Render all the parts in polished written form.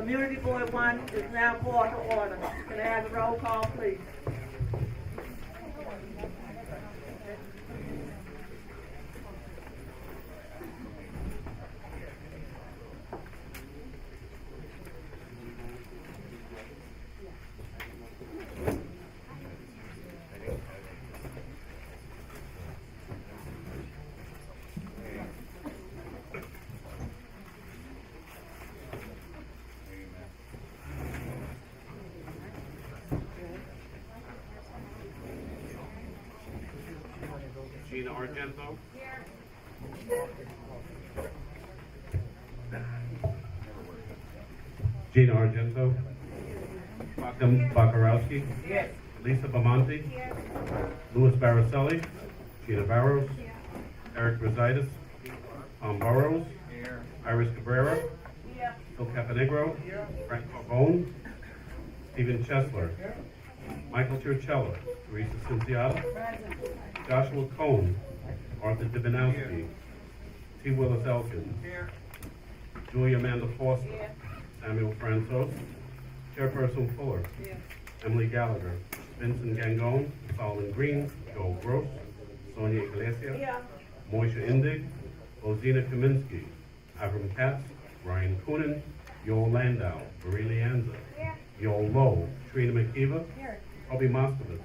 Community Board 1 is now called to order. Can I have a roll call, please? Gina Argento. Here. Gina Argento. Malcolm Bakarowski. Yes. Lisa Bamonte. Here. Louis Baraselli. Gina Barrows. Here. Eric Rositis. Tom Burrows. Here. Iris Cabrera. Here. Phil Caponegro. Here. Frank Carbone. Stephen Chesler. Here. Michael Churchella. Teresa Cinciata. Joshua Cohn, Arthur Divinowski, T. Willis Elkins, Julia Amanda Foster, Samuel Fransos, Chairperson Fuller, Emily Gallagher, Vincent Gangone, Solomon Green, Joel Gross, Sonia Iglesias, Moisha Indig, Rosina Kaminsky, Avram Katz, Ryan Coonan, Yoel Landau, Marie Leanza, Yoel Lowe, Trina McKeeva, Kobe Moskovitz,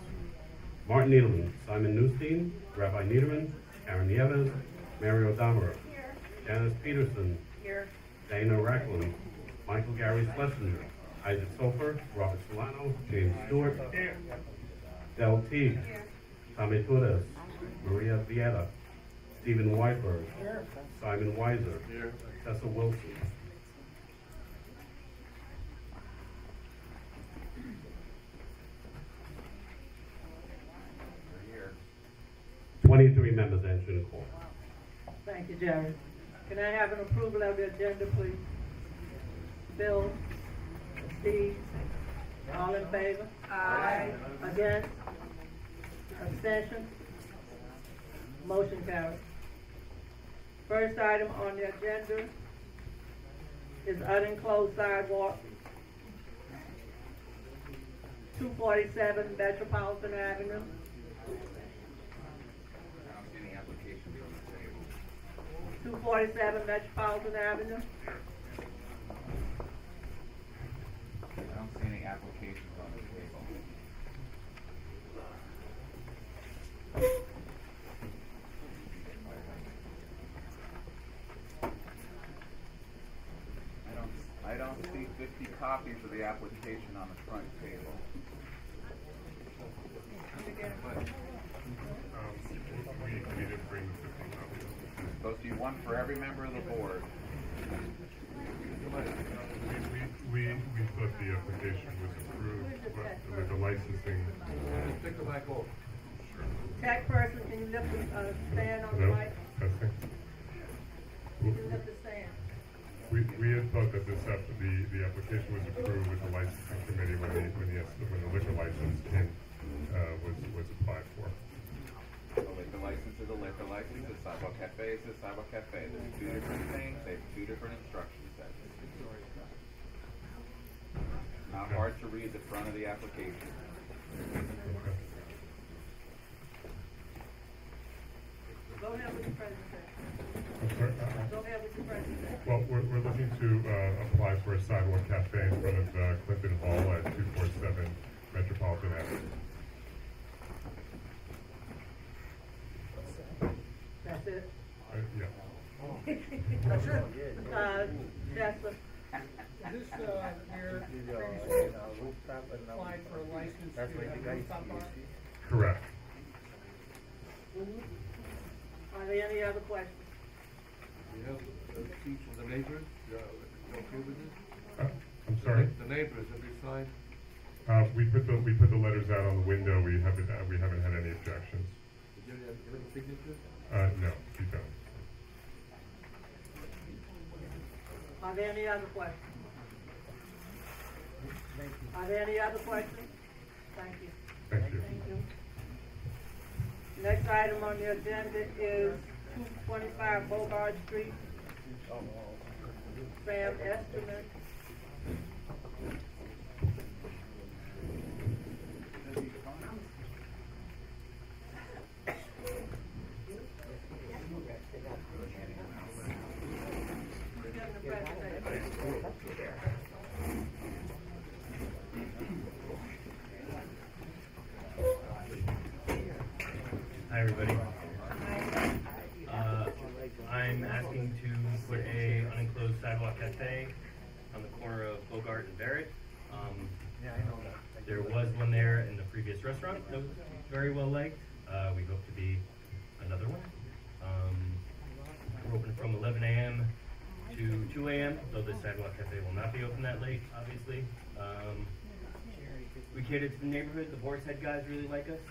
Martin Needleman, Simon Newstein, Rabbi Niederman, Karen Nieves, Mary O'Donoghue, Janice Peterson, Dana Racklin, Michael Gary Schlesinger, Isaac Sofer, Robert Solano, James Stewart, Del Teague, Tommy Torres, Maria Vieta, Stephen Whiteberg, Simon Weiser, Tessa Wilson. 23 members answering the call. Thank you, Jerry. Can I have an approval of the agenda, please? Bill, Steve, all in favor? Aye. Against? Abstention? Motion carried. First item on the agenda is unenclosed sidewalk, 247 Metropolitan Avenue. 247 Metropolitan Avenue. I don't see any applications on the table. I don't see 50 copies of the application on the front table. We didn't bring the 50 copies. Supposed to be one for every member of the board. We thought the application was approved with the licensing. Take the mic off. Chairperson, can you lift the stand on the Hello? mic? Testing. Can you lift the stand? We had thought that the application was approved with the licensing committee when the liquor license was applied for. A liquor license is a liquor license, a sidewalk cafe is a sidewalk cafe. There's two different things, they have two different instruction sets. Not hard to read the front of the application. Okay. Go ahead with the presentation. I'm sorry. Go ahead with the presentation. Well, we're looking to apply for a sidewalk cafe in front of Clinton Hall at 247 Metropolitan Avenue. That's it. Yeah. That's it. Chester. This, here, previously applied for a license to have a rooftop bar? Correct. Are there any other questions? We have a speech from the neighbors. You okay with this? I'm sorry. The neighbors, have they signed? We put the letters out on the window. We haven't had any objections. Did you have a signature? No, we don't. Are there any other questions? Are there any other questions? Thank you. Thank you. Thank you. Next item on the agenda is 225 Bogart Street. Sam Estimate. everybody. I'm asking to put a unenclosed sidewalk cafe on the corner of Bogart and Barrett. There was one there in the previous restaurant that was very well liked. We hope to be another one. We're open from 11 a.m. to 2 a.m., though the sidewalk cafe will not be open that late, obviously. We cater to the neighborhood. The Boar's Head guys really like us.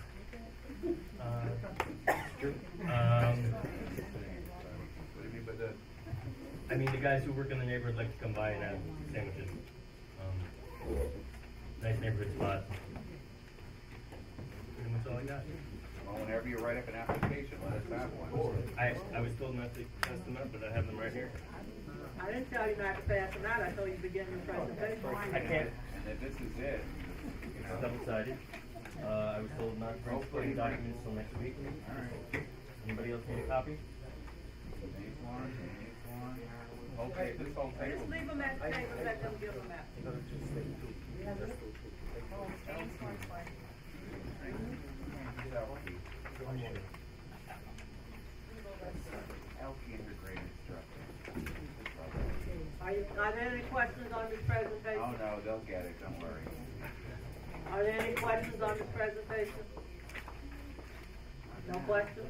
True. What do you mean by that? I mean, the guys who work in the neighborhood like to come by and have sandwiches. Nice neighborhood spot. Pretty much all I got. Well, whenever you write up an application, let us have one. I was told not to test them up, but I have them right here. I didn't tell you not to pass them out, I told you to begin your presentation. I can't. And if this is it, It's double-sided. I was told not to bring supporting documents till next week. alright. Anybody else need a copy? Needs one, needs one. Okay, this whole table. Just leave them at the table, let them give them out. Elkie integrated structure. Are there any questions on this presentation? Oh no, they'll get it, don't worry. Are there any questions on this presentation? No questions?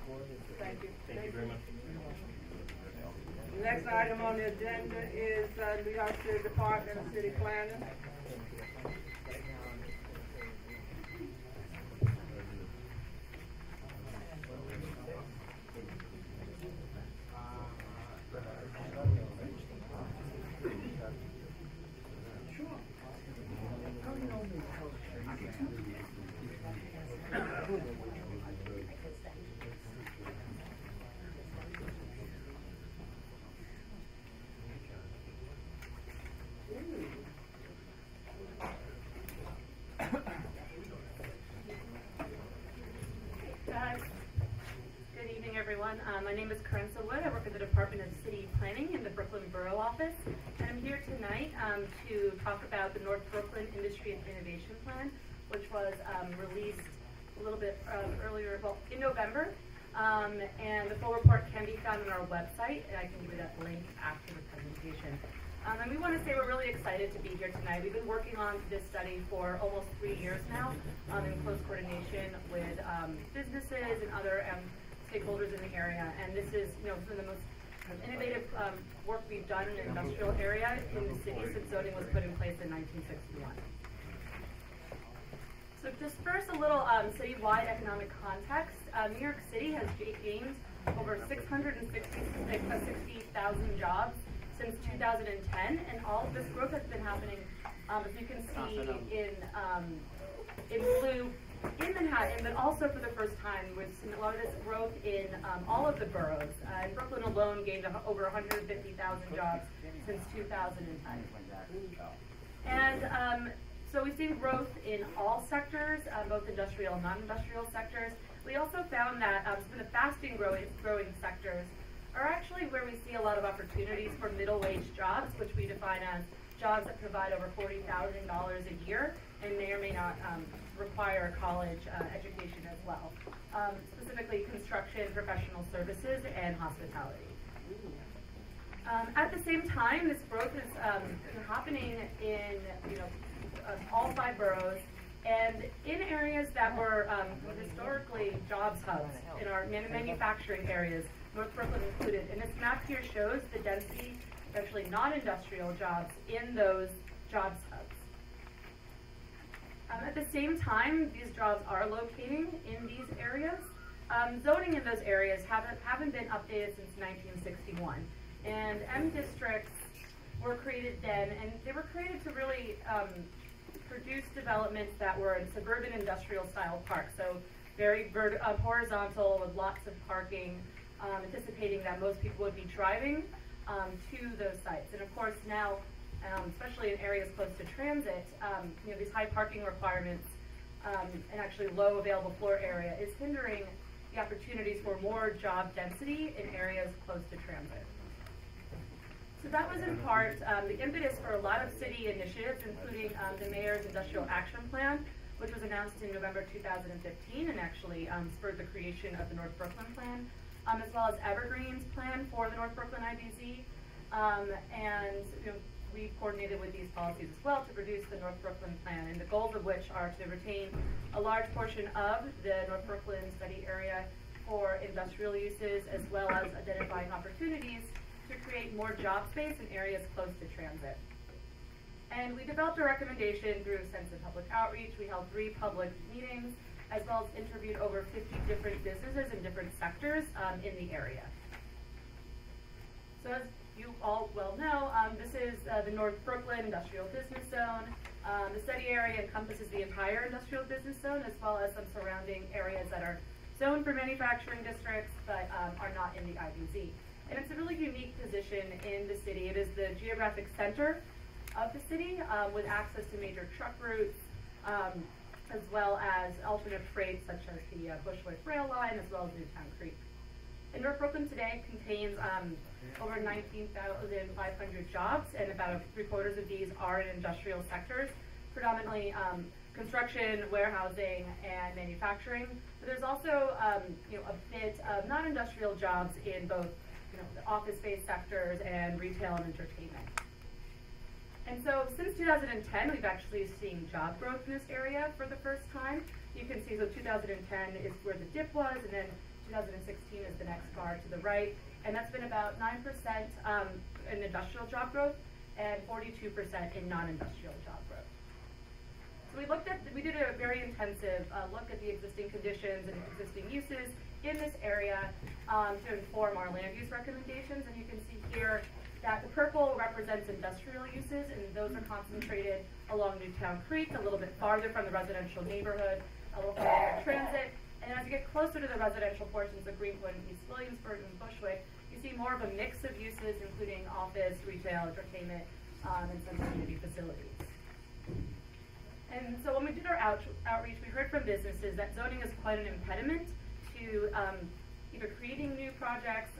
Thank you. Thank you very much. The next item on the agenda is New York City Department of City Planning. Good evening, everyone. My name is Carissa Wood. I work at the Department of City Planning in the Brooklyn Borough Office. And I'm here tonight to talk about the North Brooklyn Industry and Innovation Plan, which was released a little bit earlier, well, in November. And the full report can be found on our website, and I can give you that link after the presentation. And we want to say we're really excited to be here tonight. We've been working on this study for almost 3 years now in close coordination with businesses and other stakeholders in the area. And this is, some of the most innovative work we've done in the industrial area in the city since zoning was put in place in 1961. So just first a little citywide economic context. New York City has gained over 660,000 jobs since 2010, and all of this growth has been happening, as you can see in blue, in Manhattan, but also for the first time, we've seen a lot of this growth in all of the boroughs. And Brooklyn alone gained over 150,000 jobs since 2010. And so we've seen growth in all sectors, both industrial and non-industrial sectors. We also found that some of the fastest growing sectors are actually where we see a lot of opportunities for middle wage jobs, which we define as jobs that provide over $40,000 a year and may or may not require a college education as well. Specifically construction, professional services, and hospitality. At the same time, this growth is happening in all 5 boroughs and in areas that were historically jobs hubs in our manufacturing areas, North Brooklyn included. And this map here shows the density of actually non-industrial jobs in those jobs hubs. At the same time, these jobs are locating in these areas. Zoning in those areas haven't been updated since 1961. And M districts were created then, and they were created to really produce developments that were in suburban industrial style parks. So very horizontal with lots of parking, anticipating that most people would be driving to those sites. And of course now, especially in areas close to transit, these high parking requirements and actually low available floor area is hindering the opportunities for more job density in areas close to transit. So that was in part the impetus for a lot of city initiatives, including the Mayor's Industrial Action Plan, which was announced in November 2015 and actually spurred the creation of the North Brooklyn Plan, as well as Evergreen's plan for the North Brooklyn IBZ. And we coordinated with these policies as well to produce the North Brooklyn Plan, and the goals of which are to retain a large portion of the North Brooklyn study area for industrial uses, as well as identifying opportunities to create more job space in areas close to transit. And we developed a recommendation through extensive public outreach. We held 3 public meetings, as well as interviewed over 50 different businesses in different sectors in the area. So as you all well know, this is the North Brooklyn Industrial Business Zone. The study area encompasses the entire industrial business zone, as well as some surrounding areas that are zoned for manufacturing districts, but are not in the IBZ. And it's a really unique position in the city. It is the geographic center of the city, with access to major truck routes, as well as alternate freight such as the Bushwick Rail Line, as well as Newtown Creek. And North Brooklyn today contains over 19,500 jobs, and about 3/4 of these are in industrial sectors, predominantly construction, warehousing, and manufacturing. But there's also a bit of non-industrial jobs in both the office-based sectors and retail and entertainment. And so since 2010, we've actually seen job growth in this area for the first time. You can see, so 2010 is where the dip was, and then 2016 is the next bar to the right. And that's been about 9% in industrial job growth and 42% in non-industrial job growth. So we did a very intensive look at the existing conditions and existing uses in this area to inform our land use recommendations. And you can see here that the purple represents industrial uses, and those are concentrated along Newtown Creek, a little bit farther from the residential neighborhood, a little farther from transit. And as you get closer to the residential portions of Greenwood and East Williamsburg and Bushwick, you see more of a mix of uses, including office, retail, entertainment, and some community facilities. And so when we did our outreach, we heard from businesses that zoning is quite an impediment to either creating new projects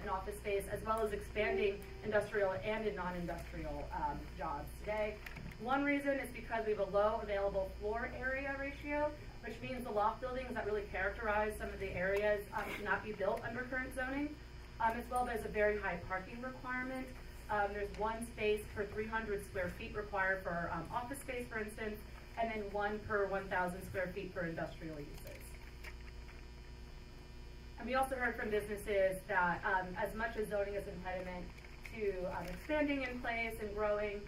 in office space, as well as expanding industrial and non-industrial jobs today. One reason is because we have a low available floor area ratio, which means the loft buildings that really characterize some of the areas cannot be built under current zoning. As well, there's a very high parking requirement. There's 1 space per 300 square feet required for office space, for instance, and then 1 per 1,000 square feet for industrial uses. And we also heard from businesses that as much as zoning is an impediment to expanding in place and growing,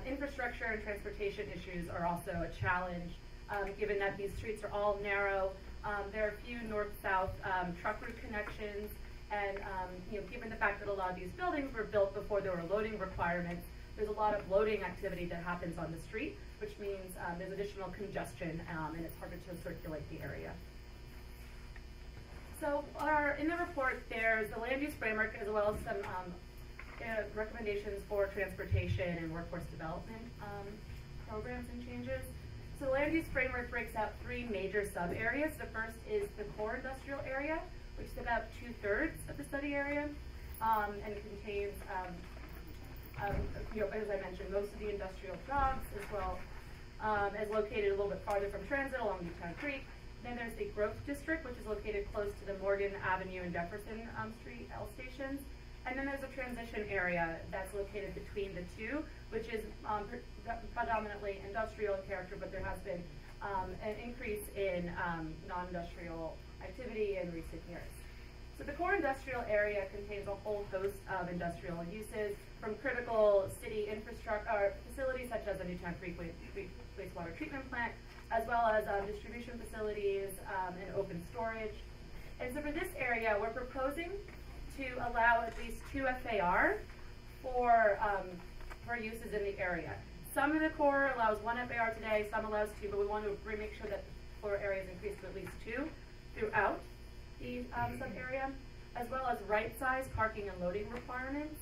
infrastructure and transportation issues are also a challenge, given that these streets are all narrow. There are few north-south truck route connections, and given the fact that a lot of these buildings were built before there were loading requirements, there's a lot of loading activity that happens on the street, which means there's additional congestion, and it's harder to circulate the area. So in the report, there's the land use framework, as well as some recommendations for transportation and workforce development programs and changes. So the land use framework breaks out 3 major sub-areas. The first is the core industrial area, which is about 2/3 of the study area, and it contains, as I mentioned, most of the industrial jobs, as well as located a little bit farther from transit along Newtown Creek. Then there's the growth district, which is located close to the Morgan Avenue and Jefferson Street L stations. And then there's a transition area that's located between the two, which is predominantly industrial in character, but there has been an increase in non-industrial activity in recent years. So the core industrial area contains a whole host of industrial uses, from critical city infrastructure facilities such as the Newtown Creek wastewater treatment plant, as well as distribution facilities and open storage. And so for this area, we're proposing to allow at least 2 FAR for uses in the area. Some of the core allows 1 FAR today, some allows 2, but we want to make sure that the floor area is increased to at least 2 throughout the sub-area, as well as right-size parking and loading requirements,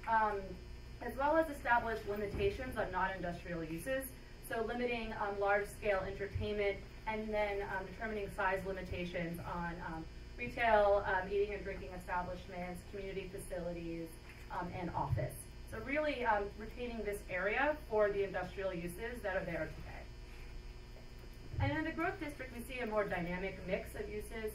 as well as establish limitations on non-industrial uses, so limiting large-scale entertainment, and then determining size limitations on retail, eating and drinking establishments, community facilities, and office. So really retaining this area for the industrial uses that are there today. And in the growth district, we see a more dynamic mix of uses.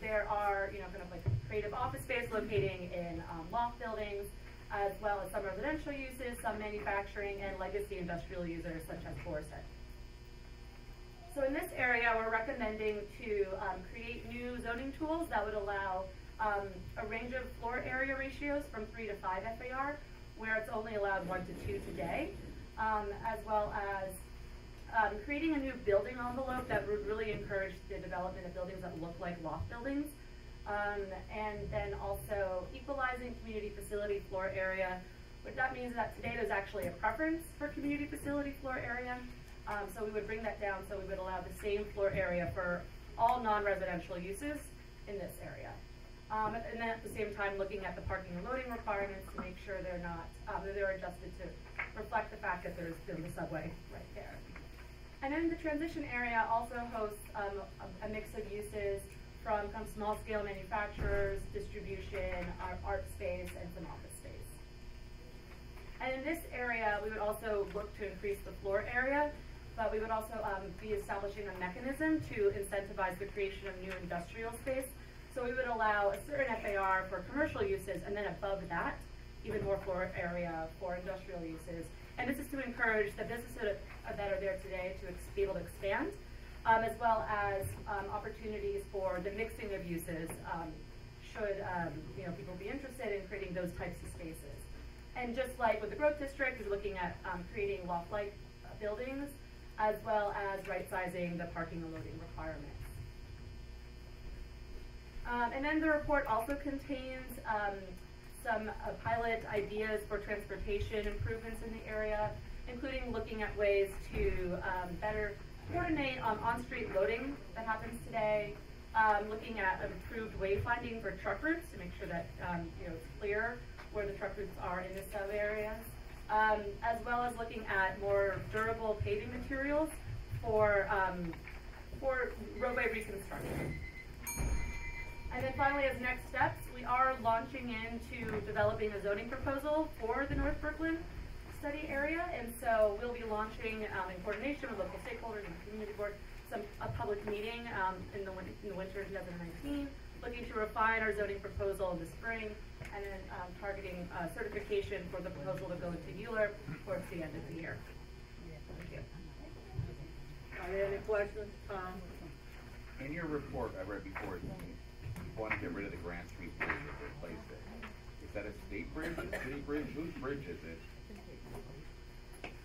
There are, kind of like creative office space locating in loft buildings, as well as some residential uses, some manufacturing, and legacy industrial users such as Forset. So in this area, we're recommending to create new zoning tools that would allow a range of floor area ratios from 3 to 5 FAR, where it's only allowed 1 to 2 today, as well as creating a new building envelope that would really encourage the development of buildings that look like loft buildings. And then also equalizing community facility floor area. What that means is that today there's actually a preference for community facility floor area. So we would bring that down so we would allow the same floor area for all non-residential uses in this area. And then at the same time looking at the parking and loading requirements to make sure they're not, that they're adjusted to reflect the fact that there's the subway right there. And then the transition area also hosts a mix of uses from small scale manufacturers, distribution, art space, and some office space. And in this area, we would also look to increase the floor area, but we would also be establishing a mechanism to incentivize the creation of new industrial space. So we would allow a certain FAR for commercial uses, and then above that, even more floor area for industrial uses. And this is to encourage the businesses that are there today to be able to expand, as well as opportunities for the mixing of uses should people be interested in creating those types of spaces. And just like with the growth district, we're looking at creating loft-like buildings, as well as right-sizing the parking and loading requirements. And then the report also contains some pilot ideas for transportation improvements in the area, including looking at ways to better coordinate on-street loading that happens today, looking at improved wayfinding for truck routes to make sure that it's clear where the truck routes are in the sub areas, as well as looking at more durable paving materials for roadway reconstruction. And then finally, as next steps, we are launching into developing a zoning proposal for the North Brooklyn study area, and so we'll be launching in coordination with local stakeholders and the community board a public meeting in the winter of 2019, looking to refine our zoning proposal in the spring, and then targeting certification for the proposal to go into Euler towards the end of the year. Thank you. Are there any questions, Tom? In your report, I read before, you want to get rid of the Grant Street Bridge and replace it. Is that a state bridge, a city bridge? Whose bridge is it?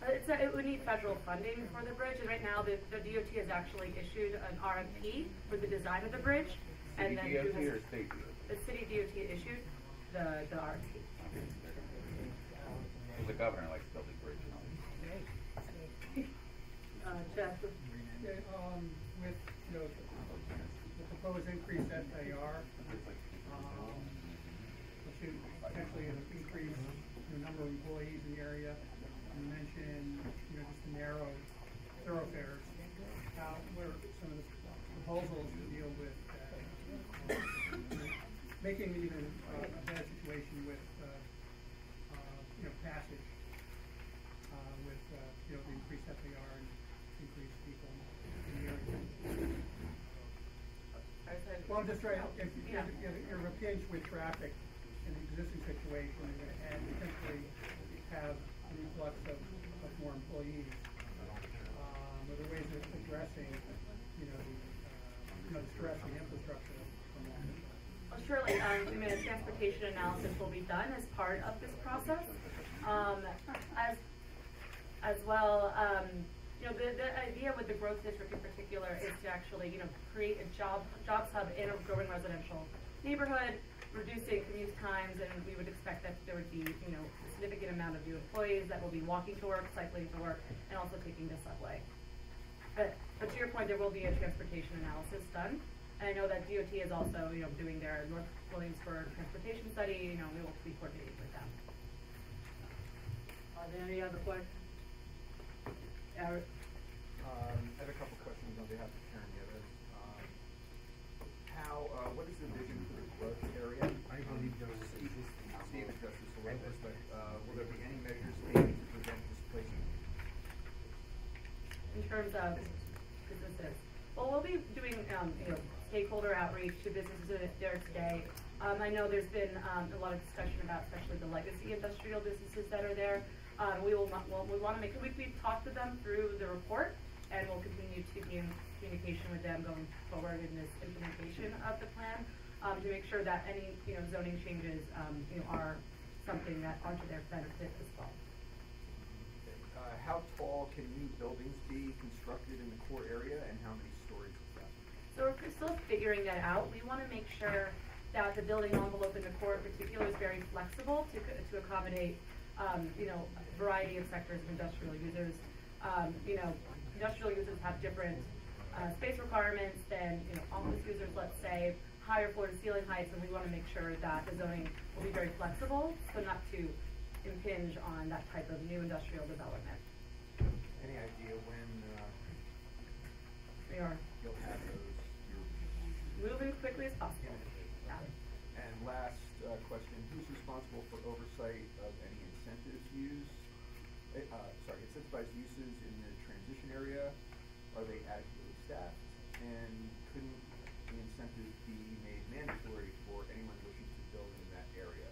It would need federal funding for the bridge, and right now the DOT has actually issued an RFP for the design of the bridge. City And then DOT or state DOT? the city DOT issued the RFP. Because the governor likes building bridges. Chester? Yeah, with, the proposed increased FAR, which should potentially increase the number of employees in the area. You mentioned, just the narrow thoroughfares, where some of the proposals deal with making even a bad situation with, passage, with, the increased FAR and increased people in the area. Well, I'm just trying, if you're engaged with traffic in the existing situation, and potentially have an influx of more employees, are there ways of addressing, the stress and infrastructure from that? Well, surely, a transportation analysis will be done as part of this process. As well, the idea with the growth district in particular is to actually, create a jobs hub in a growing residential neighborhood, reducing commute times, and we would expect that there would be, a significant amount of new employees that will be walking to work, cycling to work, and also taking the subway. But to your point, there will be a transportation analysis done, and I know that DOT is also, doing their North Williamsburg transportation study. We will be coordinating with them. Are there any other questions? Eric? I have a couple questions on behalf of Karen Yevez. What is the vision for the growth area? I believe there was Steve addressed this a little bit, but will there be any measures taken to prevent displacement? In terms of business be doing, stakeholder outreach to businesses there today. I know there's been, a lot of discussion about especially the legacy industrial businesses that are there. We want to make, we've talked to them through the report, and we'll continue to be in communication with them going forward in this implementation of the plan, to make sure that any, zoning changes, are something that are to their benefit as well. How tall can new buildings be constructed in the core area, and how many stories is that? So we're still figuring that out. We want to make sure that the building envelope in the core in particular is very flexible to accommodate, a variety of sectors of industrial users. Industrial users have different space requirements than, office users, let's say, higher floor to ceiling heights, and we want to make sure that the zoning will be very flexible, so not to impinge on that type of new industrial development. Any idea when We are you'll have those? moving quickly as possible. Yeah. And last question, who's responsible for oversight of any incentives used? Incentivized uses in the transition area? Are they adequately staffed? And couldn't the incentives be made mandatory for anyone wishing to build in that area?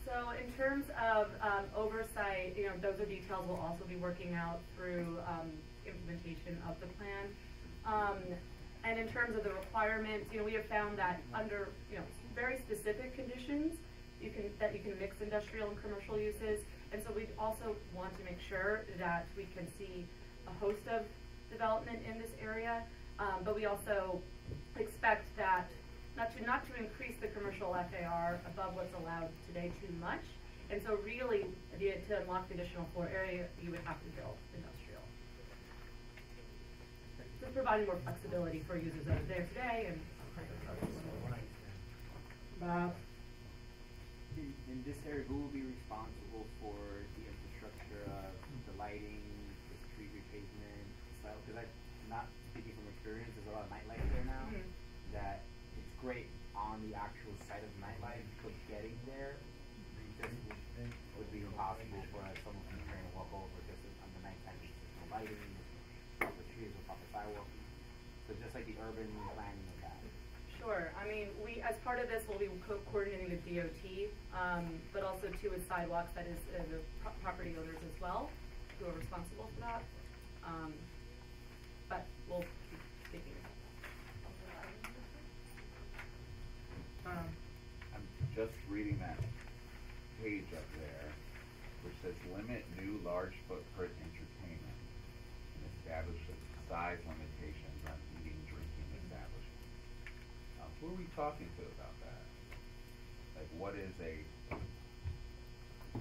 So in terms of oversight, those are details we'll also be working out through implementation of the plan. And in terms of the requirements, we have found that under very specific conditions, you can mix industrial and commercial uses. And so we also want to make sure that we can see a host of development in this area, but we also expect that not to increase the commercial FAR above what's allowed today too much. And so really, to unlock the additional floor area, you would have to build industrial. So providing more flexibility for users that are there today and. Bob? In this area, who will be responsible for the infrastructure of the lighting, the street replacement, style? Because I'm not speaking from experience, there's a lot of nightlife there now, that it's great on the actual site of nightlife, but getting there just would be impossible for someone from the train to walk over, because on the nighttime there's no lighting, proper trees, no proper sidewalk. So just like the urban planning of that. Sure. I mean, we, as part of this, we'll be coordinating with DOT, but also too with sidewalks, that is the property owners as well, who are responsible for that. But we'll keep speaking about that. I'm just reading that page up there, which says limit new large footprint entertainment and establish size limitations on eating, drinking establishments. Who are we talking to about that? Like, what is a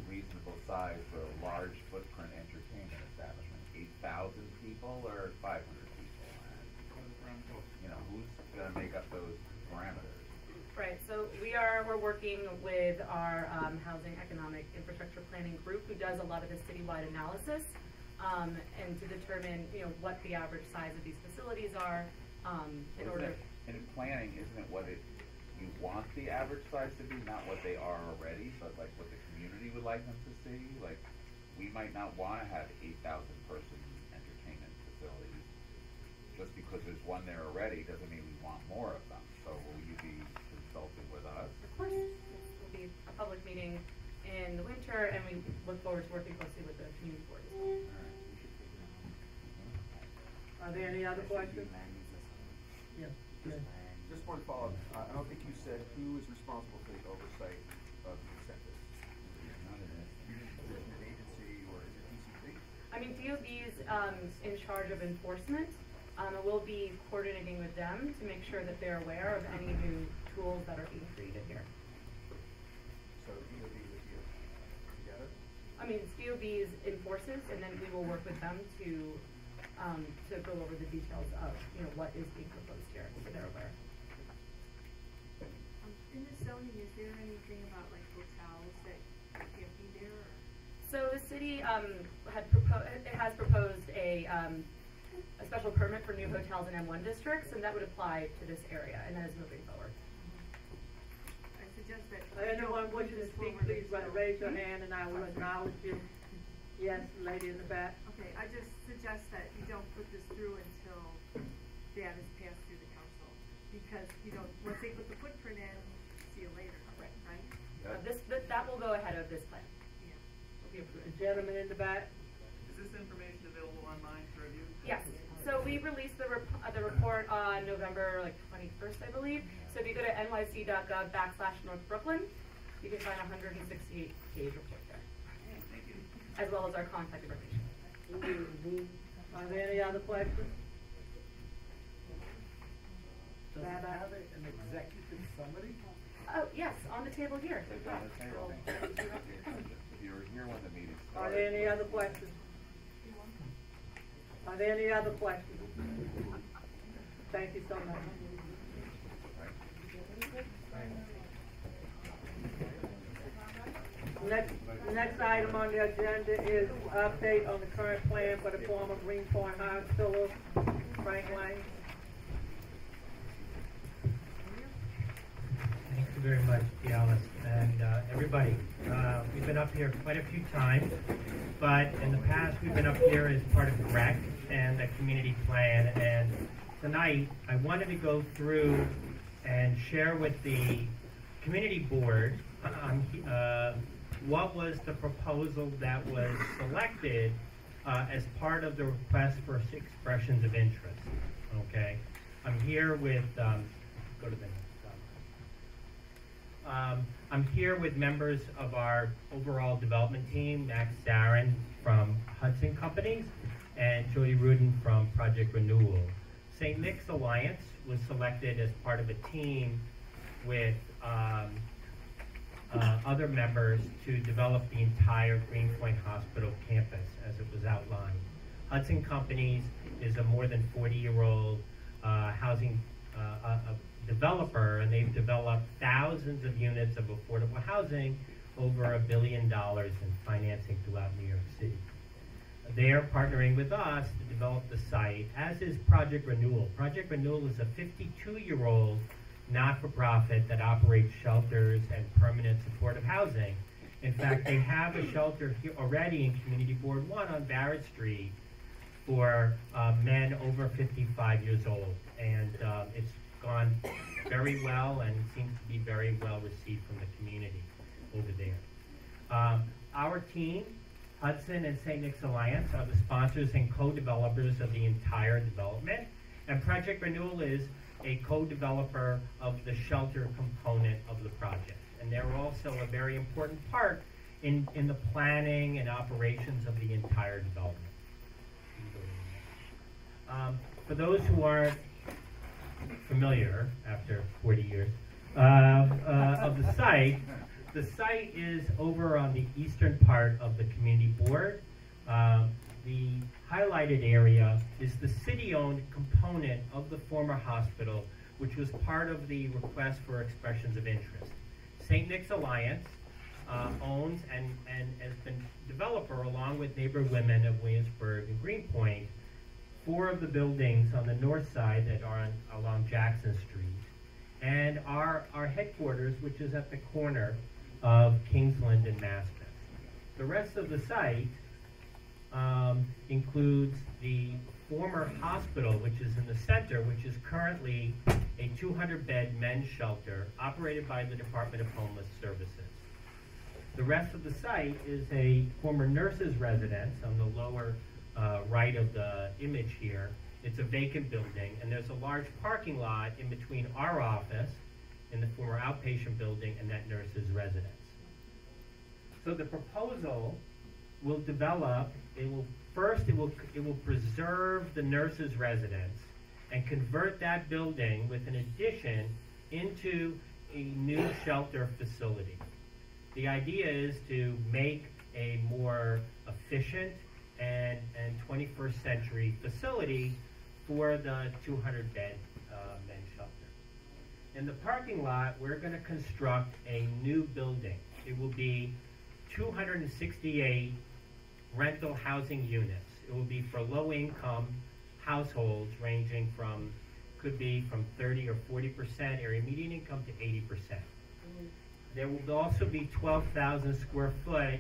reasonable size for a large footprint entertainment establishment? 8,000 people or 500 people? And, who's gonna make up those parameters? Right, so we're working with our Housing Economic Infrastructure Planning Group, who does a lot of the citywide analysis, and to determine, what the average size of these facilities are, in order. In planning, isn't it what you want the average size to be, not what they are already, but like what the community would like them to see? Like, we might not wanna have 8,000 person entertainment facilities. Just because there's one there already doesn't mean we want more of them. So will you be consulting with us? Of course, this will be a public meeting in the winter, and we look forward to working closely with the community board as well. Are there any other questions? Yes. Just one follow-up. I don't think you said who is responsible for the oversight of the incentives. Is it an agency or is it DCD? I mean, DOB's in charge of enforcement, and we'll be coordinating with them to make sure that they're aware of any new tools that are being created here. So DOB with you together? I mean, DOB's enforces, and then we will work with them to go over the details of, what is being proposed here, so they're aware. In the zoning, is there anything about like hotels that can't be there? Or? So the city has proposed a special permit for new hotels in M1 districts, and that would apply to this area, and that is moving forward. I suggest that. Anyone wishing to speak, please raise your hand and I will acknowledge you. Yes, lady in the back. Okay, I just suggest that you don't put this through until that is passed because, once they put the footprint in, see you later, right? That will go ahead of this plan. Yeah. The gentleman in the back? Is this information available online to review? Yes, so we released the report on November 21st, I believe. So if you go to nyc.gov/North Brooklyn, you can find a 168-page report there, Thank you. as well as our contact information. Are there any other questions? Does it have an executive summary? Oh, yes, on the table here. It's on the table. If you were here when the meeting Are started. there any other questions? Are there any other questions? Thank you so much. Next item on the agenda is update on the current plan for the former Greenpoint Hospital, Frank Lane. Thank you very much, Dallas, and everybody. We've been up here quite a few times, but in the past we've been up here as part of REC and the community plan, and tonight I wanted to go through and share with the community board what was the proposal that was selected as part of the request for expressions of interest. Okay, I'm here with go to the next slide. I'm here with members of our overall development team, Max Zarin from Hudson Companies and Jody Rudin from Project Renewal. St. Nick's Alliance was selected as part of a team with other members to develop the entire Greenpoint Hospital campus as it was outlined. Hudson Companies is a more than 40-year-old housing developer, and they've developed thousands of units of affordable housing, over $1 billion in financing throughout New York City. They're partnering with us to develop the site, as is Project Renewal. Project Renewal is a 52-year-old not-for-profit that operates shelters and permanent supportive housing. In fact, they have a shelter here already in Community Board 1 on Barrett Street for men over 55 years old. And it's gone very well and seems to be very well received from the community over there. Our team, Hudson and St. Nick's Alliance, are the sponsors and co-developers of the entire development. And Project Renewal is a co-developer of the shelter component of the project. And they're also a very important part in the planning and operations of the entire development. For those who aren't familiar, after 40 years, of the site is over on the eastern part of the community board. The highlighted area is the city-owned component of the former hospital, which was part of the request for expressions of interest. St. Nick's Alliance owns and has been developer, along with Neighbor Women of Williamsburg and Greenpoint, 4 of the buildings on the north side that are along Jackson Street, and our headquarters, which is at the corner of Kingsland and Maspeth. The rest of the site includes the former hospital, which is in the center, which is currently a 200-bed men's shelter operated by the Department of Homeless Services. The rest of the site is a former nurse's residence on the lower right of the image here. It's a vacant building, and there's a large parking lot in between our office in the former outpatient building and that nurse's residence. So the proposal will develop, it will preserve the nurse's residence and convert that building with an addition into a new shelter facility. The idea is to make a more efficient and 21st century facility for the 200-bed men's shelter. In the parking lot, we're going to construct a new building. It will be 268 rental housing units. It will be for low-income households ranging from, could be from 30 or 40% area median income to 80%. There will also be 12,000 square foot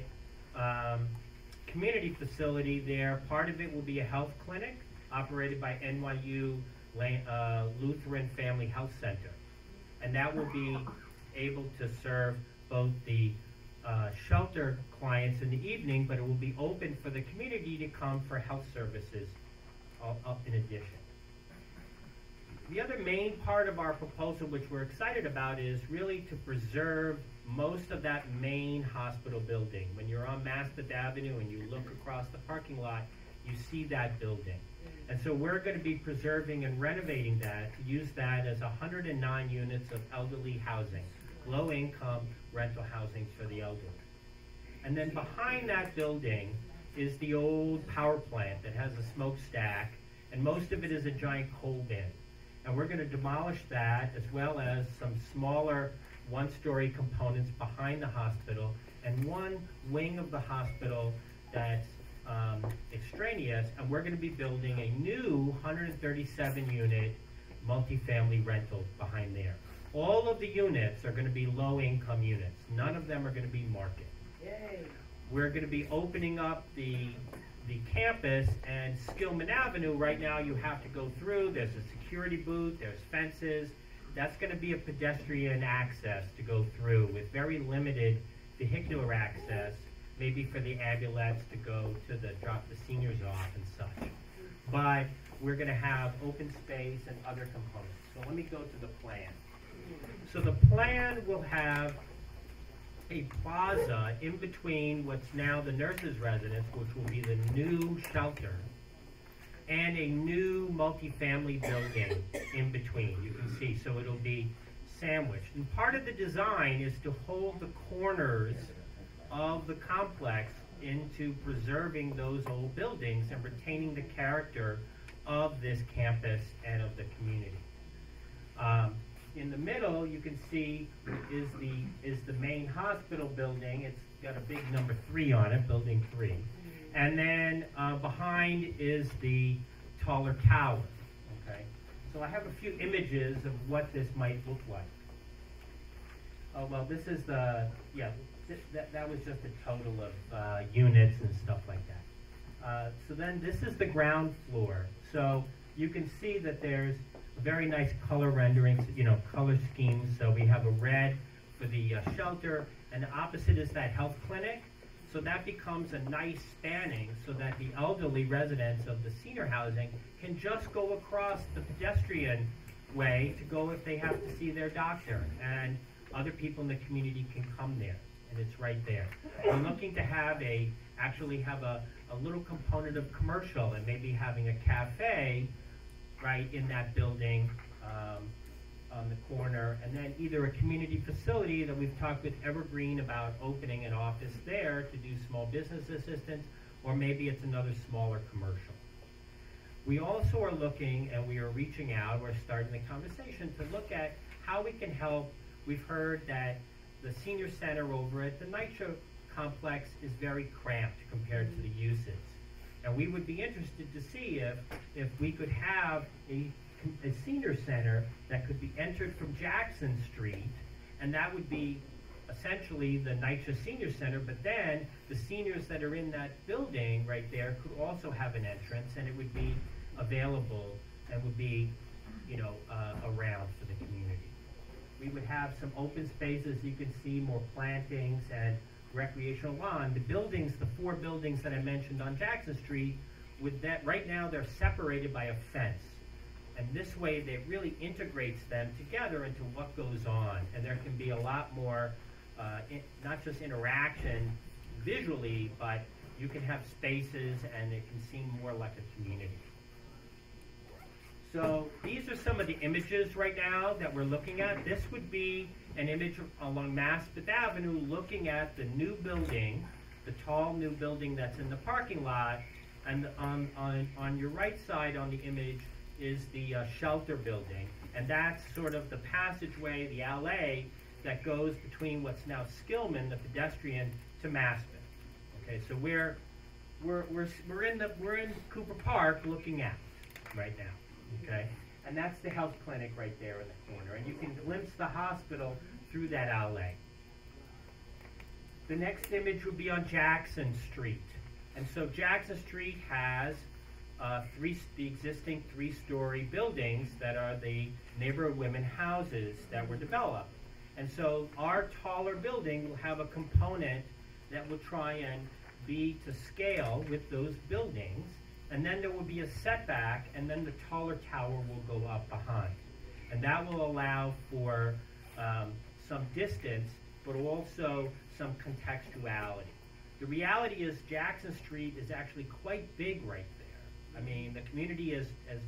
community facility there. Part of it will be a health clinic operated by NYU Lutheran Family Health Center. And that will be able to serve both the shelter clients in the evening, but it will be open for the community to come for health services up in addition. The other main part of our proposal, which we're excited about, is really to preserve most of that main hospital building. When you're on Maspeth Avenue and you look across the parking lot, you see that building. And so we're going to be preserving and renovating that to use that as 109 units of elderly housing, low-income rental housing for the elderly. And then behind that building is the old power plant that has a smokestack, and most of it is a giant coal bin. And we're going to demolish that, as well as some smaller one-story components behind the hospital, and one wing of the hospital that's extraneous, and we're going to be building a new 137-unit multifamily rental behind there. All of the units are going to be low-income units. None of them are going to be market. Yay. We're going to be opening up the campus, and Skillman Avenue, right now you have to go through. There's a security booth, there's fences. That's going to be a pedestrian access to go through with very limited vehicular access, maybe for the ambulance to go to drop the seniors off and such. But we're going to have open space and other components. So let me go to the plan. So the plan will have a plaza in between what's now the nurses' residence, which will be the new shelter, and a new multifamily building in between. You can see, so it'll be sandwiched. And part of the design is to hold the corners of the complex into preserving those old buildings and retaining the character of this campus and of the community. In the middle, you can see is the main hospital building. It's got a big number 3 on it, building 3. And then behind is the taller tower, okay? So I have a few images of what this might look like. Oh, well, this is the, yeah, that was just a total of units and stuff like that. So then this is the ground floor. So you can see that there's very nice color renderings, color schemes. So we have a red for the shelter, and the opposite is that health clinic. So that becomes a nice spanning so that the elderly residents of the senior housing can just go across the pedestrian way to go if they have to see their doctor, and other people in the community can come there, and it's right there. We're looking to actually have a little component of commercial, and maybe having a cafe right in that building on the corner, and then either a community facility that we've talked with Evergreen about opening an office there to do small business assistance, or maybe it's another smaller commercial. We also are looking, and we are reaching out, we're starting the conversation to look at how we can help. We've heard that the senior center over at the NYCHA complex is very cramped compared to the uses. And we would be interested to see if we could have a senior center that could be entered from Jackson Street, and that would be essentially the NYCHA Senior Center, but then the seniors that are in that building right there could also have an entrance, and it would be available and would be, around for the community. We would have some open spaces, you can see more plantings and recreational lawn. The buildings, the 4 buildings that I mentioned on Jackson Street, right now they're separated by a fence. And this way, it really integrates them together into what goes on. And there can be a lot more, not just interaction visually, but you can have spaces and it can seem more like a community. So these are some of the images right now that we're looking at. This would be an image along Maspeth Avenue looking at the new building, the tall new building that's in the parking lot. And on your right side on the image is the shelter building, and that's sort of the passageway, the alley that goes between what's now Skillman, the pedestrian, to Maspeth. Okay, so we're in Cooper Park looking at it right now. Okay, and that's the health clinic right there in the corner, and you can glimpse the hospital through that alley. The next image would be on Jackson Street, and so Jackson Street has the existing three-story buildings that are the neighborhood women houses that were developed. And so our taller building will have a component that will try and be to scale with those buildings, and then there will be a setback, and then the taller tower will go up behind. And that will allow for some distance, but also some contextuality. The reality is Jackson Street is actually quite big right there. I mean, the community has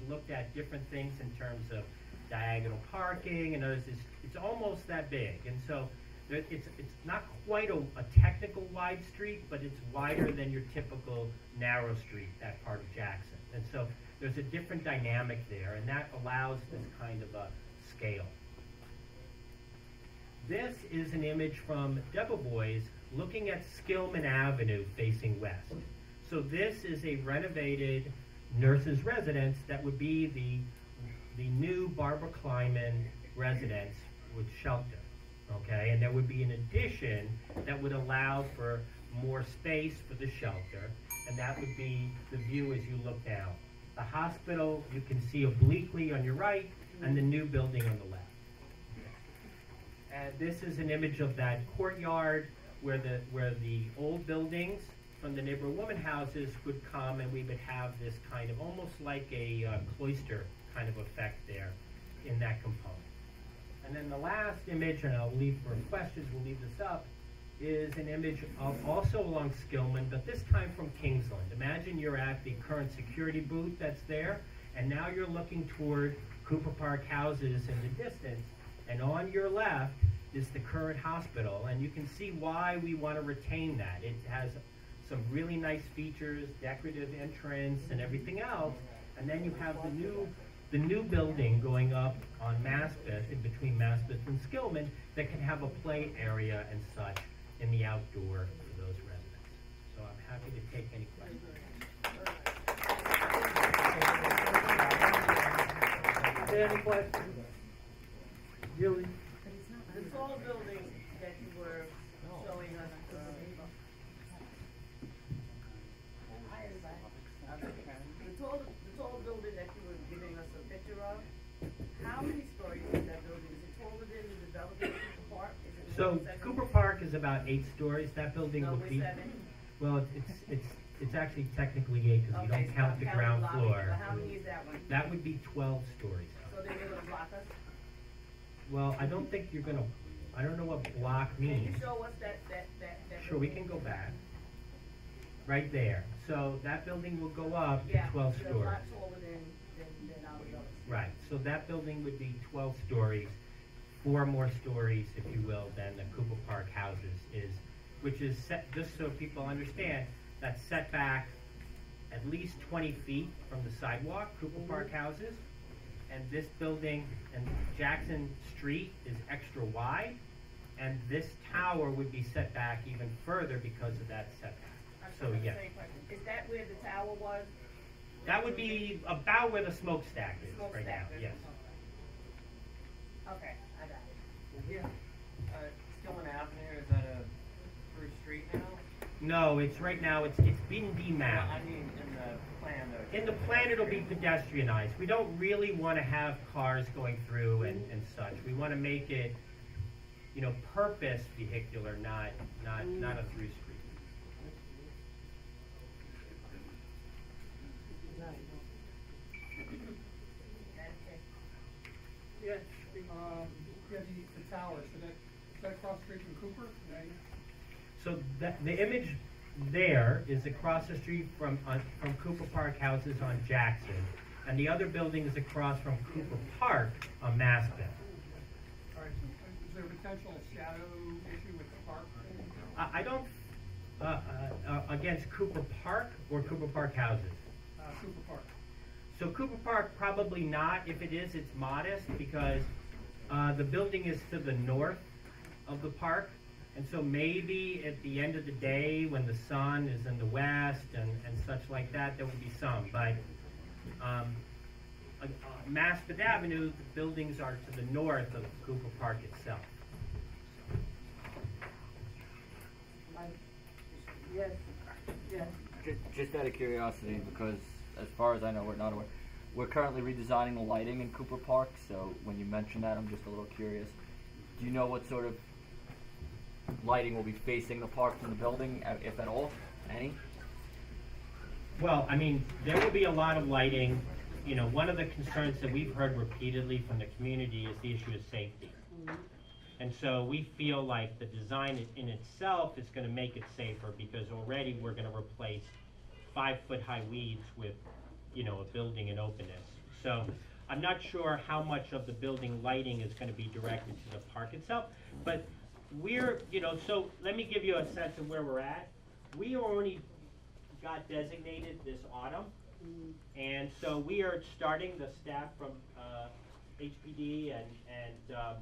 looked at different things in terms of diagonal parking and others. It's almost that big. And so it's not quite a technical wide street, but it's wider than your typical narrow street, that part of Jackson. And so there's a different dynamic there, and that allows this kind of a scale. This is an image from Debevoise looking at Skillman Avenue facing west. So this is a renovated nurses' residence that would be the new Barbara Kleiman residence with shelter. Okay, and there would be an addition that would allow for more space for the shelter, and that would be the view as you look down. The hospital you can see obliquely on your right, and the new building on the left. And this is an image of that courtyard where the old buildings from the neighborhood woman houses would come, and we would have this kind of almost like a cloister kind of effect there in that component. And then the last image, and I'll leave for questions, we'll leave this up, is an image of also along Skillman, but this time from Kingsland. Imagine you're at the current security booth that's there, and now you're looking toward Cooper Park houses in the distance, and on your left is the current hospital, and you can see why we want to retain that. It has some really nice features, decorative entrance and everything else, and then you have the new building going up on Maspeth, in between Maspeth and Skillman, that can have a play area and such in the outdoor for those residents. So I'm happy to take any questions. Is there any questions? Julie? The tall building that you were showing us, the tall building that you were giving us a picture of, how many stories is that building? Is it taller than the development of Cooper Park? Is it So more than 7? Cooper Park is about 8 stories. That building No, will we're be, 7. well, it's actually technically 8 because you Okay, don't so count the count ground lobby. floor. So how many is that one? That would be 12 stories. So they're gonna block us? Well, I don't think you're gonna, I don't know what block Can you means. show us that Sure, we building? can go back. Right there. So that building will go up to Yeah, 12 they're a stories. lot taller than our buildings. Right, so that building would be 12 stories, 4 more stories, if you will, than the Cooper Park houses is, which is set, just so people understand, that's set back at least 20 feet from the sidewalk, Cooper Park houses, and this building and Jackson Street is extra wide, and this tower would be set back even further because of that setback. So, yeah. Is that where the tower was? That would be about where the smokestack is right now, Smokestack is. yes. Okay, I got it. Yeah. Skillman Avenue, is that a through street now? No, it's right now, it's being demapped. I mean, in the plan though. In the plan, it'll be pedestrianized. We don't really want to have cars going through and such. We want to make it, you know, purpose vehicular, not a through street. Yes. Yeah, the tower, so that across the street from Cooper, right? So the image there is across the street from Cooper Park houses on Jackson, and the other building is across from Cooper Park on Maspeth. All right, is there a potential shadow issue with the park? I don't, against Cooper Park or Cooper Park houses? Cooper Park. So Cooper Park, probably not. If it is, it's modest because the building is to the north of the park. And so maybe at the end of the day, when the sun is in the west and such like that, there will be some. But Maspeth Avenue, the buildings are to the north of Cooper Park itself. Yes, yes. Just out of curiosity, because as far as I know, we're not aware. We're currently redesigning the lighting in Cooper Park, so when you mention that, I'm just a little curious. Do you know what sort of lighting will be facing the park from the building, if at all? Any? Well, I mean, there will be a lot of lighting. You know, one of the concerns that we've heard repeatedly from the community is the issue of safety. And so we feel like the design in itself is gonna make it safer, because already we're gonna replace 5-foot high weeds with, you know, a building and openness. So I'm not sure how much of the building lighting is gonna be directed to the park itself, but we're, you know, so let me give you a sense of where we're at. We only got designated this autumn, and so we are starting, the staff from HPD and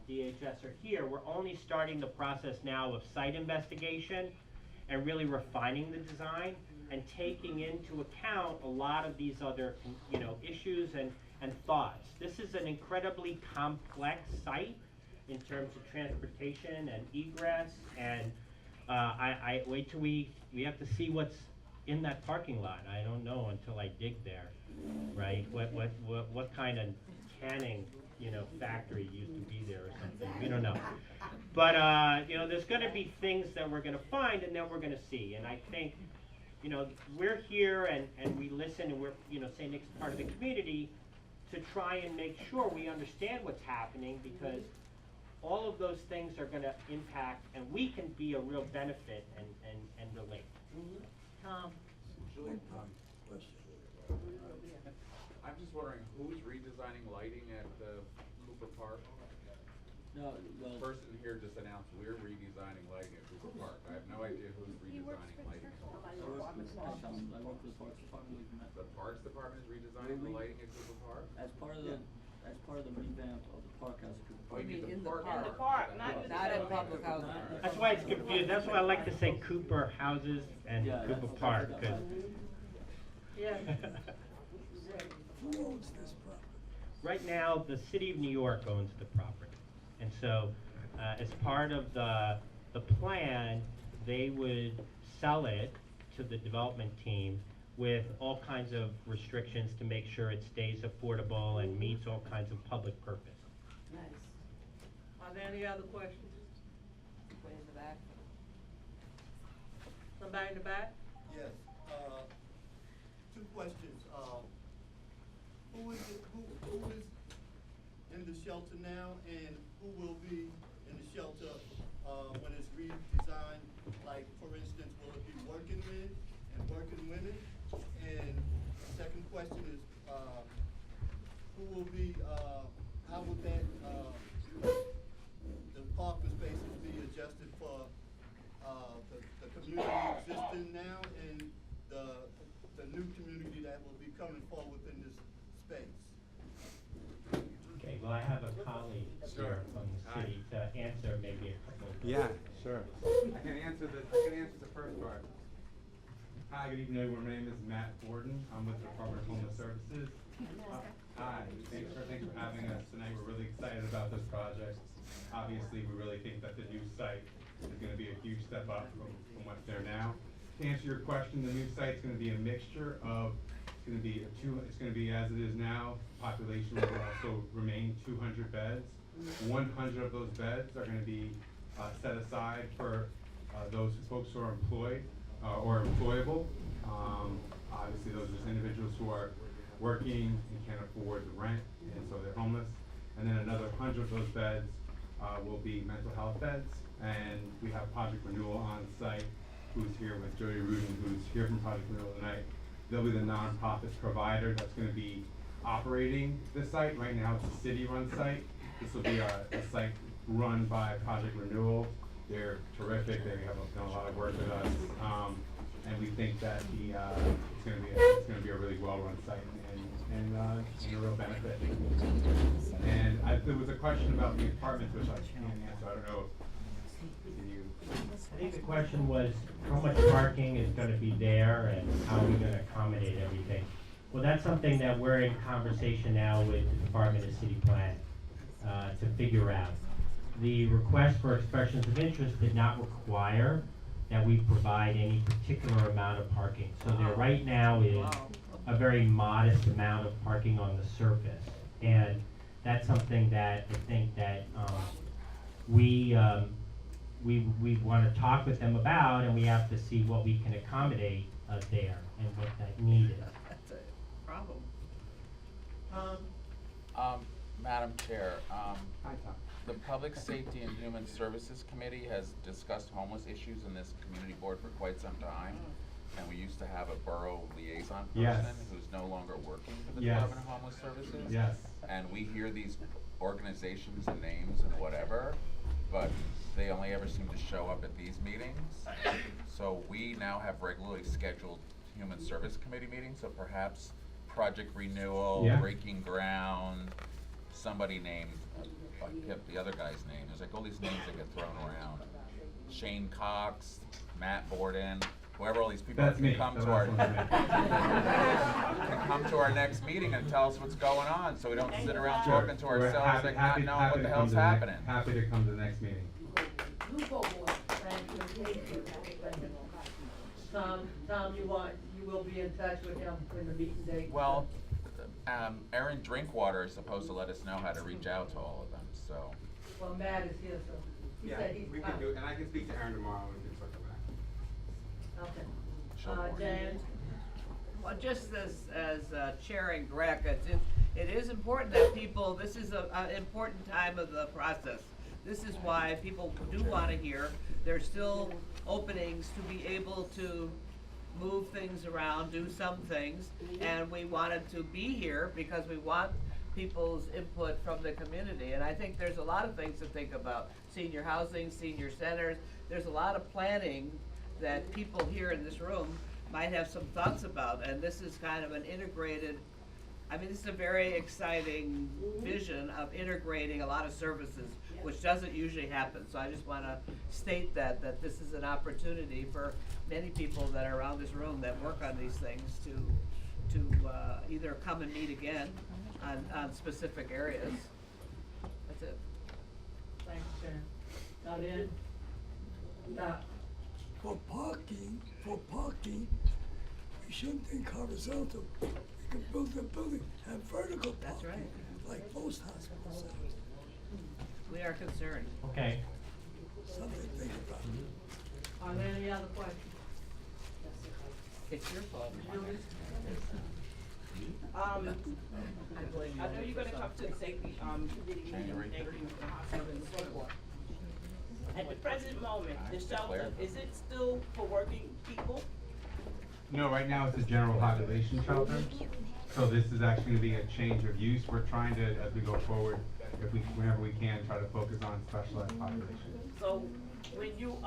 DHS are here. We're only starting the process now of site investigation and really refining the design and taking into account a lot of these other, you know, issues and thoughts. This is an incredibly complex site in terms of transportation and egress, and I wait till we have to see what's in that parking lot. I don't know until I dig there, right? What kind of canning, you know, factory used to be there or something? We don't know. But you know, there's gonna be things that we're gonna find, and then we're gonna see. And I think, you know, we're here and we listen, and we're, you know, saying Nick's part of the community to try and make sure we understand what's happening, because all of those things are gonna impact, and we can be a real benefit and relate. Tom? I'm just wondering, who's redesigning lighting at Cooper Park? No, The person here just announced we're redesigning lighting at Cooper Park. I have no idea who's redesigning lighting. I work for the Parks Department. The Parks Department is redesigning the lighting at Cooper Park? As part of the revamp of the park house at Cooper Oh, Park. you mean In the the park? park, not in public housing. That's why it's confused. That's why I like to say Cooper Houses and Yeah, Cooper that's- Park, that's- 'cause Yeah. Who owns this property? right now, the city of New York owns the property. And so, as part of the plan, they would sell it to the development team with all kinds of restrictions to make sure it stays affordable and meets all kinds of public purpose. Nice. Are there any other questions? Way in the back. Somebody in the back? Yes, two questions. Who is in the shelter now, and who will be in the shelter, when it's redesigned? Like, for instance, will it be working men and working women? And second question is, who will be, how would that, the parking spaces be adjusted for, the community existing now and the new community that will be coming forward within this space? Okay, well, I have a colleague here from the city to answer maybe a couple of. Yeah, sure. I can answer the first part. Hi, good evening, everyone. My name is Matt Gordon. I'm with the Department of Homeless Services. Hi, thanks for having us tonight. We're really excited about this project. Obviously, we really think that the new site is gonna be a huge step up from what's there now. To answer your question, the new site's gonna be a mixture of, it's gonna be as it is now. Population will also remain 200 beds. 100 of those beds are gonna be set aside for those folks who are employed or employable. Obviously, those are individuals who are working and can't afford the rent, and so they're homeless. And then another 100 of those beds will be mental health beds. And we have Project Renewal on site, who's here with Jody Rudin, who's here from Project Renewal tonight. They'll be the nonprofit provider that's gonna be operating the site. Right now, it's a city-run site. This will be a site run by Project Renewal. They're terrific. They have done a lot of work with us. And we think that it's gonna be a really well-run site and a real benefit. And there was a question about the apartments, which I can't answer. I don't know. Can you? I think the question was, how much parking is gonna be there and how are we gonna accommodate everything? Well, that's something that we're in conversation now with the Department of City Plan, to figure out. The request for expressions of interest did not require that we provide any particular amount of parking. So there right now is a very modest amount of parking on the surface. And that's something that I think that we want to talk with them about, and we have to see what we can accommodate there and what that need is. That's a problem. Madam Chair, the Public Safety and Human Services Committee has discussed homeless issues in this community board for quite some time. And we used to have a borough liaison Yes. person who's no longer working for the Yes. Department of Homeless Services. Yes. And we hear these organizations and names and whatever, but they only ever seem to show up at these meetings. So we now have regularly scheduled Human Service Committee meetings, so perhaps Project Renewal, Yeah. Breaking Ground, somebody named, I forget the other guy's name, there's like all these names that get thrown around. Shane Cox, Matt Borden, whoever all these people That's can me. come The to our, last one's me. can come to our next meeting and tell us what's going on, so we don't sit around Sure. talking to We're ourselves like not knowing what the hell's happening. Happy to come to the next meeting. You go, boy. Thank you. Tom, you will be in touch with him when the meeting date. Well, Aaron Drinkwater is supposed to let us know how to reach out to all of them, so. Well, Matt is here, so he Yeah, said he's we can do it, and I can speak to Aaron tomorrow and we can circle back. Okay. Sure. Jan? Well, just as Chair and Greg, it is important that people, this is an important time of the process. This is why people do want to hear. There's still openings to be able to move things around, do some things, and we wanted to be here because we want people's input from the community. And I think there's a lot of things to think about. Senior housing, senior centers, there's a lot of planning that people here in this room might have some thoughts about, and this is kind of an integrated, I mean, this is a very exciting vision of integrating a lot of services, which doesn't usually happen. So I just want to state that this is an opportunity for many people that are around this room that work on these things to either come and meet again on specific areas. That's it. Thanks, Jan. Now then, For parking, we shouldn't think horizontal. We can build a building, have vertical parking. That's right. Like most hospitals have. We are concerned. Okay. Something to think about. are there any other questions? It's your fault. I I know you're gonna come to the safety, committee meeting, thank you for the hospital and so forth. At the present moment, the shelter, is it still for working people? No, right now it's a general population shelter. So this is actually gonna be a change of use. We're trying to, as we go forward, whenever we can, try to focus on specialized population. So, when you,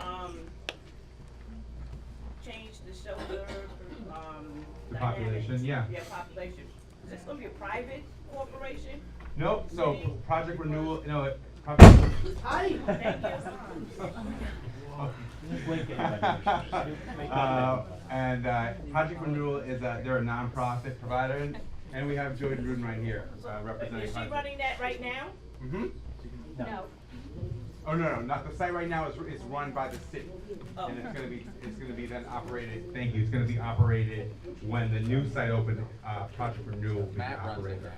change the shelter, The population, dynamics, yeah. Yeah, population, is this gonna be a private corporation? Nope, so City? Project Renewal, Project Thank you. Project Renewal is they're a nonprofit provider, and we have Joy Gruden right here, representing. Is she running that right now? Mm-hmm. No. Oh, no, not the site right now is run by the city. Oh. And it's gonna be then operated, thank you, it's gonna be operated when the new site open, Project Renewal will be Matt runs it operated. now.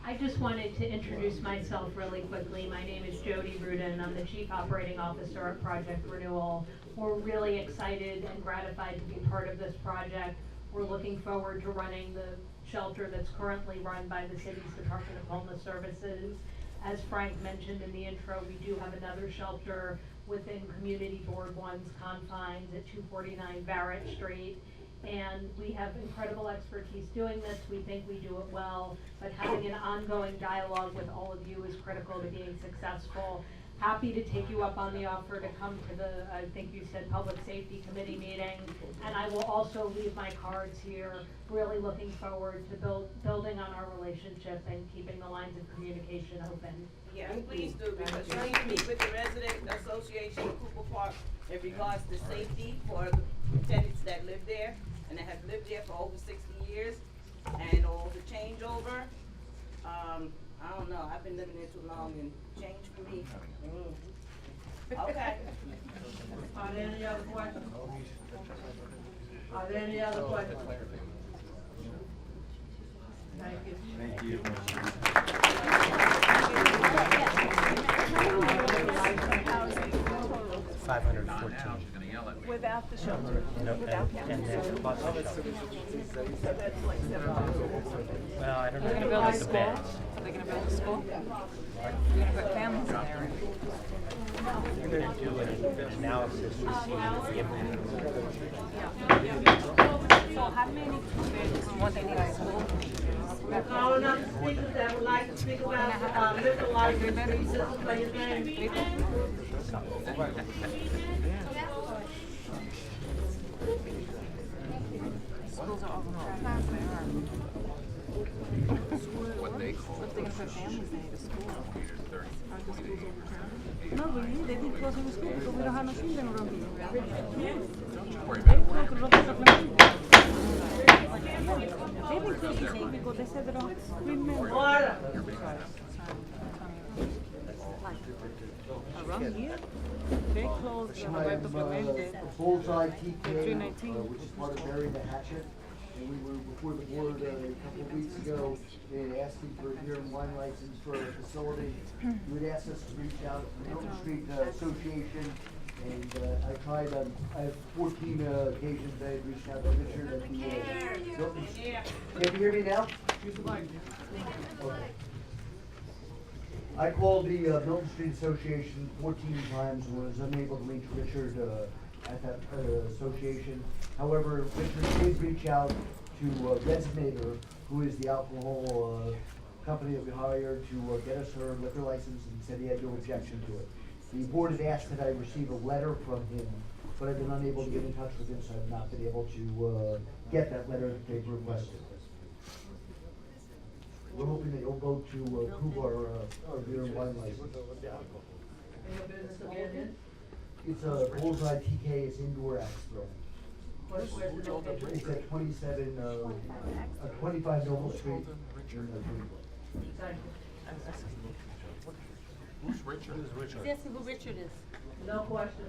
I just wanted to introduce myself really quickly. My name is Jody Rudin. I'm the Chief Operating Officer at Project Renewal. We're really excited and gratified to be part of this project. We're looking forward to running the shelter that's currently run by the city's Department of Homeless Services. As Frank mentioned in the intro, we do have another shelter within Community Board 1's confines at 249 Barrett Street. And we have incredible expertise doing this. We think we do it well, but having an ongoing dialogue with all of you is critical to being successful. Happy to take you up on the offer to come to the, I think you said, Public Safety Committee meeting. And I will also leave my cards here, really looking forward to building on our relationship and keeping the lines of communication open. Yeah, please do, because you need to meet with the resident association of Cooper Park in regards to safety for the tenants that live there and that have lived there for over 60 years, and all the changeover. I don't know, I've been living there too long and change for me. Okay. Are there any other questions? Are there any other questions? Thank you. Without the shelter. Without that. And then plus the shelter. So that's like 7,000. Well, I don't know. They're gonna build about a the school? beds. Are they gonna build a school? They're gonna put families in there. They're gonna do an analysis to see the impact. So how many what they need a school? Calling up the speakers that would like to speak about, liquor license system for your name. Schools are all What they call If they're gonna put families, they need a school. Aren't the schools overcrowded? No, really, they've been closing the schools because we don't have no children around here. They closed the local government. They've been closing things because they said they don't remember. Order. Around here, they closed the web documented. Bullseye TK, 319. which is part of Bury the Hatchet. And we were before the board a couple of weeks ago, they had asked me for a beer and wine license for a facility. You had asked us to reach out to the Milton Street Association, and I tried, I have 14 occasions I had reached out to Richard at the Milton. Can you hear me now? Okay. I called the Milton Street Association 14 times and was unable to reach Richard at that association. However, Richard did reach out to Resonator, who is the alcohol company that we hired to get us her liquor license, and said he had no objection to it. The board had asked that I receive a letter from him, but I've been unable to get in touch with him, so I've not been able to get that letter that they've requested. We're hoping that you'll vote to approve our beer and wine license. Your business again, It's a Bullseye TK, it's indoor Astro. where's the location? It's at 25 Noble Street. Thank Who's Richard? He's asking who Richard is. you. No question.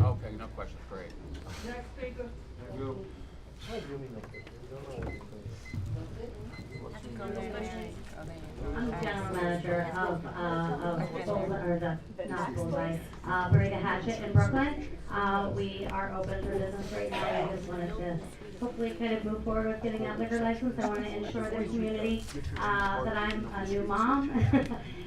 Okay, no questions, great. Next speaker. I'm the general manager of Bullseye, Bury the Hatchet in Brooklyn. We are open for business right now. I just wanted to hopefully kind of move forward with getting that liquor license. I want to ensure the community that I'm a new mom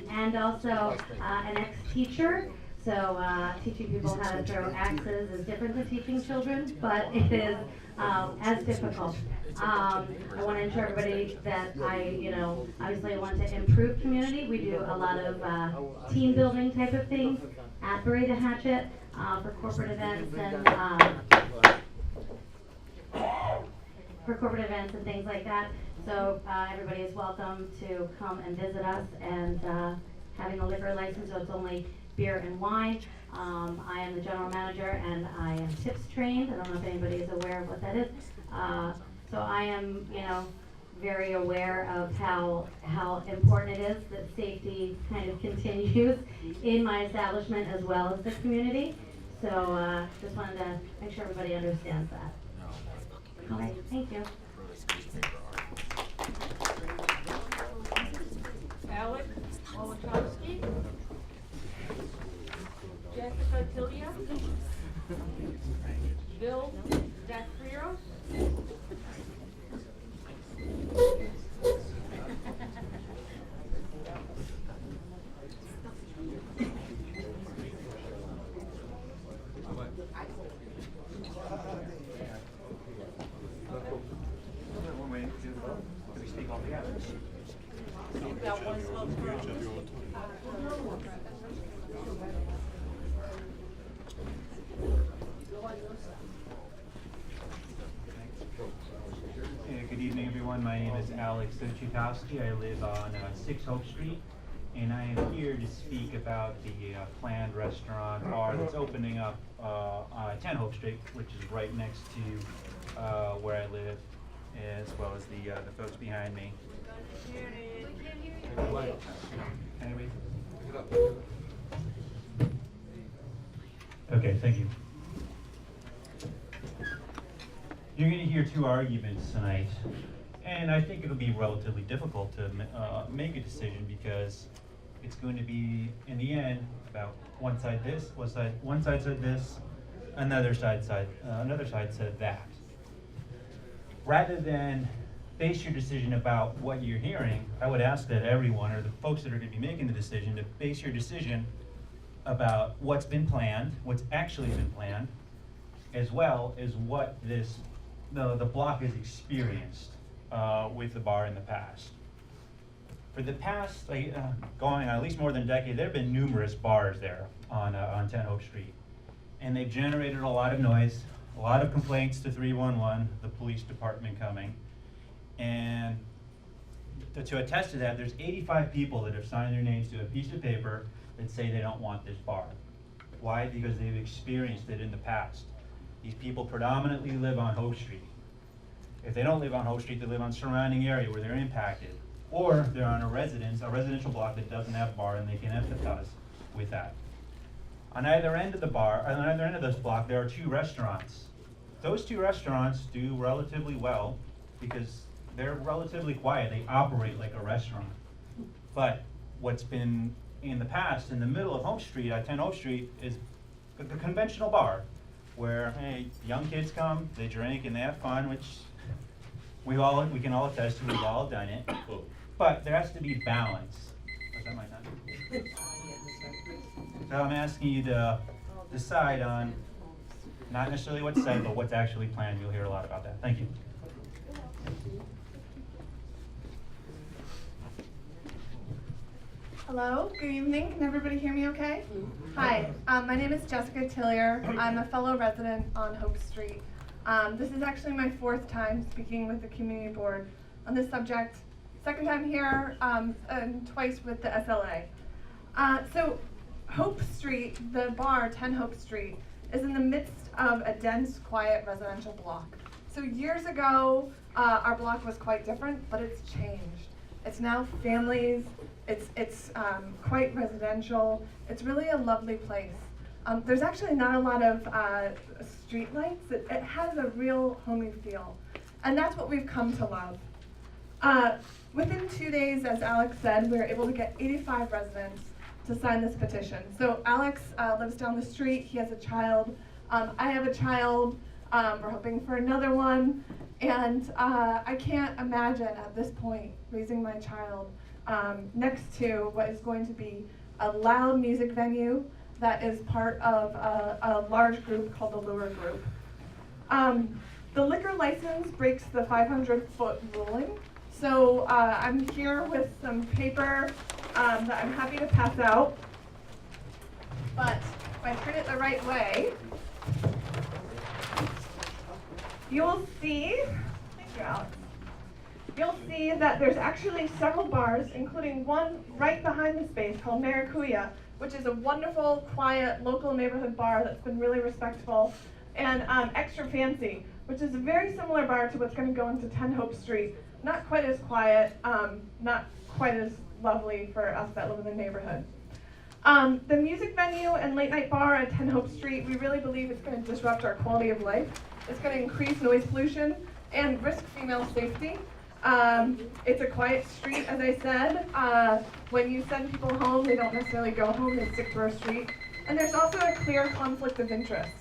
and also an ex-teacher. So teaching people how to throw axes is different than teaching children, but it is as difficult. I want to ensure everybody that obviously I want to improve community. We do a lot of team building type of things at Bury the Hatchet for corporate events and things like that. So everybody is welcome to come and visit us, and having a liquor license, so it's only beer and wine. I am the general manager and I am tips trained. I don't know if anybody is aware of what that is. So I am, very aware of how important it is that safety kind of continues in my establishment as well as the community. So just wanted to make sure everybody understands that. All right, thank you. Alex Olachowski. Jessica Tilia. Bill Dacfrios. You've got one spokesperson. Good evening, everyone. My name is Alex Ochikowski. I live on 6 Hope Street, and I am here to speak about the planned restaurant bar that's opening up on 10 Hope Street, which is right next to where I live, as well as the folks behind me. Anyway. Okay, thank you. You're going to hear two arguments tonight, and And I think it'll be relatively difficult to make a decision because it's going to be, in the end, about one side said this, another side said that. Rather than base your decision about what you're hearing, I would ask that everyone, or the folks that are going to be making the decision, to base your decision about what's been planned, what's actually been planned, as well as what the block has experienced with the bar in the past. For the past, going on at least more than a decade, there have been numerous bars there on 10 Hope Street. And they've generated a lot of noise, a lot of complaints to 311, the police department coming. And to attest to that, there's 85 people that have signed their names to a piece of paper that say they don't want this bar. Why? Because they've experienced it in the past. These people predominantly live on Hope Street. If they don't live on Hope Street, they live on surrounding area where they're impacted. Or they're on a residential block that doesn't have a bar, and they can empathize with that. On either end of this block, there are 2 restaurants. Those 2 restaurants do relatively well because they're relatively quiet. They operate like a restaurant. But what's been in the past, in the middle of Hope Street, at 10 Hope Street, is the conventional bar where, hey, young kids come, they drink, and they have fun, which we can all attest to. We've all done it. But there has to be balance. Was that my time? So I'm asking you to decide on not necessarily what's said, but what's actually planned. You'll hear a lot about that. Thank you. Hello, good evening. Can everybody hear me okay? Hi, my name is Jessica Tillier. I'm a fellow resident on Hope Street. This is actually my 4th time speaking with the community board on this subject. 2nd time here, and twice with the SLA. So Hope Street, the bar, 10 Hope Street, is in the midst of a dense, quiet residential block. So years ago, our block was quite different, but it's changed. It's now families, it's quite residential. It's really a lovely place. There's actually not a lot of street lights. It has a real homey feel. And that's what we've come to love. Within 2 days, as Alex said, we were able to get 85 residents to sign this petition. So Alex lives down the street. He has a child. I have a child. We're hoping for another one. And I can't imagine at this point raising my child next to what is going to be a loud music venue that is part of a large group called the Lure Group. The liquor license breaks the 500-foot ruling. So I'm here with some paper that I'm happy to pass out. But if I turn it the right way, you'll see, thank you, Alex. You'll see that there's actually several bars, including one right behind the space called Maracuya, which is a wonderful, quiet, local neighborhood bar that's been really respectful, and Extra Fancy, which is a very similar bar to what's going to go into 10 Hope Street. Not quite as quiet, not quite as lovely for us that live in the neighborhood. The music venue and late night bar at 10 Hope Street, we really believe it's going to disrupt our quality of life. It's going to increase noise pollution and risk female safety. It's a quiet street, as I said. When you send people home, they don't necessarily go home, they stick to our street. And there's also a clear conflict of interest.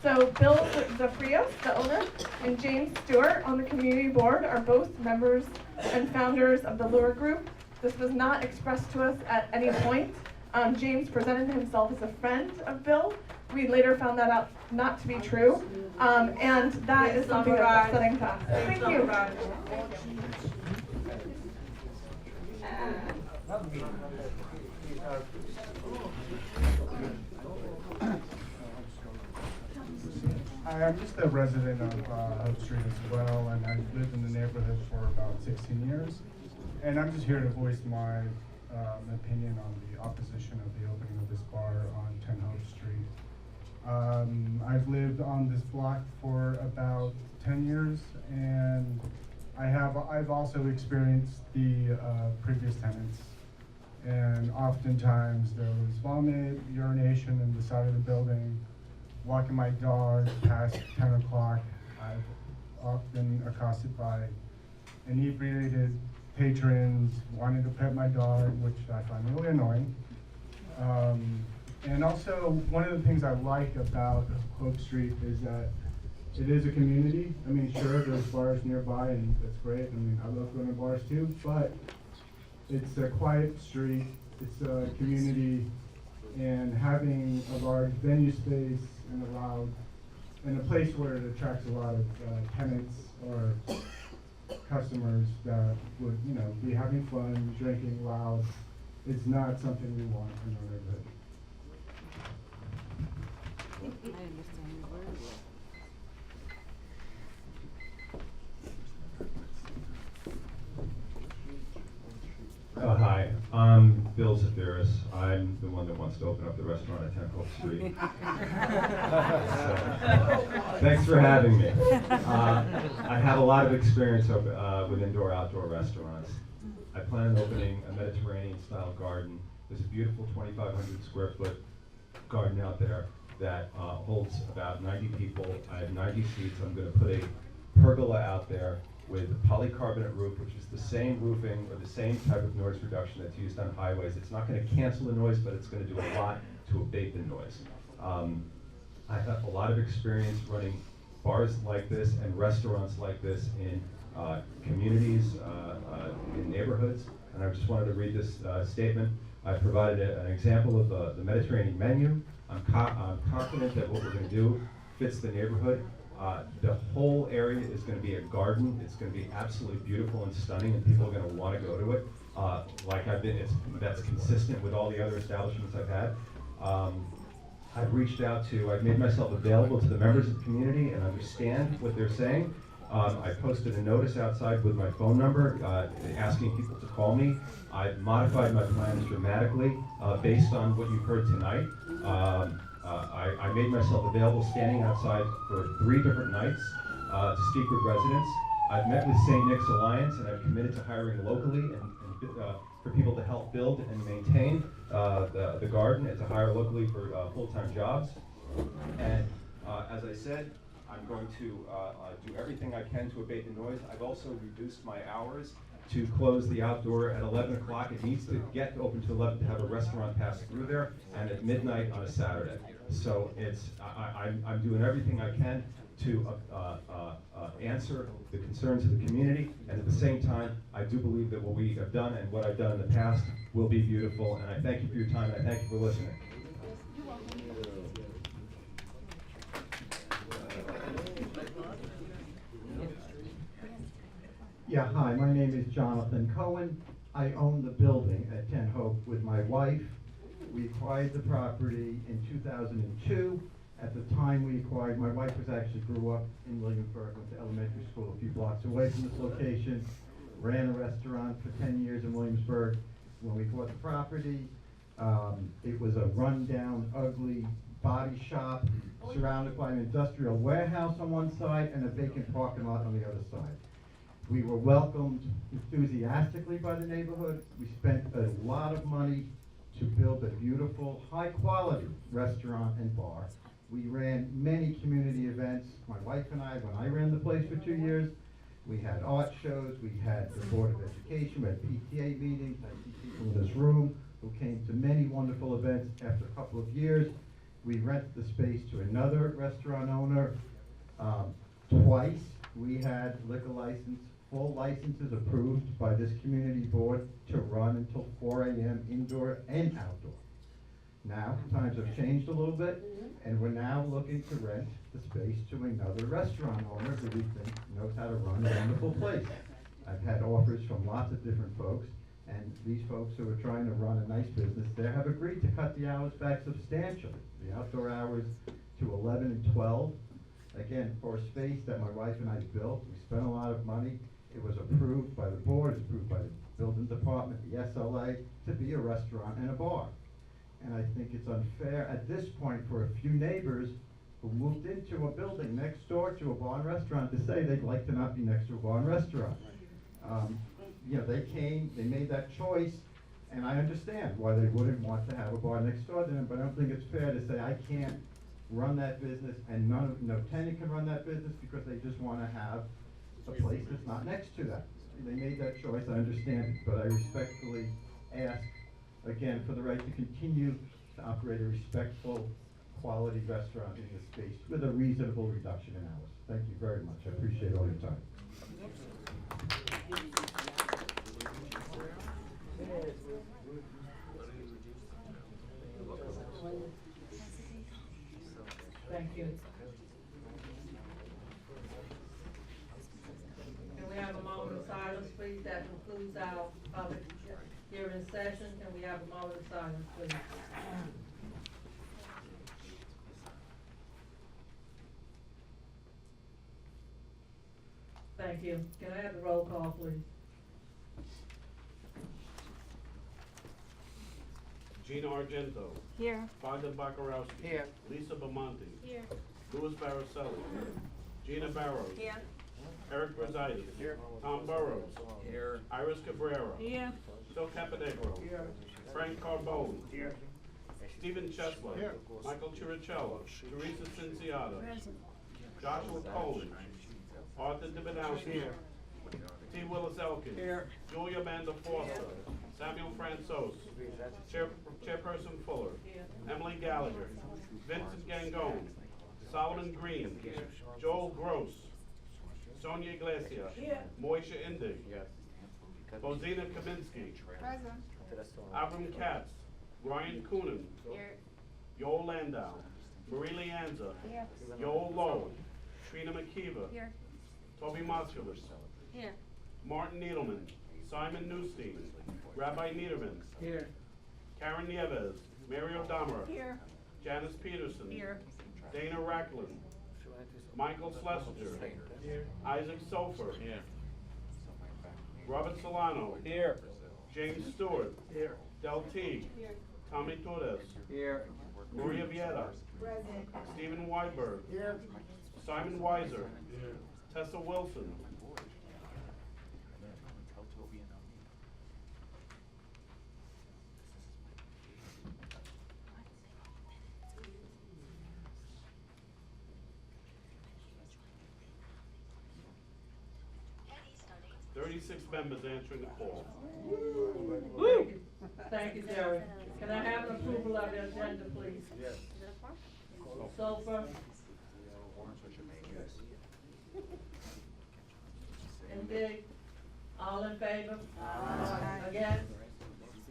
So Bill Zafrios, the owner, and James Stewart on the community board are both members and founders of the Lure Group. This was not expressed to us at any point. James presented himself as a friend of Bill. We later found that out not to be true. And that is something that's upsetting to us. Thank you. Hi, I'm just a resident of Hope Street as well, and I've lived in the neighborhood for about 16 years. And I'm just here to voice my opinion on the opposition of the opening of this bar on 10 Hope Street. I've lived on this block for about 10 years, and I've also experienced the previous tenants. And oftentimes there was vomit, urination in the side of the building. Walking my dog past 10 o'clock, I've often accosted by inebriated patrons wanting to pet my dog, which I find really annoying. And also, one of the things I like about Hope Street is that it is a community. I mean, sure, there's bars nearby, and that's great. I mean, I love going to bars too, but it's a quiet street, it's a community, and having a large venue space and a place where it attracts a lot of tenants or customers that would, you know, be having fun, drinking loud, is not something we want in our neighborhood. I understand you very well. Hi, I'm Bill Zafiris. I'm the one that wants to open up the restaurant at 10 Hope Street. So, thanks for having me. I have a lot of experience with indoor-outdoor restaurants. I plan on opening a Mediterranean-style garden. There's a beautiful 2,500 square foot garden out there that holds about 90 people. I have 90 seats. I'm going to put a pergola out there with a polycarbonate roof, which is the same roofing or the same type of noise reduction that's used on highways. It's not going to cancel the noise, but it's going to do a lot to abate the noise. I have a lot of experience running bars like this and restaurants like this in communities, in neighborhoods, and I just wanted to read this statement. I provided an example of the Mediterranean menu. I'm confident that what we're going to do fits the neighborhood. The whole area is going to be a garden. It's going to be absolutely beautiful and stunning, and people are going to want to go to it. Like I've been, that's consistent with all the other establishments I've had. I've reached out to, I've made myself available to the members of the community and understand what they're saying. I posted a notice outside with my phone number asking people to call me. I've modified my plans dramatically based on what you've heard tonight. I made myself available standing outside for 3 different nights to speak with residents. I've met with St. Nick's Alliance, and I've committed to hiring locally and for people to help build and maintain the garden and to hire locally for full-time jobs. And as I said, I'm going to do everything I can to abate the noise. I've also reduced my hours to close the outdoor at 11 o'clock. It needs to get open to 11 to have a restaurant pass through there, and at midnight on a Saturday. So I'm doing everything I can to answer the concerns of the community, and at the same time, I do believe that what we have done and what I've done in the past will be beautiful, and I thank you for your time, and I thank you for listening. Yeah, hi, my name is Jonathan Cohen. I own the building at 10 Hope with my wife. We acquired the property in 2002. At the time we acquired, my wife grew up in Williamsburg, went to elementary school a few blocks away from this location, ran a restaurant for 10 years in Williamsburg. When we bought the property, it was a rundown, ugly body shop surrounded by an industrial warehouse on one side and a vacant parking lot on the other side. We were welcomed enthusiastically by the neighborhood. We spent a lot of money to build a beautiful, high-quality restaurant and bar. We ran many community events. My wife and I, when I ran the place for 2 years, we had art shows, we had the Board of Education, we had PTA meetings. I see people in this room who came to many wonderful events. After a couple of years, we rented the space to another restaurant owner. Twice, we had liquor license, full licenses approved by this community board to run until 4 a.m. indoor and outdoor. Now, times have changed a little bit, and we're now looking to rent the space to another restaurant owner who we think knows how to run a wonderful place. I've had offers from lots of different folks, and these folks who are trying to run a nice business there have agreed to cut the hours back substantially. The outdoor hours to 11 and 12. Again, for a space that my wife and I built, we spent a lot of money. It was approved by the board, it's approved by the building department, the SLA, to be a restaurant and a bar. And I think it's unfair at this point for a few neighbors who moved into a building next door to a bar and restaurant to say they'd like to not be next to a bar and restaurant. You know, they came, they made that choice, and I understand why they wouldn't want to have a bar next door to them, but I don't think it's fair to say I can't run that business and no tenant can run that business because they just want to have a place that's not next to that. they made that choice, I understand it, but I respectfully ask, again, for the right to continue to operate a respectful, quality restaurant in this space with a reasonable reduction in hours. Thank you very much. I appreciate all your time. Thank you. Can we have a moment of silence, please? That concludes our public hearing session. Can we have a moment of silence, please? Thank you. Can I have the roll call, please? Gina Argento. Here. Father Bakarowski. Here. Lisa Bamonte. Here. Louis Baracelli. Gina Barrows. Here. Eric Rosaitis. Here. Tom Burrows. Here. Iris Cabrera. Here. Phil Caponegro. Here. Frank Carbone. Here. Stephen Chesler. Here. Michael Chiricello. Teresa Cinciata. Present. Joshua Cohen. Arthur Dibidowski. Here. T. Willis Elkins. Here. Julia Amanda Foster. Samuel Fransos. Chairperson Fuller. Emily Gallagher. Vincent Gangone. Solomon Green. Joel Gross. Sonia Iglesias. Moisha Indig. Bozina Kaminsky. Present. Avram Katz. Ryan Coonan. Here. Yoel Landau. Marie Leanza. Here. Yoel Lowe. Trina McKeever. Here. Toby Moscovitz. Here. Martin Needleman. Simon Newstein. Rabbi Niederman. Here. Karen Nieves. Mario Dahmer. Here. Janice Peterson. Here. Dana Racklin. Michael Schlesinger. Isaac Sofer. Robert Solano. Here. James Stewart. Here. Del Teague. Here. Tommy Torres. Here. Maria Vieta. Present. Stephen Weiberg. Here. Simon Weiser. Tessa Wilson. Thirty-six members answering the call. Woo! Thank you, Jerry. Can I have an approval of the agenda, please? Yes. Sofa. And Big. All in favor? Aye. Against?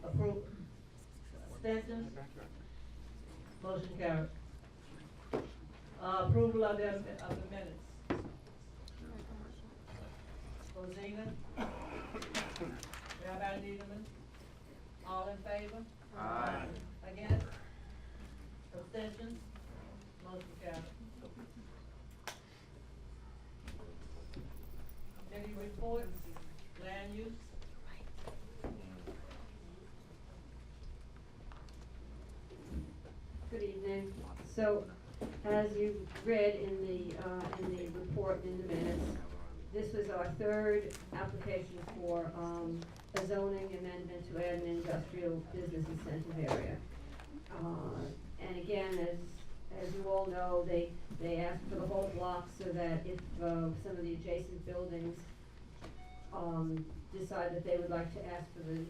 Approve. Abstentions? Motion carried. Approval of the minutes. Rosina? Rabbi Niederman? All in favor? Aye. Against? Abstentions? Motion carried. Any reports? Land use? Good evening. So, as you read in the report in the minutes, this was our third application for a zoning amendment to add an industrial business incentive area. And again, as you all know, they asked for the whole block so that if some of the adjacent buildings decide that they would like to ask for the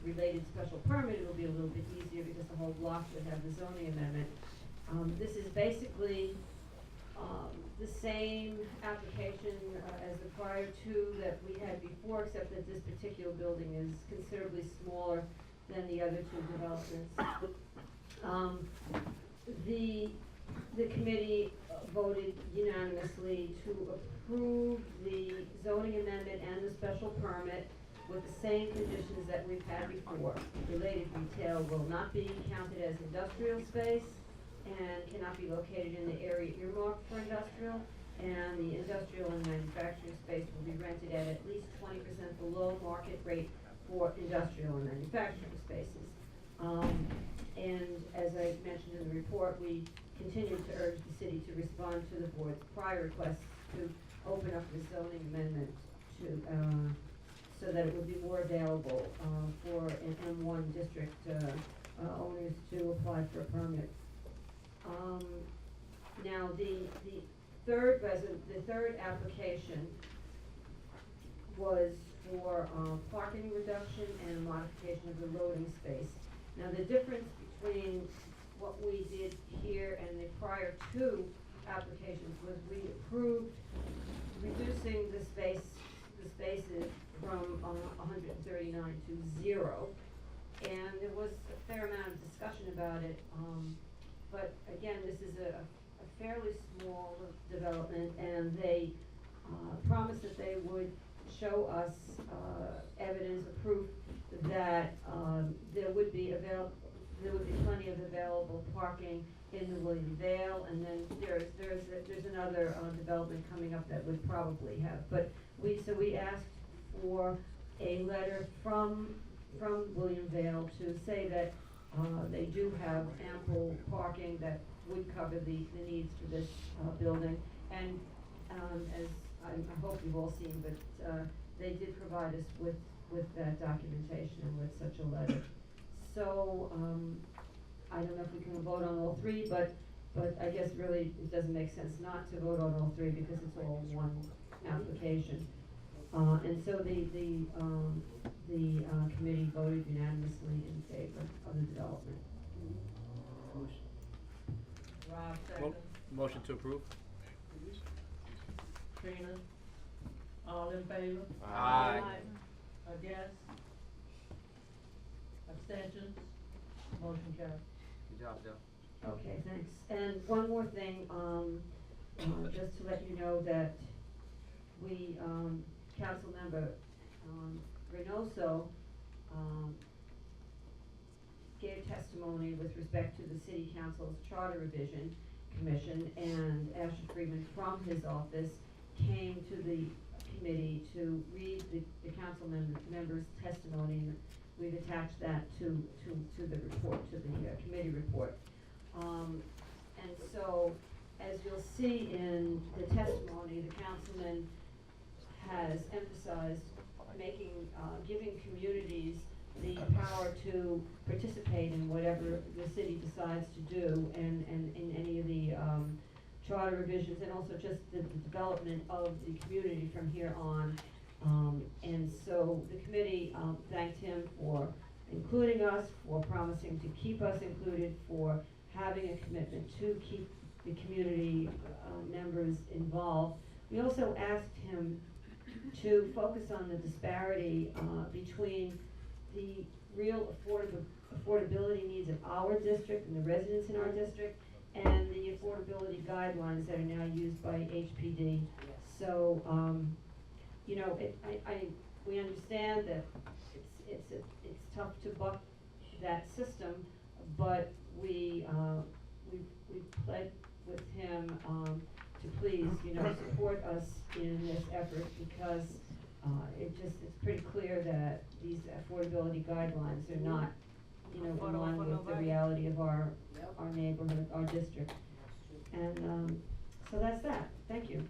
related special permit, it will be a little bit easier because the whole block would have the zoning amendment. This is basically the same application as the prior two that we had before, except that this particular building is considerably smaller than the other two developments. The committee voted unanimously to approve the zoning amendment and the special permit with the same conditions that we've had before. Related retail will not be counted as industrial space and cannot be located in the area earmarked for industrial, and the industrial and manufacturing space will be rented at least 20% below market rate for industrial and manufacturing spaces. And as I mentioned in the report, we continue to urge the city to respond to the board's prior requests to open up the zoning amendment to, so that it would be more available for an M1 district owners to apply for a permit. Now the third application was for parking reduction and modification of the loading space. Now, the difference between what we did here and the prior two applications was we approved reducing the spaces from 139 to 0. And there was a fair amount of discussion about it, but again, this is a fairly small development, and they promised that they would show us evidence or proof that there would be plenty of available parking in the William Vale, and then there's another development coming up that would probably have. But we asked for a letter from William Vale to say that they do have ample parking that would cover the needs for this building. And as I hope you've all seen, but they did provide us with that documentation and with such a letter. So I don't know if we can vote on all three, but I guess really it doesn't make sense not to vote on all three because it's all one application. And so the committee voted unanimously in favor of the development. Rob, second. Motion to approve. Trina, all in favor? Aye. Against? Abstentions? Motion carried. Good job, Joe. Okay, thanks. And one more thing, just to let you know that we, council member Reynoso gave testimony with respect to the city council's charter revision commission, and Ashley Freeman from his office came to the committee to read the council member's testimony, and we've attached that to the report, to the committee report. And so, as you'll see in the testimony, the councilman has emphasized giving communities the power to participate in whatever the city decides to do, and in any of the charter revisions, and also just the development of the community from here on. And so the committee thanked him for including us, for promising to keep us included, for having a commitment to keep the community members involved. We also asked him to focus on the disparity between the real affordability needs of our district and the residents in our district, and the affordability guidelines that are now used by HPD. So, you know, we understand that it's tough to buck that system, but we pled with him to please, you know, support us in this effort, because it's pretty clear that these affordability guidelines are not, you know, in line with the reality of our neighborhood, our district. And so that's that. Thank you.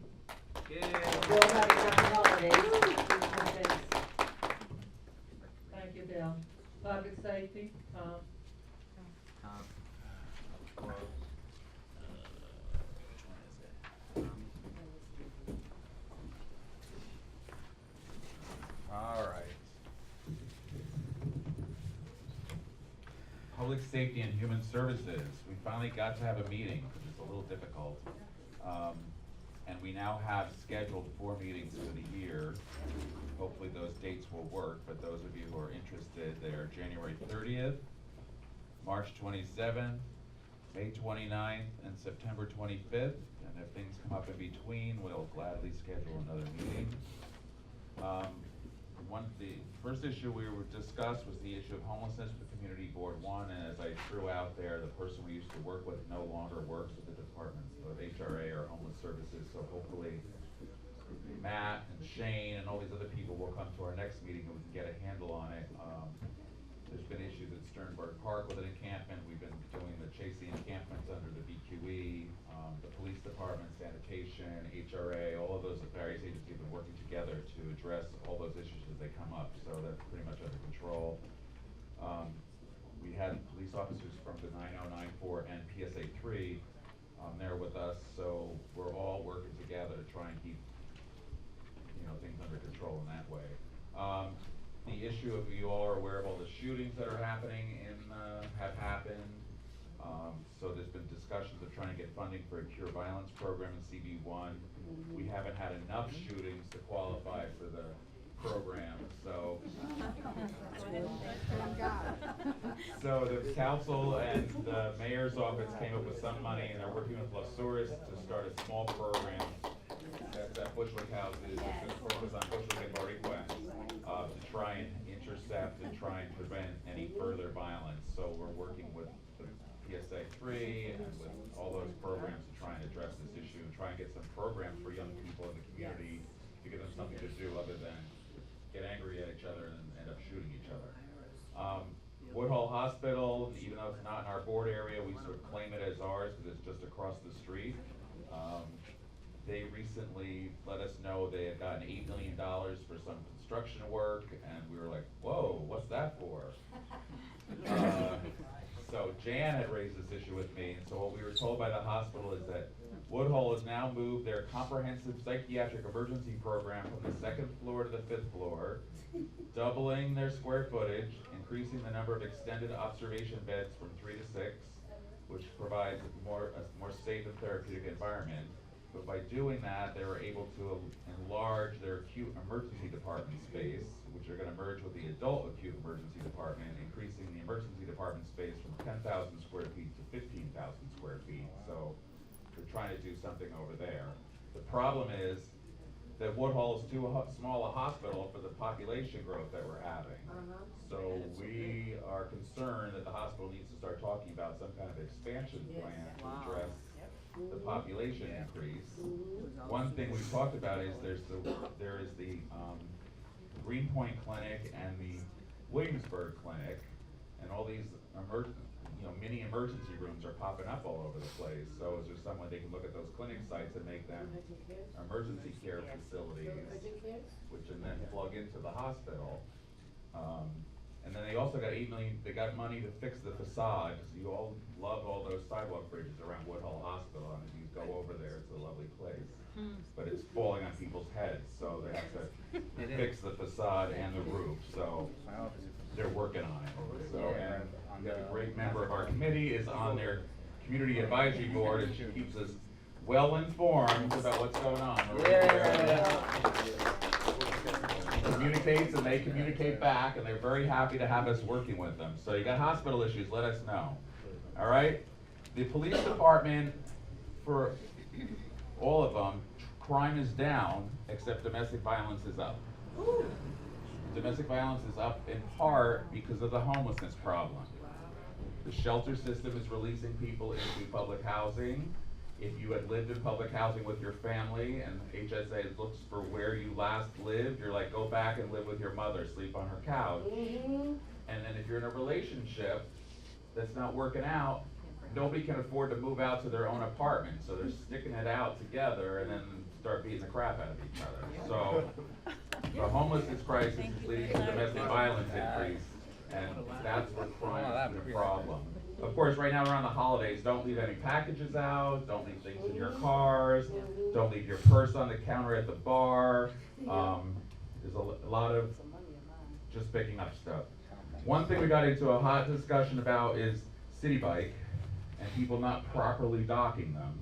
Yeah. We're all having happy holidays. Thank you, Bill. Public safety, Tom. All right. Public Safety and Human Services, we finally got to have a meeting, which is a little difficult. And we now have scheduled 4 meetings for the year. Hopefully those dates will work, but those of you who are interested, they are January 30th, March 27th, May 29th, and September 25th. And if things come up in between, we'll gladly schedule another meeting. The first issue we discussed was the issue of homelessness with Community Board 1, and as I threw out there, the person we used to work with no longer works with the departments of HRA or Homeless Services, so hopefully Matt and Shane and all these other people will come to our next meeting and we can get a handle on it. There's been issues at Sternberg Park with an encampment. We've been doing the chasing encampments under the BQE, the police department, sanitation, HRA, all of those various agencies have been working together to address all those issues as they come up, so that's pretty much under control. We had police officers from the 9094 and PSA 3 there with us, so we're all working together to try and keep things under control in that way. The issue of, you all are aware of all the shootings that are happening have happened. So there's been discussions of trying to get funding for a cure violence program in CB1. We haven't had enough shootings to qualify for the program, so. So the council and the mayor's office came up with some money, and they're working with Lasouris to start a small program at Bushwick houses, to focus on Bushwick and Boricua, to try and intercept and try and prevent any further violence. So we're working with the PSA 3 and with all those programs to try and address this issue and try and get some programs for young people in the community to give them something to do other than get angry at each other and end up shooting each other. Woodhull Hospital, even though it's not in our board area, we sort of claim it as ours because it's just across the street. They recently let us know they had gotten $8 million for some construction work, and we were like, whoa, what's that for? So Jan had raised this issue with me, and so what we were told by the hospital is that Woodhull has now moved their comprehensive psychiatric emergency program from the 2nd floor to the 5th floor, doubling their square footage, increasing the number of extended observation beds from 3 to 6, which provides a more safe and therapeutic environment. But by doing that, they were able to enlarge their acute emergency department space, which are going to merge with the adult acute emergency department, increasing the emergency department space from 10,000 square feet to 15,000 square feet. So they're trying to do something over there. The problem is that Woodhull is too small a hospital for the population growth that we're having. So we are concerned that the hospital needs to start talking about some kind of expansion plan to address the population increase. One thing we've talked about is there is the Greenpoint Clinic and the Williamsburg Clinic, and all these mini emergency rooms are popping up all over the place. So is there someone they can look at those clinic sites and make them emergency care facilities, which can then plug into the hospital? And then they also got $8 million. They got money to fix the facade, because you all love all those sidewalk bridges around Woodhull Hospital, and if you go over there, it's a lovely place. But it's falling on people's heads, so they have to fix the facade and the roof. So they're working on it. So, and we got a great member of our committee is on their community advisory board, and she keeps us well informed about what's going on. Communicates, and they communicate back, and they're very happy to have us working with them. So you got hospital issues, let us know. All right? The police department, for all of them, crime is down, except domestic violence is up. Domestic violence is up in part because of the homelessness problem. The shelter system is releasing people into public housing. If you had lived in public housing with your family and HSA looks for where you last lived, you're like, go back and live with your mother, sleep on her couch. And then if you're in a relationship that's not working out, nobody can afford to move out to their own apartment, so they're sticking it out together and then start beating the crap out of each other. So the homelessness crisis is leading to domestic violence increase, and that's where crime is a problem. Of course, right now around the holidays, don't leave any packages out, don't leave things in your cars, don't leave your purse on the counter at the bar. There's a lot of just picking up stuff. One thing we got into a hot discussion about is City Bike and people not properly docking them.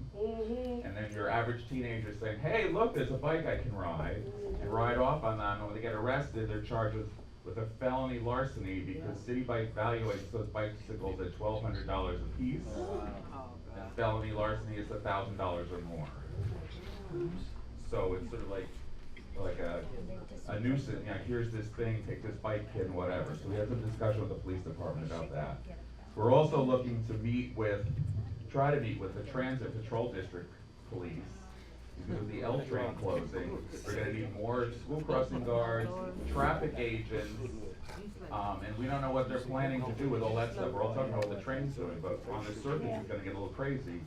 And then your average teenager saying, hey, look, there's a bike I can ride, and ride off on them. And when they get arrested, they're charged with a felony larceny because City Bike valuates those bicycles at $1,200 a piece. And felony larceny is $1,000 or more. So it's sort of like a nuisance. Here's this thing, take this bike, kid, and whatever. So we had some discussion with the police department about that. We're also looking to try to meet with the Transit Patrol District Police. Because of the L train closing, we're going to need more school crossing guards, traffic agents, and we don't know what they're planning to do with all that stuff. We're all talking about what the train's doing, but on the surface it's going to get a little crazy.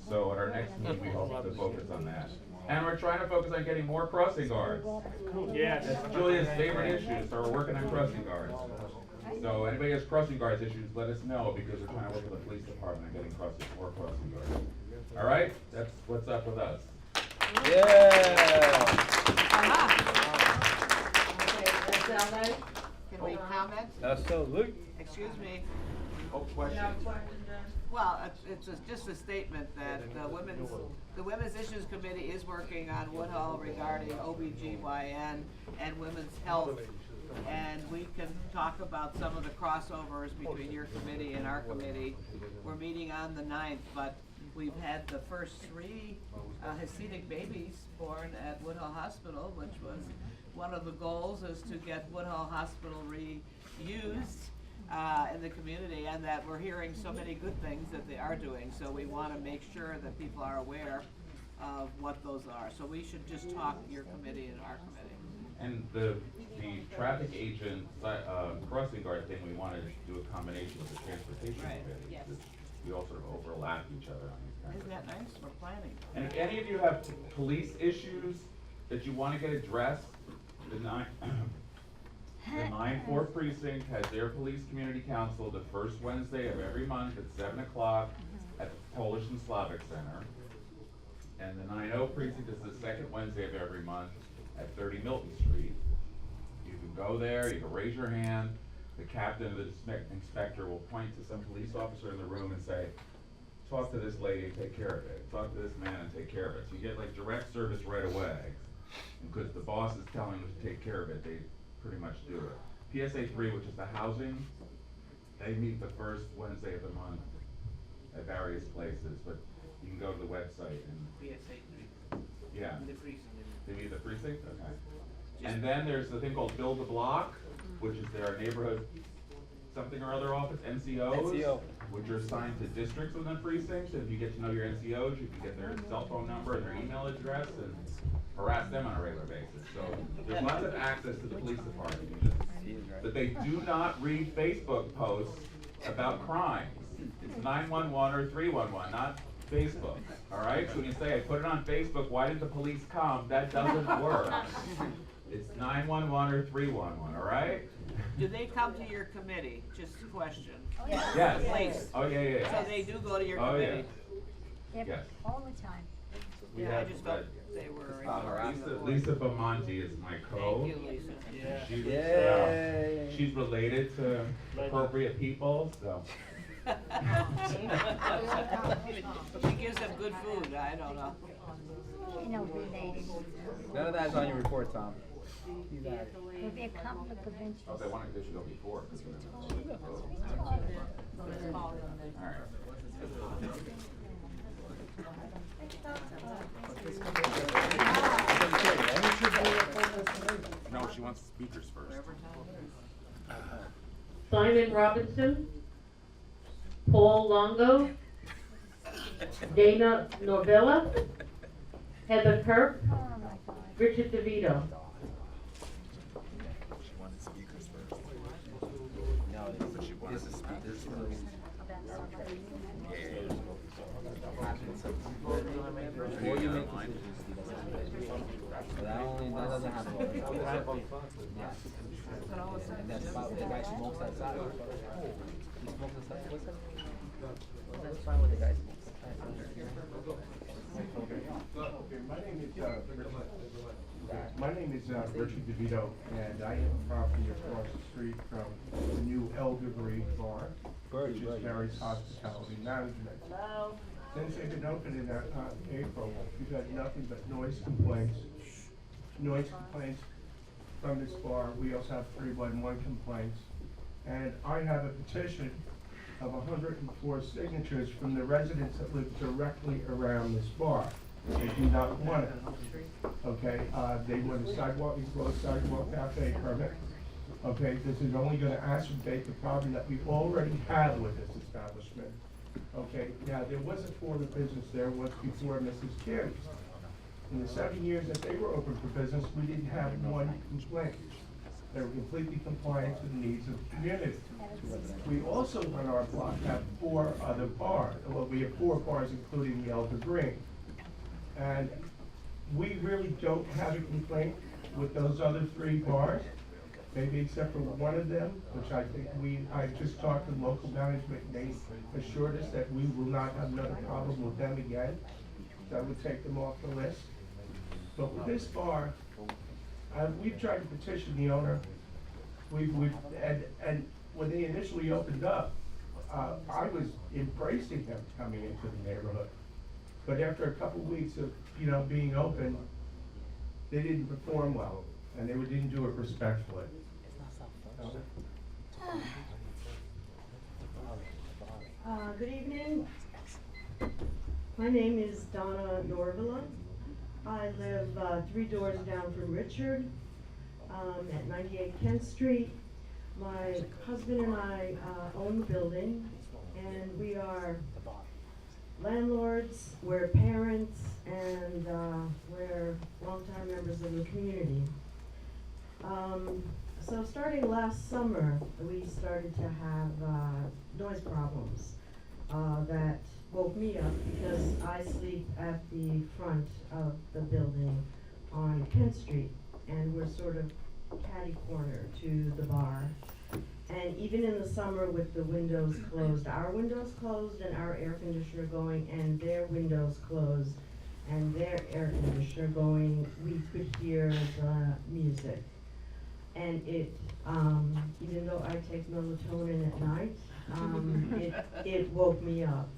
So at our next meeting, we hope to focus on that. And we're trying to focus on getting more crossing guards. Yes. That's Julia's favorite issue, so we're working on crossing guards. So anybody has crossing guards issues, let us know, because we're trying to work with the police department on getting more crossing guards. All right? That's what's up with us. Okay, that's all right. Can we comment? Absolutely. Excuse me. Oh, question. Well, it's just a statement that the Women's Issues Committee is working on Woodhull regarding OBGYN and women's health. And we can talk about some of the crossovers between your committee and our committee. We're meeting on the 9th, but we've had the first 3 Hasidic babies born at Woodhull Hospital, which was one of the goals, is to get Woodhull Hospital reused in the community, and that we're hearing so many good things that they are doing. So we want to make sure that people are aware of what those are. So we should just talk your committee and our committee. And the traffic agent crossing guard thing, we wanted to do a combination with the transportation committee. Yes. We all sort of overlap each other on these kinds of Isn't that things. nice? We're planning. And if any of you have police issues that you want to get addressed, the 9-4 precinct has their police community council the first Wednesday of every month at 7 o'clock at the Polish and Slavic Center. And the 9-0 precinct is the second Wednesday of every month at 30 Milton Street. You can go there, you can raise your hand, the captain of the inspector will point to some police officer in the room and say, talk to this lady and take care of it. Talk to this man and take care of it. So you get like direct service right away. Because the boss is telling them to take care of it, they pretty much do it. PSA 3, which is the housing, they meet the first Wednesday of the month at various places, but you can go to the website and PSA 3. yeah. The precinct. They meet the precinct? Okay. And then there's the thing called Build the Block, which is their neighborhood something or other office, NCOs, NCO. which are assigned to districts within precincts. And if you get to know your NCOs, you can get their cell phone number and their email address and harass them on a regular basis. So there's lots of access to the police department. But they do not read Facebook posts about crimes. It's 911 or 311, not Facebook. All right? So when you say, I put it on Facebook, why didn't the police come? That doesn't work. It's 911 or 311, all right? Do they come to your committee? Just a question. Yes. Please. Oh, yeah. So they do go to your Oh, committee? Yes. All the time. We Yeah, I have just thought they were. Lisa Bamonti is my co. Thank you, Lisa. She's, Yay. she's related to appropriate people, so. She gives them good food, I don't know. No, related. None of that's on your report, Tom. He's out. It'll be a conflict of interest. Oh, they wanted, they should go before. All right. No, she wants speakers first. Simon Robinson, Paul Longo, Dana Novella, Heather Kirk, Richard DeVito. She wanted speakers first. No, but she wanted the speakers first. Before you make decisions, that doesn't happen. Yeah. And that's about the guy smokes outside. He smokes outside. What's that? That's fine with the guy smokes. My name is Richard DeVito, and I have a property across the street from the new Elderberry Bar, which is Barry's Hospitality Management. Since they've been open in April, we've had nothing but noise complaints from this bar. We also have 311 complaints. And I have a petition of 104 signatures from the residents that live directly around this bar. They do not want it. Okay, they want a sidewalk, enclosed sidewalk cafe permit. Okay, this is only gonna exacerbate the problem that we already have with this establishment. Okay, now there was a form of business there once before Mrs. Carey's. In the 7 years that they were open for business, we didn't have one complaint. They were completely compliant to the needs of the community. We also on our block have 4 other bars. Well, we have 4 bars including the Elder Green. And we really don't have a complaint with those other 3 bars, maybe except for one of them, which I think I just talked to local management, and they assured us that we will not have another problem with them again. That would take them off the list. But with this bar, we've tried to petition the owner. And when they initially opened up, I was embracing him coming into the neighborhood. But after a couple weeks of, being open, they didn't perform well, and they didn't do it respectfully. Good evening. My name is Donna Norvilla. I live 3 doors down from Richard at 98 Kent Street. My husband and I own the building, and we are landlords, we're parents, and we're longtime members of the community. So starting last summer, we started to have noise problems that woke me up because I sleep at the front of the building on Kent Street, and we're sort of catty corner to the bar. And even in the summer with the windows closed, our windows closed and our air conditioner going, and their windows closed and their air conditioner going, we could hear the music. And it, even though I take melatonin at night, it woke me up.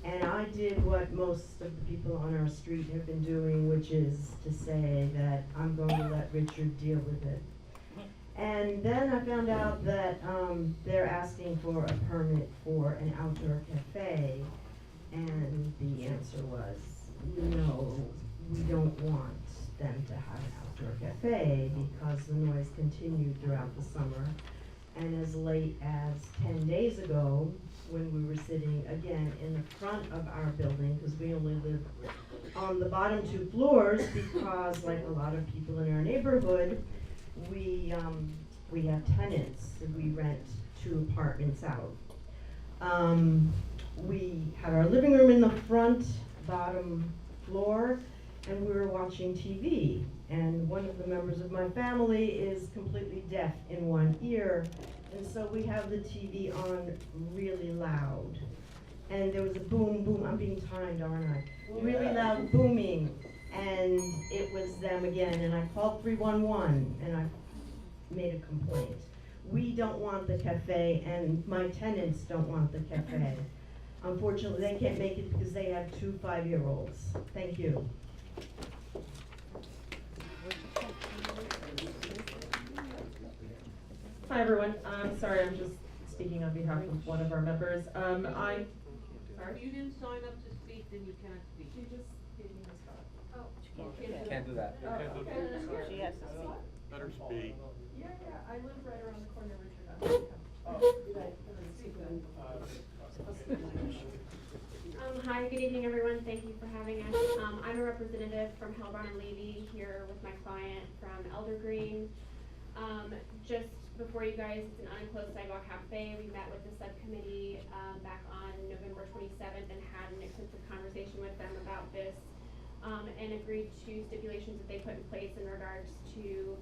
And I did what most of the people on our street have been doing, which is to say that I'm going to let Richard deal with it. And then I found out that they're asking for a permit for an outdoor cafe, and the answer was, no, we don't want them to have an outdoor cafe because the noise continued throughout the summer. And as late as 10 days ago, when we were sitting again in the front of our building, because we only live on the bottom 2 floors, because like a lot of people in our neighborhood, we have tenants, and we rent 2 apartments out. We had our living room in the front, bottom floor, and we were watching TV. And one of the members of my family is completely deaf in one ear, and so we have the TV on really loud. And there was a boom, boom, I'm being timed, aren't I? Really loud booming, and it was them again, and I called 311, and I made a complaint. We don't want the cafe, and my tenants don't want the cafe. Unfortunately, they can't make it because they have 2 5-year-olds. Thank you. Hi everyone, I'm sorry, I'm just speaking on behalf of one of our members. Sorry? If you didn't sign up to speak, then you cannot speak. She just gave me a spot. Oh. Can't do that. Oh, okay. She has to speak. Let her speak. Yeah, I live right around the corner, Richard. Hi, good evening everyone. Thank you for having us. I'm a representative from Hellbron and Levy here with my client from Elder Green. Just before you guys, it's an unenclosed sidewalk cafe. We met with the subcommittee back on November 27th and had an extensive conversation with them about this and agreed to stipulations that they put in place in regards to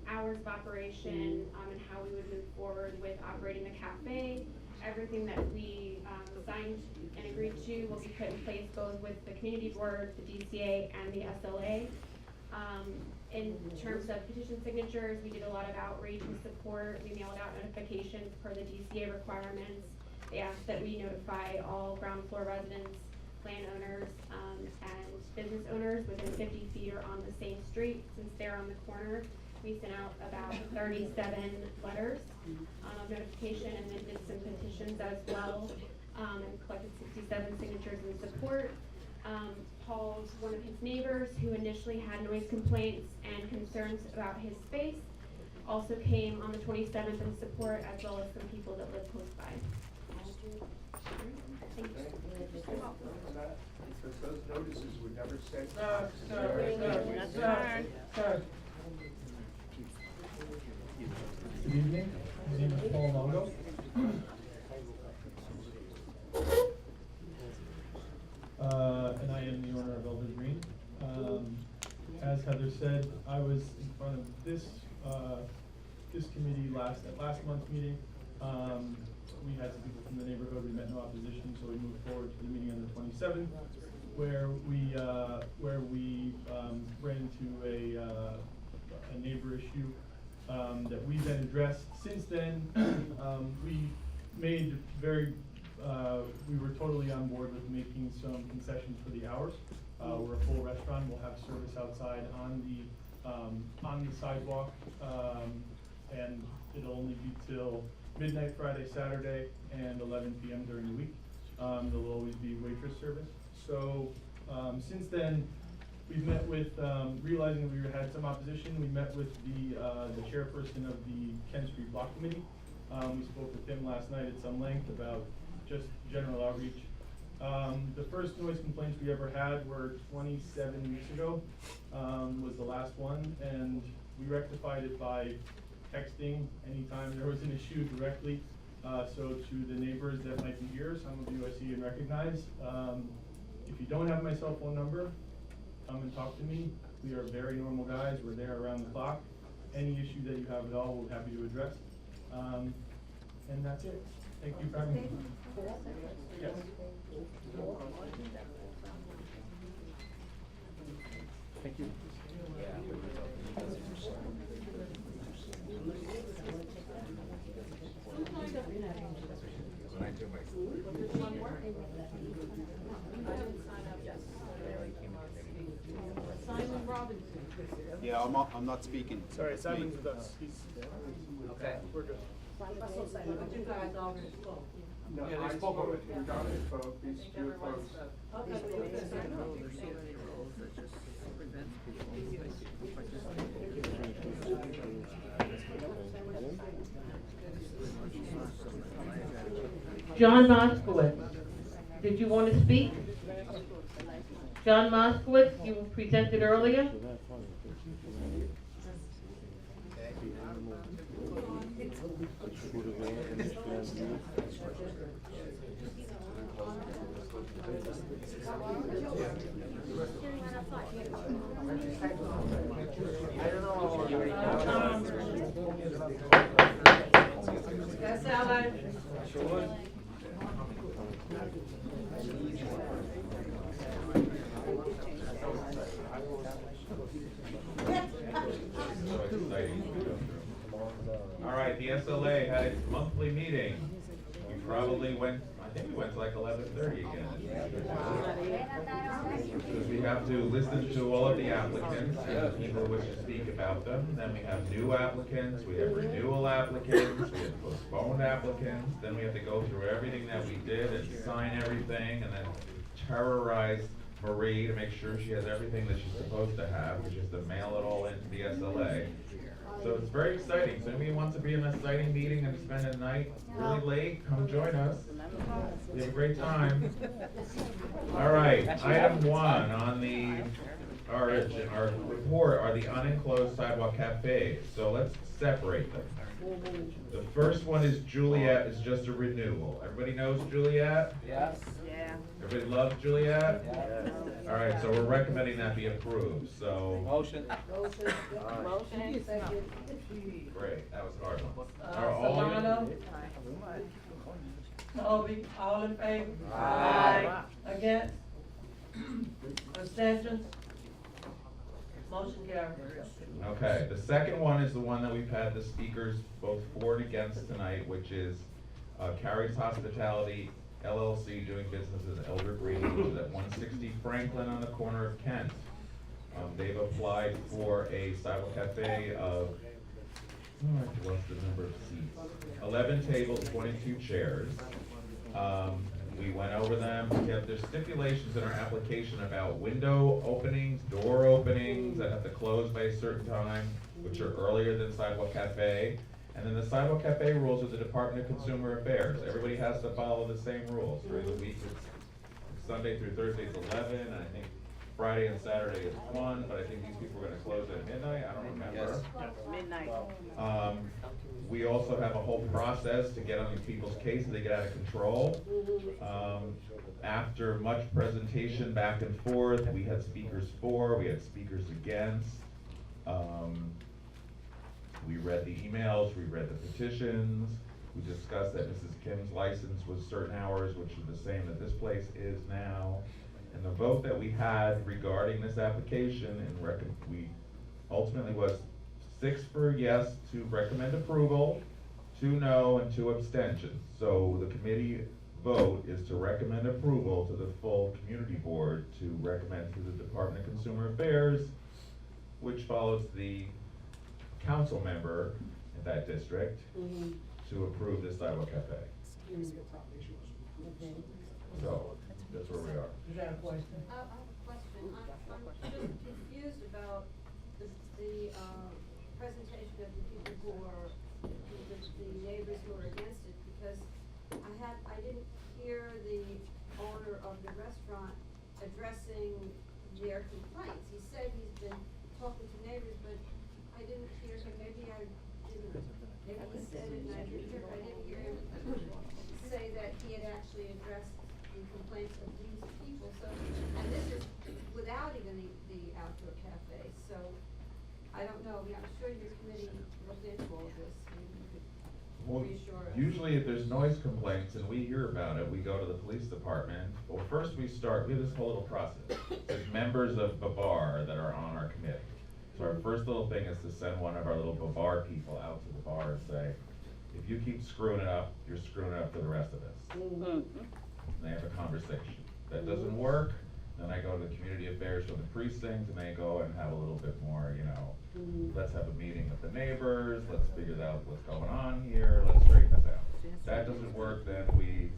hours of operation and how we would move forward with operating the cafe. Everything that we signed and agreed to will be put in place both with the community board, the DCA, and the SLA. In terms of petition signatures, we did a lot of outreach and support. We mailed out notifications per the DCA requirements. They asked that we notify all ground floor residents, landowners, and business owners within 50 feet or on the same street. Since they're on the corner, we sent out about 37 letters of notification and then did some petitions as well and collected 67 signatures in support. Paul's one of his neighbors who initially had noise complaints and concerns about his space also came on the 27th in support, as well as some people that live close by. Thank you. Because those notices were never sent. Good evening, my name is Paul Longo. And I am the owner of Elder Green. As Heather said, I was in front of this committee at last month's meeting. We had some people from the neighborhood. We met no opposition, so we moved forward to the meeting on the 27th. where we ran into a neighbor issue that we then addressed. Since then, we made we were totally on board with making some concessions for the hours. We're a full restaurant. We'll have service outside on the sidewalk, and it'll only be till midnight Friday, Saturday, and 11 p.m. during the week. There'll always be waitress service. So since then, we've met with, realizing that we had some opposition, we met with the chairperson of the Kent Street Block Committee. We spoke with him last night at some length about just general outreach. The first noise complaints we ever had were 27 weeks ago, was the last one, and we rectified it by texting anytime there was an issue directly. So to the neighbors that might be here, some of you I see and recognize, if you don't have my cell phone number, come and talk to me. We are very normal guys. We're there around the clock. Any issue that you have at all, we're happy to address. And that's it. Thank you for having me. Yes. Thank you. Simon Robinson. Yeah, I'm not speaking. Sorry, Simon's with us. He's Okay. We're good. But you guys already spoke. No, Yeah, they I spoke spoke, already. Donna spoke, these two folks. John Moskowitz, did you want to speak? John Moskowitz, you presented earlier. That's Ellen. All right, the SLA had its monthly meeting. We probably went, I think we went to like 11:30 again. Because we have to listen to all of the applicants and the people who wish to speak about them. Then we have new applicants, we have renewal applicants, we have postponed applicants. Then we have to go through everything that we did and sign everything and then terrorize Marie to make sure she has everything that she's supposed to have, which is to mail it all into the SLA. So it's very exciting. So if anybody wants to be in an exciting meeting and spend a night really late, come join us. We have a great time. All right, item 1 on our report are the unenclosed sidewalk cafes. So let's separate them. The first one is Juliet, is just a renewal. Everybody knows Juliet? Yes. Yeah. Everybody loves Juliet? Yes. All right, so we're recommending that be approved, so. Motion. Motion. Second. Great, that was a hard one. Solano. Toby, all in favor? Aye. Against? Abstentions? Motion carried. Okay, the second one is the one that we've had the speakers both for and against tonight, which is Carrie's Hospitality LLC doing business as Elder Green, which is at 160 Franklin on the corner of Kent. They've applied for a sidewalk cafe of, what's the number of seats? 11 tables, 22 chairs. We went over them. There's stipulations in our application about window openings, door openings that have to close by a certain time, which are earlier than sidewalk cafe. And then the sidewalk cafe rules of the Department of Consumer Affairs. Everybody has to follow the same rules. During the week, it's Sunday through Thursday is 11, and I think Friday and Saturday is 1, but I think these people are gonna close at midnight, I don't remember. Midnight. We also have a whole process to get on these people's cases, they get out of control. After much presentation back and forth, we had speakers for, we had speakers against. We read the emails, we read the petitions, we discussed that Mrs. Kim's license was certain hours, which is the same that this place is now. And the vote that we had regarding this application and we ultimately was 6 for yes to recommend approval, 2 no, and 2 abstentions. So the committee vote is to recommend approval to the full community board to recommend to the Department of Consumer Affairs, which follows the council member in that district, to approve this sidewalk cafe. So, that's where we are. Is that a question? I have a question. I'm just confused about the presentation of the people who are, the neighbors who are against it, because I didn't hear the owner of the restaurant addressing their complaints. He said he's been talking to neighbors, but I didn't hear him, maybe he said it and I didn't hear him say that he had actually addressed the complaints of these people, so, and this is without even the outdoor cafe, so, I don't know, I'm sure your committee looked into all of this, maybe you could Well, reassure us. usually if there's noise complaints and we hear about it, we go to the police department. Well, first we have this whole little process. There's members of Babar that are on our committee. So our first little thing is to send one of our little Babar people out to the bar and say, if you keep screwing it up, you're screwing it up for the rest of us. And they have a conversation. If that doesn't work, then I go to the community affairs from the precinct and they go and have a little bit more, let's have a meeting with the neighbors, let's figure out what's going on here, let's straighten this out. If that doesn't work, then we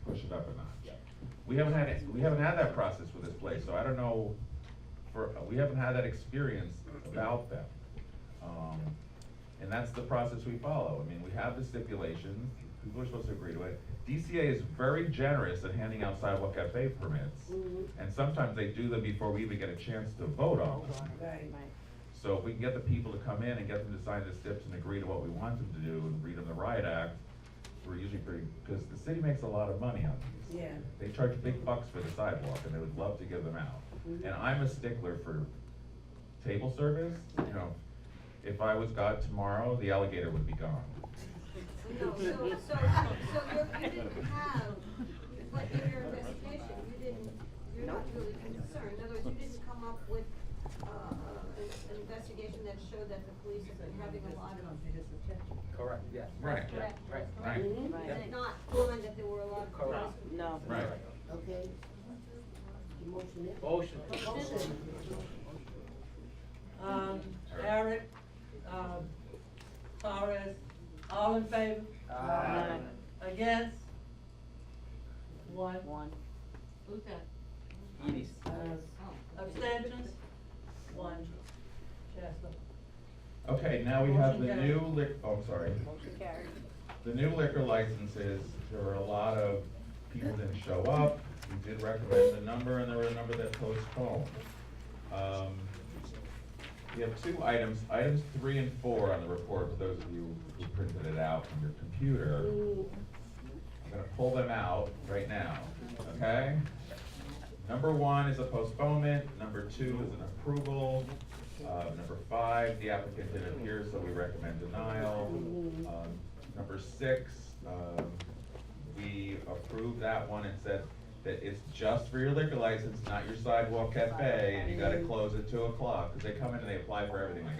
push it up a notch. We haven't had that process with this place, so I don't know, we haven't had that experience about them. And that's the process we follow. I mean, we have the stipulations, people are supposed to agree to it. DCA is very generous at handing out sidewalk cafe permits, and sometimes they do them before we even get a chance to vote on them. So if we can get the people to come in and get them to sign the steps and agree to what we want them to do and read them the Riot Act, we're usually pretty, because the city makes a lot of money on these. Yeah. They charge big bucks for the sidewalk and they would love to give them out. And I'm a stickler for table service, if I was God tomorrow, the alligator would be gone. No, so you didn't have, but in your investigation, you're not really concerned. In other words, you didn't come up with, an investigation that showed that the police have been having a lot of. Correct, yes. Right. Correct. Right. And not find that there were a lot of. Correct. No. Right. Okay. Motion it. Motion. Eric, Torres, all in favor? Aye. Against? One. Who's that? Edie's. Abstentions? One. Shasta. Okay, now we have the Motion new carried. I'm sorry. Motion carried. The new liquor licenses, there were a lot of people didn't show up. We did recommend the number and there were a number that postponed. We have 2 items, items 3 and 4 on the report for those of you who printed it out from your computer. I'm gonna pull them out right now, okay? Number 1 is a postponement, number 2 is an approval, number 5, the applicant didn't appear, so we recommend denial. Number 6, we approved that one and said that it's just for your liquor license, not your sidewalk cafe, and you gotta close at 2 o'clock, cause they come in and they apply for everything, like,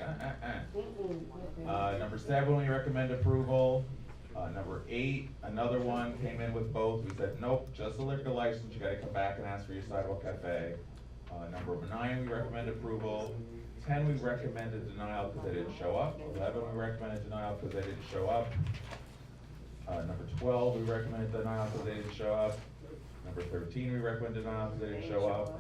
Number 7, we recommend approval. Number 8, another one came in with both, we said, nope, just a liquor license, you gotta come back and ask for your sidewalk cafe. Number 9, we recommend approval. 10, we recommended denial because they didn't show up. 11, we recommended denial because they didn't show up. Number 12, we recommended denial because they didn't show up. Number 13, we recommended denial because they didn't show up.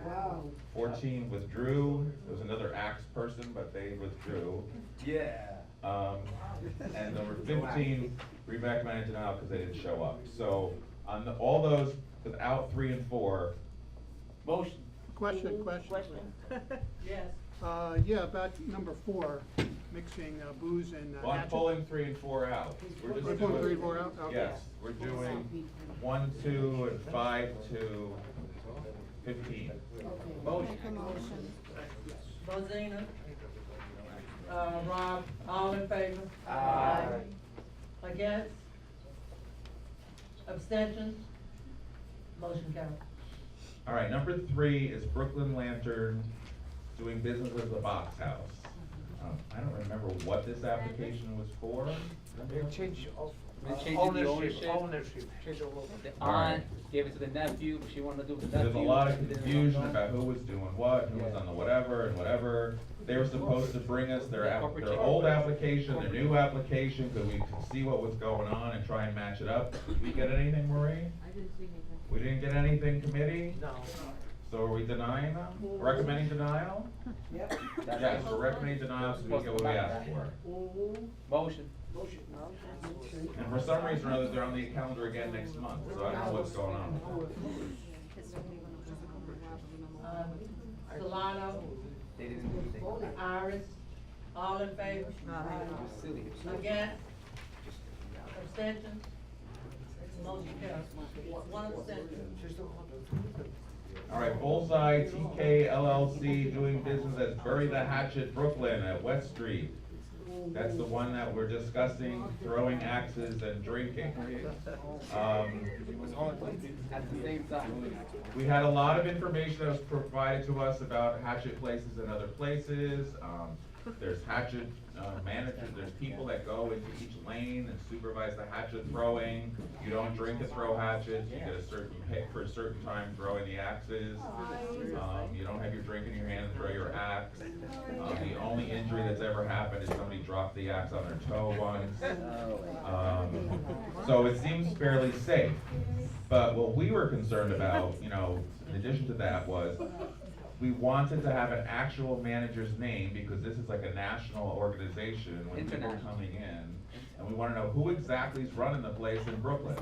14, withdrew. There was another axe person, but they withdrew. Yeah. And number 15, we recommended denial because they didn't show up. So on all those without 3 and 4. Motion. Question. Yes. Yeah, about number 4, mixing booze and. Well, I'm pulling 3 and 4 out. We're just We're pulling 3 and 4 out? Okay. Yes, we're doing 1, 2, and 5 to 15. Motion. Rosina? Rob, all in favor? Aye. Against? Abstentions? Motion carried. All right, number 3 is Brooklyn Lantern doing business as a box house. I don't remember what this application was for. They changed the ownership. Changed the aunt gave it to the nephew, but she wanted to do it with the nephew. There's a lot of confusion about who was doing what, who was on the whatever and whatever. They were supposed to bring us their old application, their new application, so we could see what was going on and try and match it up. Did we get anything, Marie? I didn't see anything. We didn't get anything, committee? No. So are we denying them? Recommending denial? Yep. Yes, we're recommending denial, so we get what we asked for. Motion. And for some reason or other, they're on the calendar again next month, so I don't know what's going on with that. Solano, They didn't. Iris, all in favor? Silly. Against? Abstentions? Motion carries. One abstention. All right, Bullseye TK LLC doing business at Bury the Hatchet, Brooklyn at West Street. That's the one that we're discussing, throwing axes and drinking. At the same time. We had a lot of information that was provided to us about hatchet places and other places. There's hatchet managers, there's people that go into each lane and supervise the hatchet throwing. You don't drink to throw hatchets, you get a certain pay for a certain time throwing the axes. You don't have your drink in your hand and throw your axe. The only injury that's ever happened is somebody dropped the axe on their toe once. So it seems fairly safe. But what we were concerned about, you know, in addition to that, was we wanted to have an actual manager's name because this is like a national organization when people are coming in. And we want to know who exactly is running the place in Brooklyn.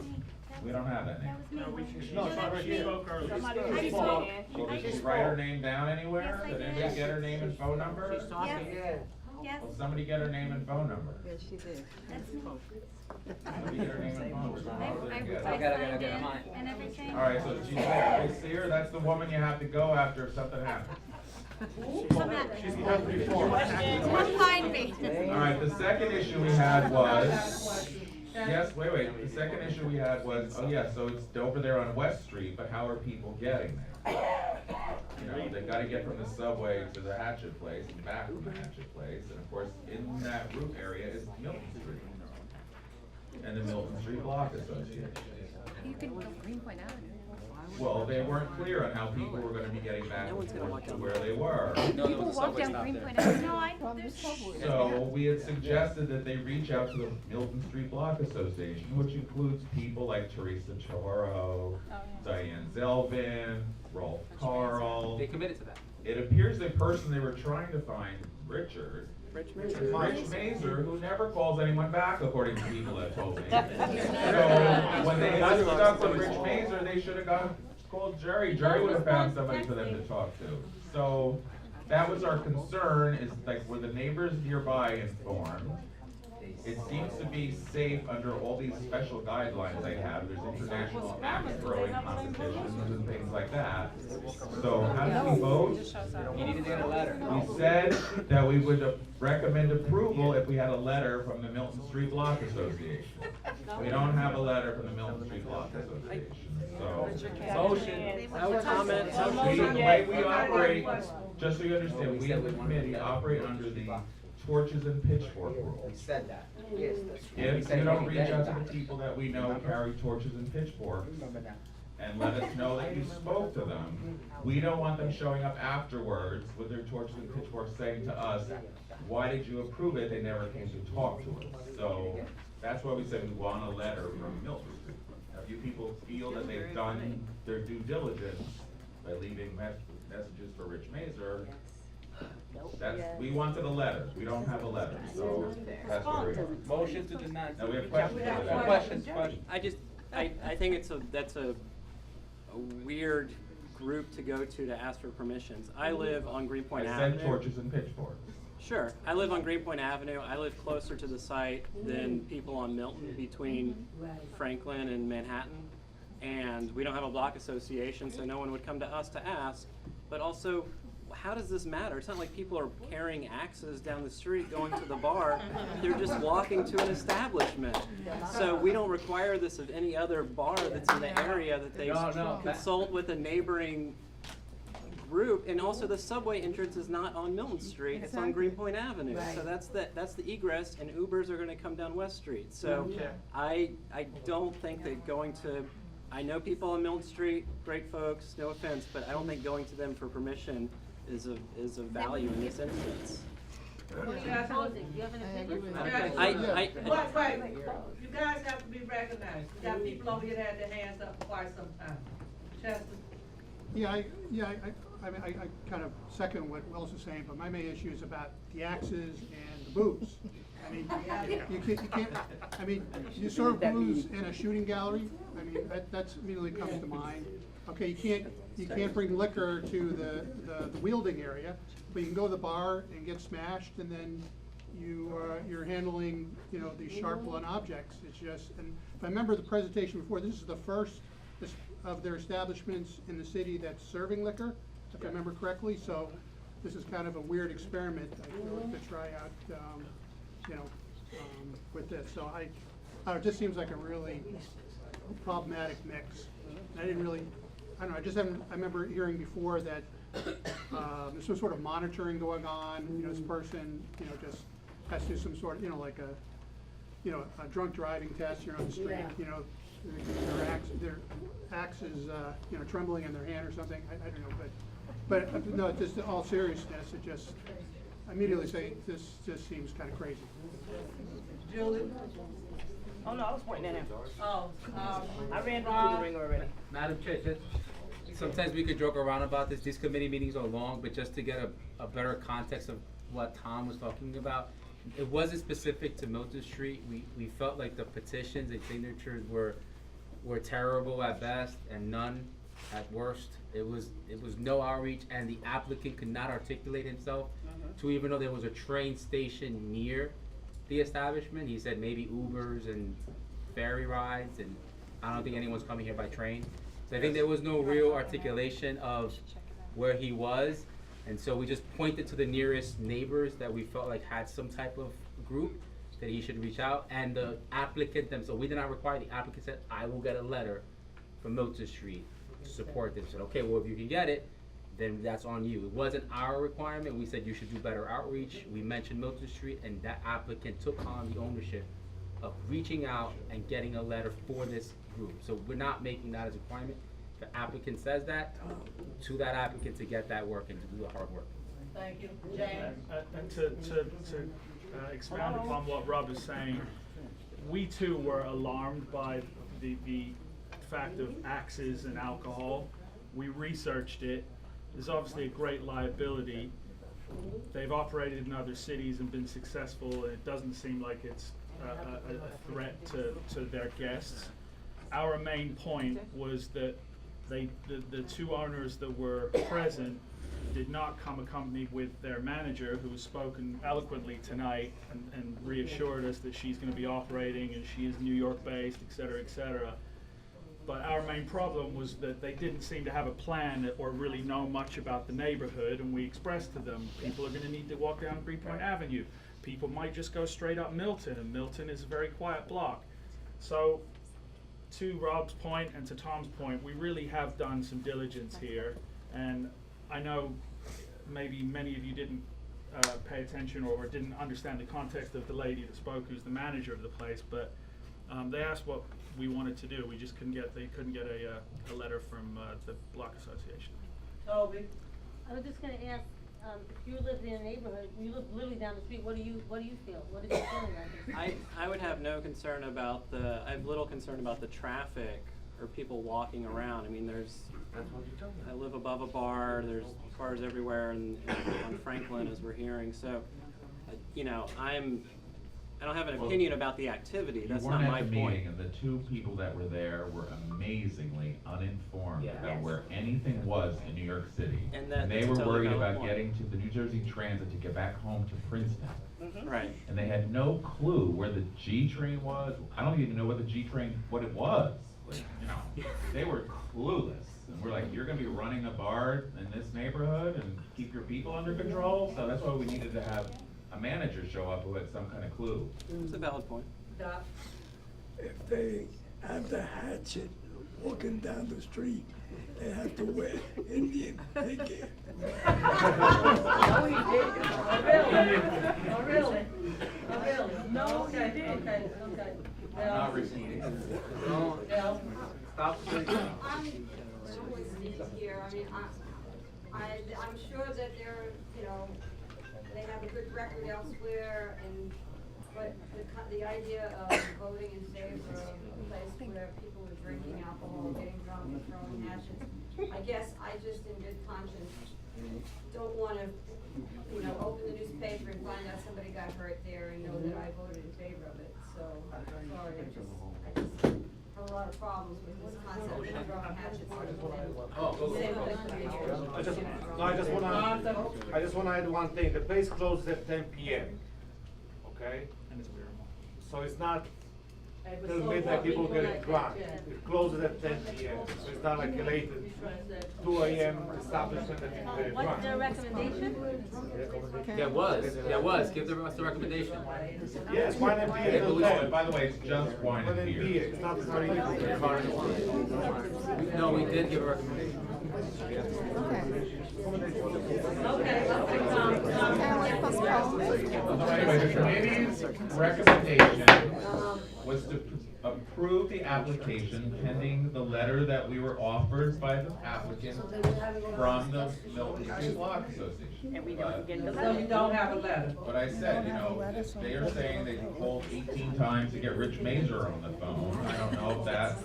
We don't have that name. Did she write her name down anywhere? Did anybody get her name and phone number? Yes. Will somebody get her name and phone number? Yes, she did. That's me. Somebody get her name and phone number. I signed in and everything. All right, so she's there. You see her? That's the woman you have to go after if something happens. Come find me. All right, the second issue we had was, yes, wait, the second issue we had was, oh yeah, so it's over there on West Street, but how are people getting there? You know, they gotta get from the subway to the Hatchet Place and back from the Hatchet Place, and of course, in that route area is Milton Street. And the Milton Street Block Association. You can go Greenpoint Avenue. Well, they weren't clear on how people were gonna be getting back and forth to where they were. People walk down Greenpoint Avenue. No, I know there's subways. So we had suggested that they reach out to the Milton Street Block Association, which includes people like Teresa Choro, Diane Zelvin, Rolf Carl. They committed to that. It appears the person they were trying to find, Richard, Rich Mazer, who never calls anyone back, according to people that told me. So when they got stuck with Rich Mazer, they should have called Jerry. Jerry would have found somebody for them to talk to. So that was our concern, is like, were the neighbors nearby informed? It seems to be safe under all these special guidelines they have. There's international axe throwing competitions and things like that. So how did we vote? You need to get a letter. We said that we would recommend approval if we had a letter from the Milton Street Block Association. We don't have a letter from the Milton Street Block Association, so. Motion. The way we operate, just so you understand, we as a committee operate under the torches and pitchfork rule. We said that. If you don't reach out to the people that we know carry torches and pitchforks and let us know that you spoke to them, we don't want them showing up afterwards with their torches and pitchforks saying to us, why did you approve it? They never came to talk to us. So that's why we said we want a letter from Milton Street. If you people feel that they've done their due diligence by leaving messages for Rich Mazer, we wanted a letter. We don't have a letter, so that's where we are. Motion to deny. Now we have questions. Questions. I think that's a weird group to go to ask for permissions. I live on Greenpoint Avenue. I said torches and pitchforks. Sure. I live on Greenpoint Avenue. I live closer to the site than people on Milton between Franklin and Manhattan. And we don't have a block association, so no one would come to us to ask. But also, how does this matter? It's not like people are carrying axes down the street going to the bar. They're just walking to an establishment. So we don't require this of any other bar that's in the area, that they consult with a neighboring group. And also the subway entrance is not on Milton Street, it's on Greenpoint Avenue. So that's the egress, and Ubers are gonna come down West Street. So I don't think that going to, I know people on Milton Street, great folks, no offense, but I don't think going to them for permission is of value in this instance. What you guys have? You have an opinion? Wait, you guys have to be recognized. We got people over here that had their hands up for quite some time. Chester? I kind of second what Will's is saying, but my main issue is about the axes and the booze. I mean, you can't, I mean, you serve booze in a shooting gallery, I mean, that's immediately comes to mind. Okay, you can't bring liquor to the wielding area, but you can go to the bar and get smashed, and then you're handling, these sharp blunt objects. It's just, and if I remember the presentation before, this is the first of their establishments in the city that's serving liquor, if I remember correctly, so this is kind of a weird experiment, I feel, to try out, with this. So it just seems like a really problematic mix. I didn't really, I don't know, I remember hearing before that there's some sort of monitoring going on, this person, just has to do some sort of, like a drunk driving test, on the street, their axe is, trembling in their hand or something, I don't know, but no, just in all seriousness, it just, I immediately say, this just seems kind of crazy. Julie? Oh, no, I was pointing at him. Oh, I ran through the ring already. Madam Chair, sometimes we could joke around about this. These committee meetings are long, but just to get a better context of what Tom was talking about, it wasn't specific to Milton Street. We felt like the petitions and signatures were terrible at best and none at worst. It was no outreach, and the applicant could not articulate himself to even know there was a train station near the establishment. He said maybe Ubers and ferry rides, and I don't think anyone's coming here by train. So I think there was no real articulation of where he was, and so we just pointed to the nearest neighbors that we felt like had some type of group that he should reach out, and the applicant themselves. We did not require, the applicant said, I will get a letter from Milton Street to support this. I said, okay, well, if you can get it, then that's on you. It wasn't our requirement. We said you should do better outreach. We mentioned Milton Street, and that applicant took on the ownership of reaching out and getting a letter for this group. So we're not making that as a requirement. The applicant says that, to that applicant to get that work and to do the hard work. Thank you. James? And to expound upon what Rob is saying, we too were alarmed by the fact of axes and alcohol. We researched it. There's obviously a great liability. They've operated in other cities and been successful, and it doesn't seem like it's a threat to their guests. Our main point was that the two owners that were present did not come accompanied with their manager, who has spoken eloquently tonight and reassured us that she's going to be operating and she is New York based, et cetera, But our main problem was that they didn't seem to have a plan or really know much about the neighborhood, and we expressed to them, people are going to need to walk down Greenpoint Avenue. People might just go straight up Milton, and Milton is a very quiet block. So, to Rob's point and to Tom's point, we really have done some diligence here, and I know maybe many of you didn't pay attention or didn't understand the context of the lady that spoke, who's the manager of the place, but they asked what we wanted to do. We just couldn't get a letter from the block association. Toby? I was just gonna ask, if you live in a neighborhood, you live literally down the street, what do you feel? What is your feeling like this? I would have no concern about I have little concern about the traffic or people walking around. I mean, I live above a bar, there's cars everywhere on Franklin, as we're hearing, so, I don't have an opinion about the activity. That's not my point. You weren't at the meeting, and the two people that were there were amazingly uninformed about where anything was in New York City. And they were worried about getting to the New Jersey Transit to get back home to Princeton. Right. And they had no clue where the G train was. I don't even know what the G train, what it was. Like, they were clueless. And we're like, you're gonna be running a bar in this neighborhood and keep your people under control? So that's why we needed to have a manager show up who had some kind of clue. It's a valid point. If they have the hatchet walking down the street, they have to wear Indian headgear. Oh, he did? Oh, really? Oh, really? Oh, really? No, okay, okay. Not repeating. Stop. I'm with Steve here, I mean, I'm sure that they're, you know, they have a good record elsewhere, and, but the idea of voting in favor of a place where people are drinking alcohol, getting drunk, and throwing hatchets, I guess I just in good conscience don't wanna, you know, open the newspaper and find out somebody got hurt there and know that I voted in favor of it, so, I'm sorry, I just have a lot of problems with this concept of throwing hatchets. I just wanna add one thing. The place closes at 10 p.m. Okay? So it's not till midnight people get drunk. It closes at 10 p.m. So it's not like a late 2 a.m. establishment that people get drunk. What's the recommendation? There was. Give us the recommendation. Yes, wine and beer till 10. By the way, it's just wine and beer. It's not sorry. No, we did give a recommendation. Anyway, the committee's recommendation was to approve the application pending the letter that we were offered by the applicant from the Milton Street Block Association. And we don't get the letter. So we don't have a letter. But I said, you know, they are saying they called 18 times to get Rich Mazer on the phone. I don't know if that's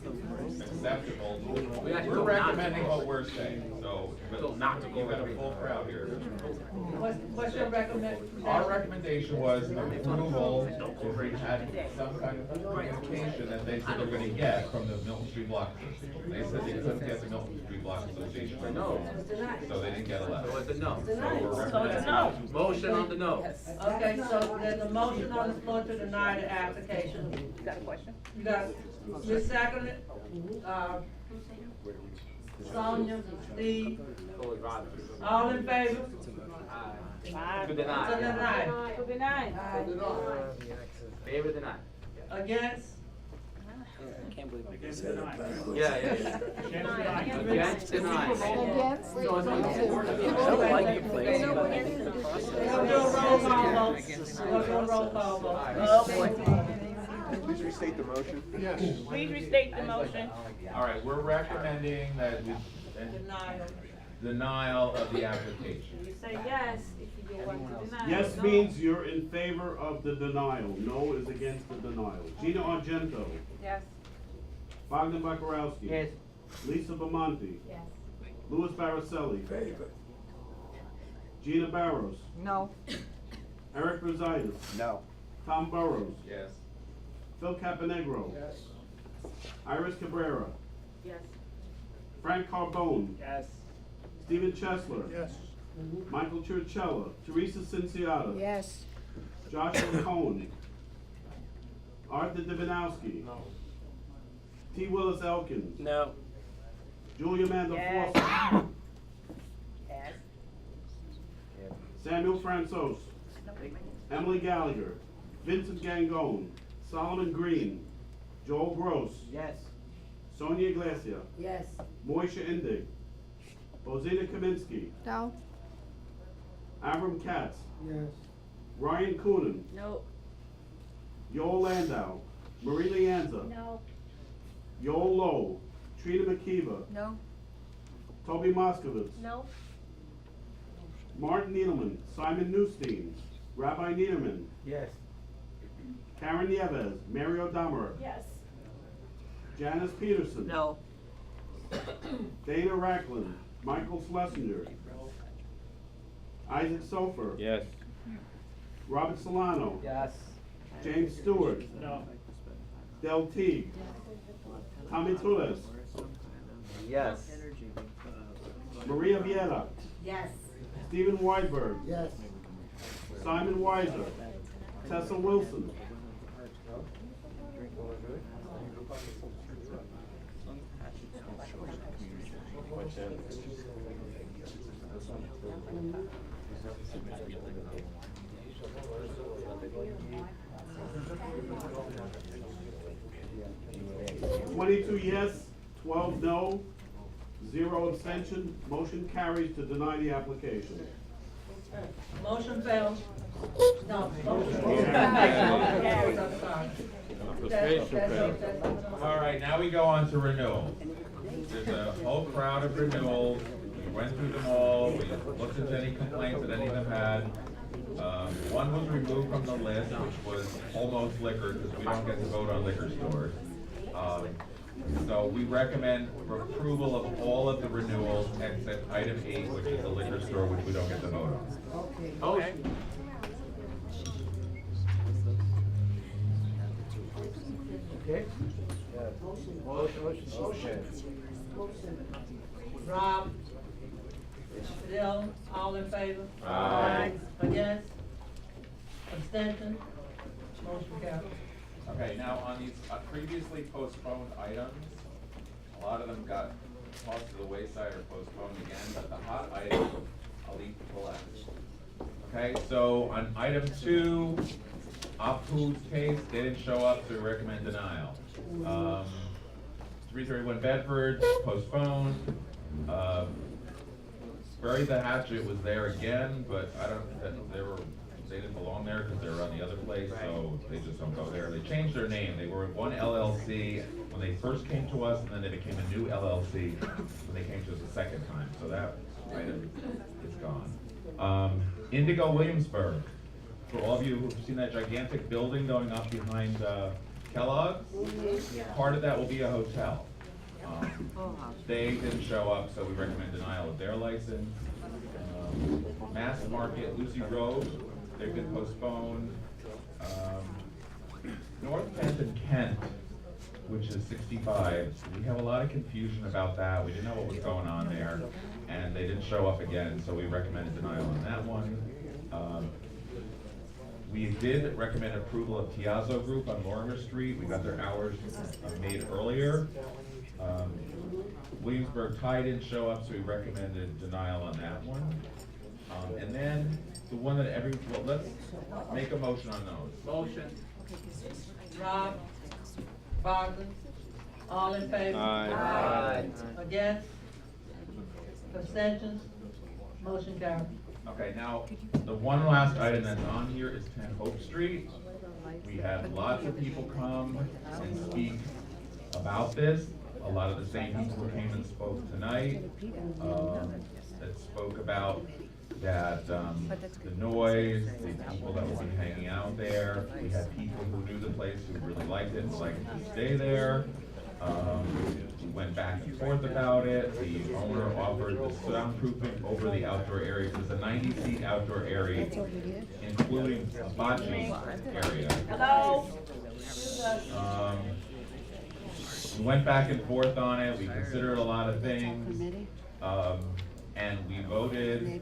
acceptable. We're recommending what we're saying, so, but you've got a full crowd here. What's your recommendation? Our recommendation was approval if we had some kind of communication that they said they're gonna get from the Milton Street Block Association. They said they couldn't get the Milton Street Block Association from the phone, so they didn't get a letter. So it's a no. So we're So it's a no. Motion on the no. Okay, so there's a motion on the floor to deny the application. You got a question? You got, you second it, Sonia, Steve, all in favor? To deny. To deny. To deny. Favor deny. Against? I can't believe I Say it backwards. Yeah. Against deny. Against? I don't like you, please, but I think the process. We're gonna do a roll call vote. We're gonna do a roll call vote. Oh, boy. Please restate the motion. Yes. Please restate the motion. All right, we're recommending that we, denial of the application. You say yes if you want to deny. Yes means you're in favor of the denial. No is against the denial. Gina Argento. Yes. Wagner Bakarowski. Yes. Lisa Bamonte. Yes. Louis Baracelli. Favor. Gina Barros. No. Eric Rosaitis. No. Tom Burrows. Yes. Phil Caponegro. Yes. Iris Cabrera. Yes. Frank Carbone. Yes. Stephen Chesler. Yes. Michael Churchella. Teresa Cinciata. Yes. Joshua Cohen. Arthur Divinowski. No. T. Willis Elkins. No. Julia Amanda Yes. Foster. Yes. Samuel Fransos. Emily Gallagher. Vincent Gangone. Solomon Green. Joel Gross. Yes. Sonia Iglesia. Yes. Moisha Indig. Bozina Kaminsky. No. Avram Katz. Yes. Ryan Coonan. No. Yoel Landau. Marie Leanza. No. Yoel Lowe. Trina McKeeva. No. Toby Moskowitz. No. Martin Needleman. Simon Newstein. Rabbi Niederman. Yes. Karen Nieves. Mario Dahmer. Yes. Janice Peterson. No. Dana Racklin. Michael Schlesinger. Isaac Sofer. Yes. Robert Solano. Yes. James Stewart. No. Del Teague. Tommy Tules. Yes. Maria Vieta. Yes. Stephen Weidberg. Yes. Simon Weiser. Tessa Wilson. $22 yes, 12 no, 0 abstention. Motion carries to deny the application. Motion failed. No, motion carried. All right, now we go on to renewals. There's a whole crowd of renewals. We went through them all. We looked into any complaints that any of them had. One was removed from the list, which was almost liquor, because we don't get to vote on liquor stores. So we recommend approval of all of the renewals except item 8, which is the liquor store, which we don't get to vote on. Okay. Okay? Motion. Rob? Fidel, all in favor? Aye. Against? Abstention? Motion carried. Okay, now on these previously postponed items, a lot of them got tossed to the wayside or postponed again, but the hot items, I'll leave to last. Okay, so on item 2, Apu's case, they didn't show up, so we recommend denial. 331 Bedford, postponed. Bury the Hatchet was there again, but I don't, they didn't belong there because they were on the other place, so they just don't go there. They changed their name. They were one LLC when they first came to us, and then they became a new LLC when they came to us a second time. So that item is gone. Indigo Williamsburg. For all of you who've seen that gigantic building going up behind Kellogg's, part of that will be a hotel. They didn't show up, so we recommend denial of their license. Mass Market, Lucy Road, they've been postponed. North Kent and Kent, which is 65, we have a lot of confusion about that. We didn't know what was going on there, and they didn't show up again, so we recommended denial on that one. We did recommend approval of Tiazzo Group on Lorimer Street. We got their hours made earlier. Williamsburg Tide didn't show up, so we recommended denial on that one. And then the one that well, let's make a motion on those. Motion. Rob? Bogdan? All in favor? Aye. Against? Abstentions? Motion carried. Okay, now, the one last item that's on here is 10 Hope Street. We had lots of people come and speak about this. A lot of the same people who came and spoke tonight, that spoke about that, the noise, the people that will be hanging out there. We had people who knew the place who really liked it and liked to stay there. We went back and forth about it. The owner offered the soundproofing over the outdoor area. It's a 90-seat outdoor area, including a bocce area. Hello? We went back and forth on it. We considered a lot of things. And we voted,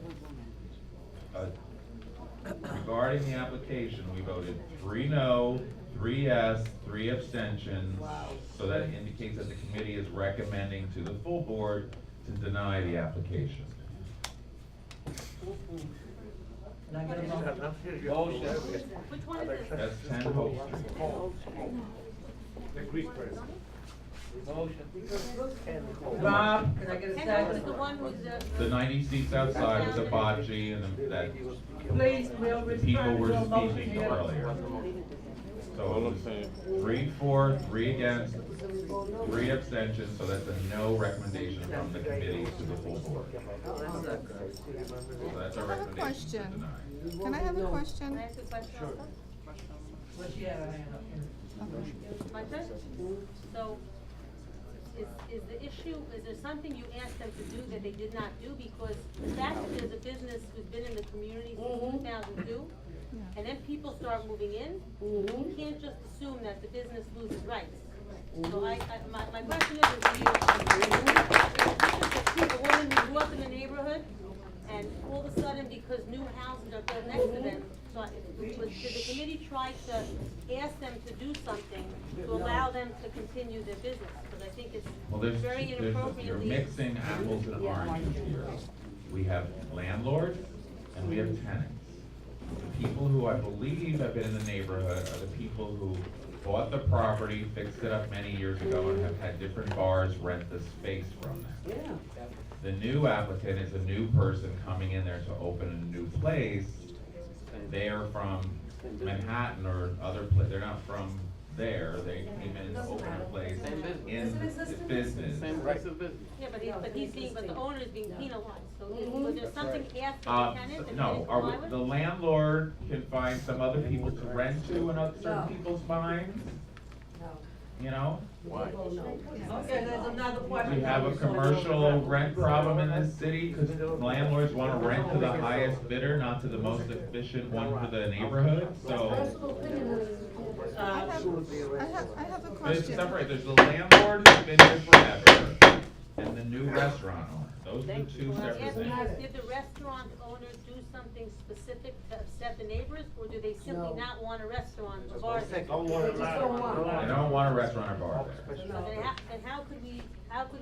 regarding the application, we voted 3 no, 3 yes, 3 abstentions. So that indicates that the committee is recommending to the full board to deny the application. Can I get a motion? Which one is this? That's 10 Hope Street. The Greek person. Rob, can I get a And who's the second? one who's The 90 seats outside was a bocce, and that Please, we'll the people return were to a motion speaking here. earlier. So it was 3 for, 3 against, 3 abstentions, so that's a no recommendation from the committee to the full board. So that's our I have a recommendation to question. deny. Can I have a question? Can I ask a question also? What she had her hand up here. My turn? So, is the issue, is there something you asked them to do that they did not do? Because the fact that there's a business who's been in the community since 2002, and then people start moving in, you can't just assume that the business loses rights. So my question is, do you, a woman who grew up in the neighborhood, and all of a sudden, because new houses are built next to them, So did the committee try to ask them to do something to allow them to continue their business? Because I think it's Well, very you're inappropriately. mixing apples and oranges here. We have landlords and we have tenants. The people who I believe have been in the neighborhood are the people who bought the property, fixed it up many years ago, and have had different bars rent the space from them. The new applicant is a new person coming in there to open a new place. They are from Manhattan or other they're not from there, they came in to open a place in business. Yeah, but the owner is being penalized, so was there something asked of the tenant and No, the landlord can find some other people to rent to in certain people's minds, you know? Okay, there's another question. We have a commercial rent problem in this city, because landlords wanna rent to the highest bidder, not to the most efficient one for the neighborhood, so. I have a There's question. separate, there's the landlord who's been here forever, and the new restaurant owner, those are the two separate things. Did the restaurant owner do something specific to upset the neighbors, or do they simply not want a restaurant or bar there? They don't want a restaurant or bar there. So then how could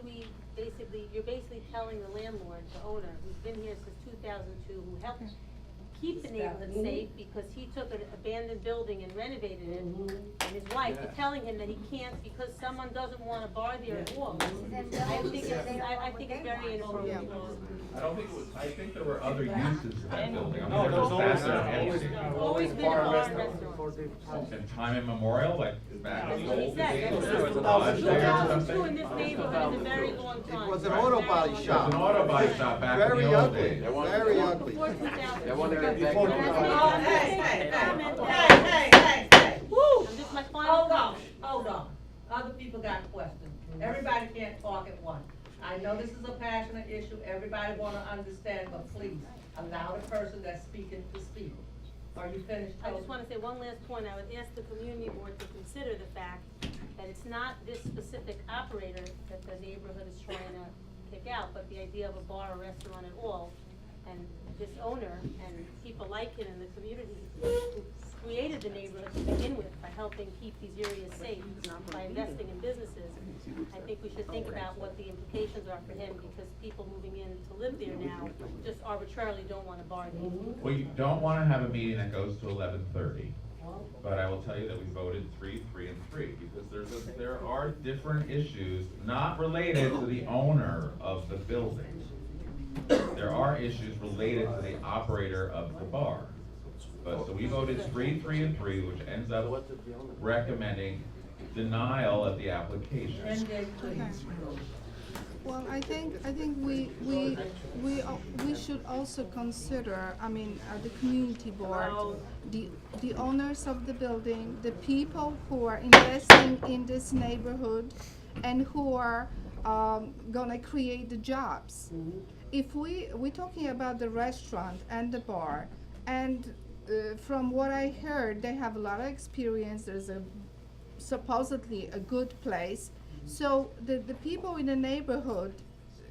we basically, you're basically telling the landlord, the owner, who's been here since 2002, who helped keep the neighborhood safe because he took an abandoned building and renovated it, and his wife, you're telling him that he can't because someone doesn't want a bar there at all. I think it's very inappropriate. I don't think it was, I think there were other uses of that building. I mean, No, there was there's faster Always been a bar and restaurant. in time immemorial, like back in the old days. This There was a lodge there or 2002 in something. this neighborhood is a very long time. It was an auto body It was shop. an auto body shop back in Very the old ugly, days. very ugly. Before 2000. They wanna get back Oh, on hey. Woo! And this is my final Hold on. Other people got questions. Everybody can't talk at once. I know this is a passionate issue, everybody wanna understand, but please, allow the person that's speaking to speak. Are you finished? I just wanna say one last point, I would ask the community board to consider the fact that it's not this specific operator that the neighborhood is trying to kick out, but the idea of a bar or restaurant at all. And this owner and people like him in the community who created the neighborhood to begin with by helping keep these areas safe, by investing in businesses. I think we should think about what the implications are for him, because people moving in to live there now just arbitrarily don't want a bar there. Well, you don't wanna have a meeting that goes to 11:30, but I will tell you that we voted 3, 3, and 3, because there are different issues not related to the owner of the building. There are issues related to the operator of the bar. But, so we voted 3, 3, and 3, which ends up recommending denial of the application. Well, I think we should also consider, I mean, the community board, the owners of the building, the people who are investing in this neighborhood and who are gonna create the jobs. If we're talking about the restaurant and the bar, and from what I heard, they have a lot of experience, there's supposedly a good place. So the people in the neighborhood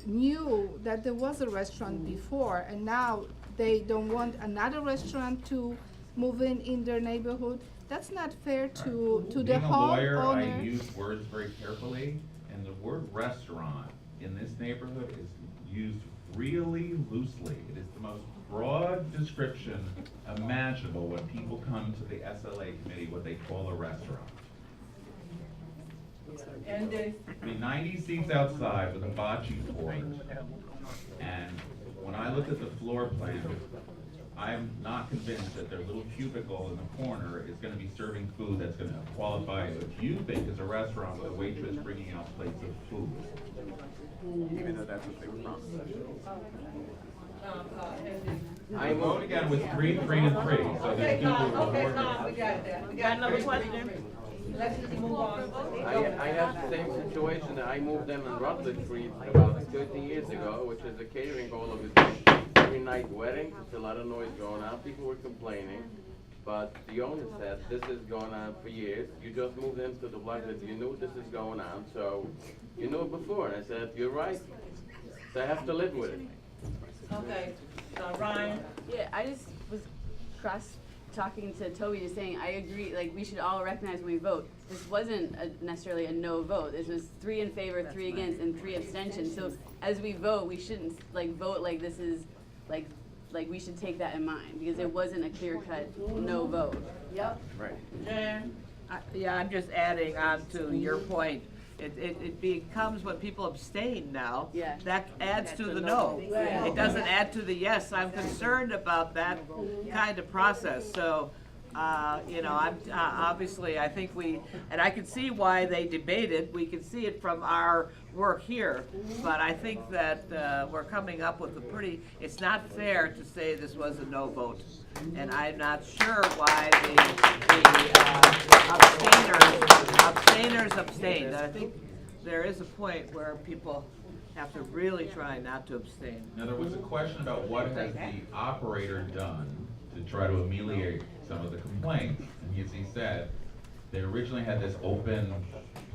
knew that there was a restaurant before, and now they don't want another restaurant to move in their neighborhood. That's not fair to the Being a lawyer, I homeowner. use words very carefully, and the word restaurant in this neighborhood is used really loosely. It is the most broad description imaginable when people come to the SLA committee, what they call a restaurant. And then, I mean, 90 seats outside with a bocce court, and when I looked at the floor plan, I'm not convinced that their little cubicle in the corner is gonna be serving food that's gonna qualify what you think is a restaurant with a waitress bringing out plates of food. Even though that's what they were promised. I vote again with 3, 3, and 3, so that people will okay, board Tom, we got that. We got Another 3, 3, question? 3. Let's just move on. I have the same situation. I moved them on Rutledge Street about 30 years ago, which is a catering hall of every night weddings. There's a lot of noise going on. People were complaining. But the owner said, this is going on for years. You just moved into the block that you knew this is going on, so you knew it before. And I said, you're right. So I have to live with it. Okay, Ryan? Yeah, I just was talking to Toby, just saying, I agree, like, we should all recognize when we vote, this wasn't necessarily a no vote. This was 3 in favor, 3 against, and 3 abstentions. So as we vote, we shouldn't, like, vote like this is, like we should take that in mind, because it wasn't a clear-cut no vote. Yep. Right. Yeah, I'm just adding on to your point. It becomes when people abstain now, Yeah. that adds to the no. Right. It doesn't add to the yes. I'm concerned about that kind of process, so, you know, I'm, obviously, I think and I can see why they debated, we can see it from our work here, but I think that, we're coming up with it's not fair to say this was a no vote. And I'm not sure why the abstainers abstained. I think there is a point where people have to really try not to abstain. Now, there was a question about what has the operator done to try to ameliorate some of the complaints. And as he said, they originally had this open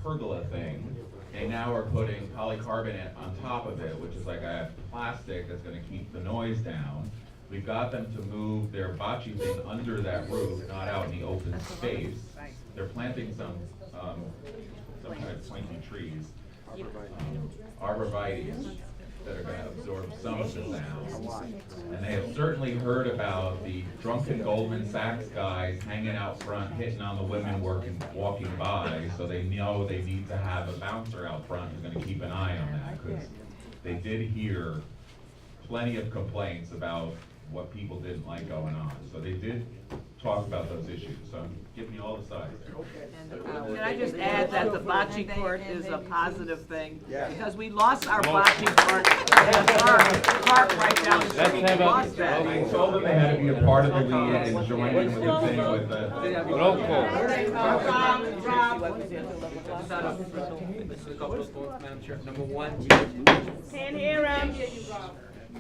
pergola thing. They now are putting polycarbonate on top of it, which is like a plastic that's gonna keep the noise down. We've got them to move their bocce thing under that roof, not out in the open space. They're planting some kind of pointy trees, arborvitaes, that are gonna absorb some of the sound. And they have certainly heard about the drunken Goldman Sachs guys hanging out front, hitting on the women walking by, so they know they need to have a bouncer out front who's gonna keep an eye on that, because they did hear plenty of complaints about what people didn't like going on. So they did talk about those issues, so I'm giving you all the sides. Can I just add that the bocce court is a positive thing? Yeah. Because we lost our bocce court, park right down the street, we lost that. I told them they had to be a part of the league and join in with the thing with the. Just a couple of points, Madam Chair. Number one, Can't hear him.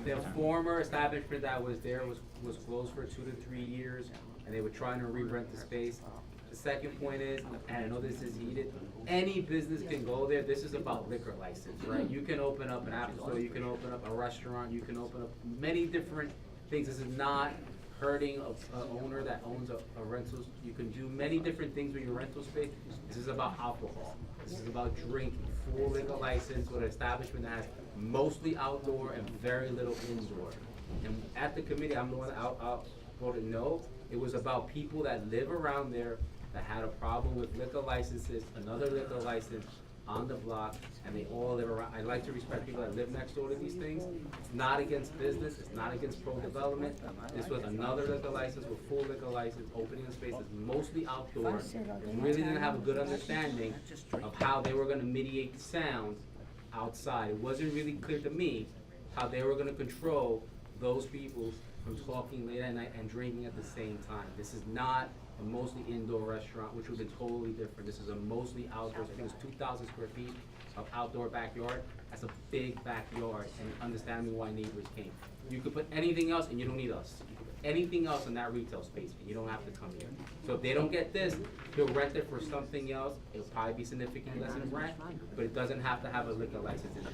the former establishment that was there was closed for 2 to 3 years, and they were trying to re-rent the space. The second point is, and I know this is heated, any business can go there. This is about liquor license, right? You can open up an Apple store, you can open up a restaurant, you can open up many different things. This is not hurting an owner that owns a rental. You can do many different things with your rental space. This is about alcohol. This is about drinking, full liquor license with an establishment that has mostly outdoor and very little indoor. And at the committee, I'm the one that voted no. It was about people that live around there that had a problem with liquor licenses, another liquor license on the block, and they all live around. I like to respect people that live next door to these things. It's not against business, it's not against pro-development. This was another liquor license with full liquor license, opening the spaces, mostly outdoor. They really didn't have a good understanding of how they were gonna mediate the sound outside. It wasn't really clear to me how they were gonna control those people from talking late at night and drinking at the same time. This is not a mostly indoor restaurant, which would have been totally different. This is a mostly outdoor, I think it's 2,000 square feet of outdoor backyard. That's a big backyard, and understanding why neighbors came. You could put anything else and you don't need us. You could put anything else in that retail space, and you don't have to come here. So if they don't get this, they'll rent it for something else. It'll probably be significantly less in rent, but it doesn't have to have a liquor license in it.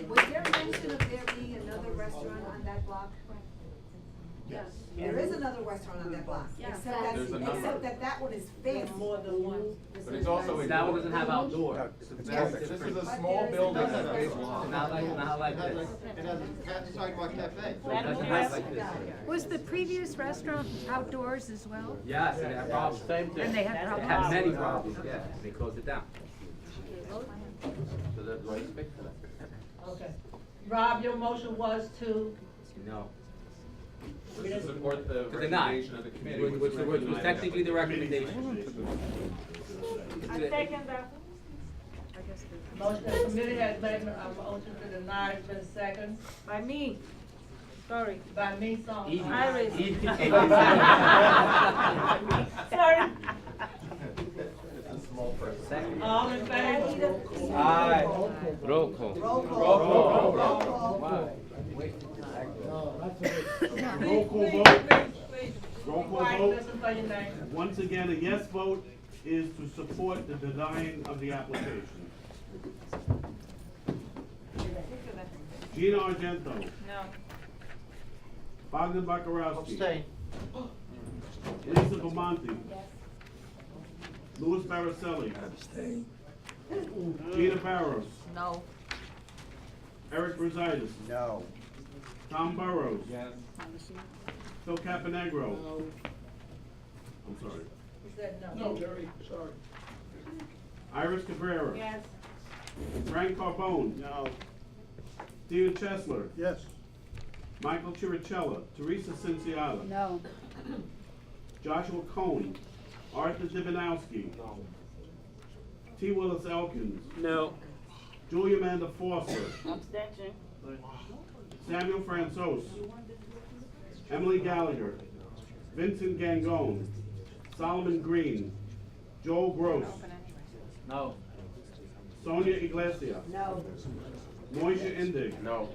Was there mention of there being another restaurant on that block? Yes. There is another restaurant on that block, Yeah. except that that one is fancy. More than one. But it's also a. That one doesn't have outdoor. This is a small building and a big lawn. Not like this. It has a sidewalk cafe. It doesn't have like this. Was the previous restaurant outdoors as well? Yes, and they had problems. Same thing. And they had They problems? had many problems, yeah, they closed it down. So that's why it's fixed for that. Okay. Rob, your motion was to? No. To support the To deny. recommendation of the committee. Which was technically the recommendation. I second that. Motion, the committee has made a motion to deny, it's been second. By me. Sorry. By me, so. Iris. Sorry. It's a small person. All in favor? Aye. Roll call. Roll call. Roll call. Roll call. Roll call vote. Roll call Quiet, vote. listen for your name. Once again, a yes vote is to support the denying of the application. Gina Argento. No. Bogdan Bakarowski. Abstain. Lisa Bamonte. Louis Baraselli. Abstain. Gina Barros. No. Eric Brusitis. No. Tom Burrows. Yes. Phil Caponegro. I'm sorry. He said No, Jerry, sorry. Iris Cabrera. Yes. Frank Carbone. No. Steven Chesler. Yes. Michael Chirichella. Teresa Cinciata. No. Joshua Cohen. Arthur Divinowski. T. Willis Elkins. No. Julia Amanda Foster. Abstention. Samuel Fransos. Emily Gallagher. Vincent Gangone. Solomon Green. Joel Gross. No. Sonia Iglesias. No. Moisha Indig. No.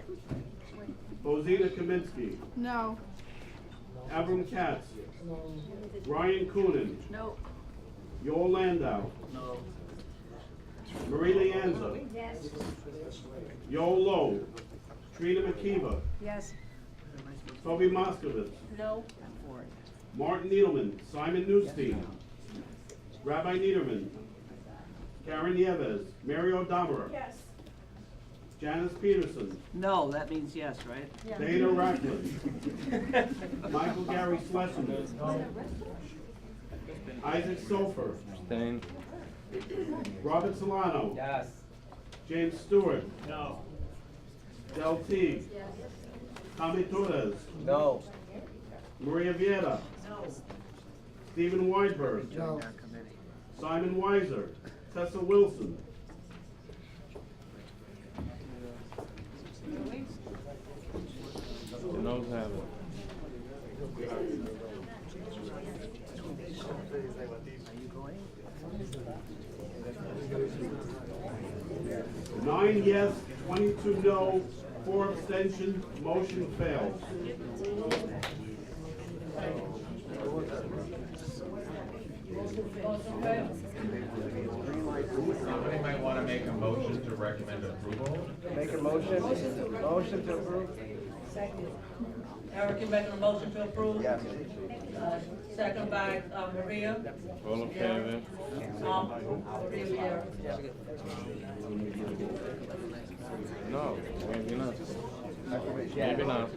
Bozina Kaminsky. No. Avram Katz. Ryan Coonan. No. Yoel Landau. No. Marie Leanza. Yes. Yoel Lowe. Trina McKeeva. Yes. Toby Moskowitz. No. Martin Needleman. Simon Newstein. Rabbi Niederman. Karen Nieves. Mary O'Domerer. Yes. Janice Peterson. No, that means yes, right? Dana Ratcliffe. Michael Gary Schlesinger. Isaac Sofer. Abstain. Robert Solano. Yes. James Stewart. No. Del Teague. Tommy Torres. No. Maria Vieta. Stephen Weinberg. No. Simon Weiser. Tessa Wilson. The noes have it. 9 yes, 22 no, 4 abstention, motion fails. Somebody might want to make a motion to recommend approval. Make a motion. Motion to approve. Eric, you making a motion to approve? Yes. Second by, Maria. All in favor? Maria Vieira. No, maybe not. Maybe not.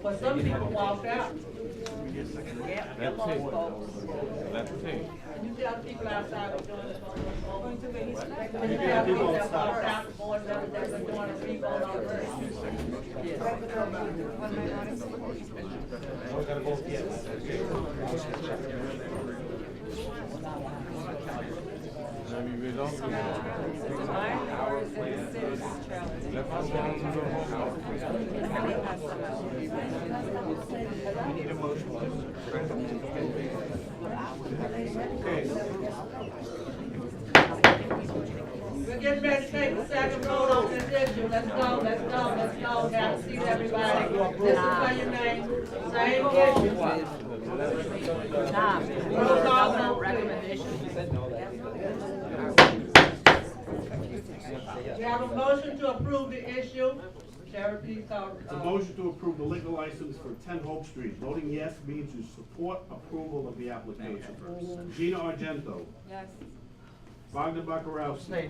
But some people walked out. Let's see. Let's see. You see other people outside were doing it. You see other people that walked out, the board members that were doing a revote already. Maybe we don't. Let's move on to the vote. We need a motion. We're getting ready to take the second vote on this issue. Let's go, let's go, let's go. Have a seat, everybody. This is for your name. Same issue. Tom, another recommendation. We have a motion to approve the issue. Sherry, please call. It's a motion to approve the liquor license for 10 Hope Street. Voting yes means you support approval of the application. Gina Argento. Yes. Bogdan Bakarowski.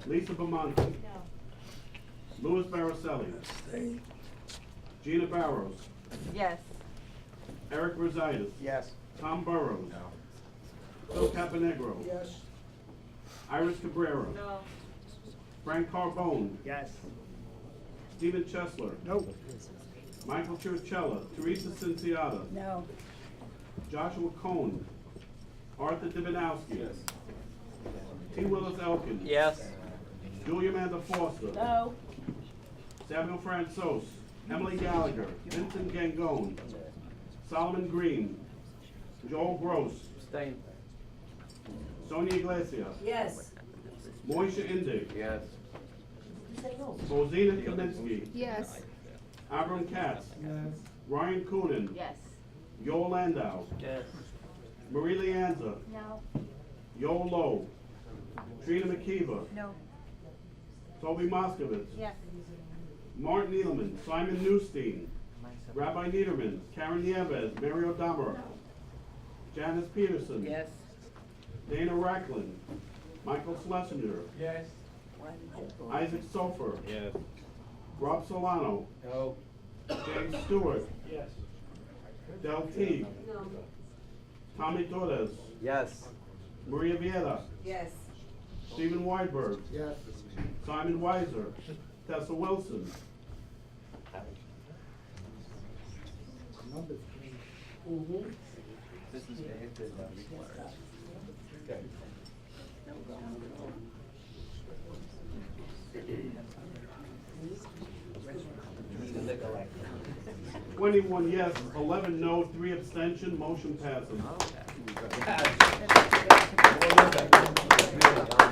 Lisa Bamonte. Louis Baraselli. Gina Barros. Yes. Eric Brusitis. Yes. Tom Burrows. Phil Caponegro. Yes. Iris Cabrera. No. Frank Carbone. Yes. Stephen Chesler. No. Michael Chirichella. Teresa Cinciata. No. Joshua Cohen. Arthur Divinowski. Yes. T. Willis Elkins. Yes. Julia Amanda Foster. No. Samuel Fransos. Emily Gallagher. Vincent Gangone. Solomon Green. Joel Gross. Abstain. Sonia Iglesias. Yes. Moisha Indig. Yes. Bozina Kaminsky. Yes. Avram Katz. Ryan Coonan. Yes. Yoel Landau. Yes. Marie Leanza. No. Yoel Lowe. Trina McKeeva. No. Toby Moskowitz. Yes. Martin Needleman. Simon Newstein. Rabbi Niederman, Karen Nieves, Mary O'Donnell, Janice Peterson. Yes. Dana Racklin, Michael Schlesinger, Yes. Isaac Sofer, Yes. Rob Solano, No. James Stewart, Yes. Del Teague, No. Tommy Torres, Yes. Maria Vieira, Yes. Stephen Weinberg, Yes. Simon Weiser, Tessa Wilson. This is required. Okay. 21 yes, 11 no, 3 abstention, motion passes.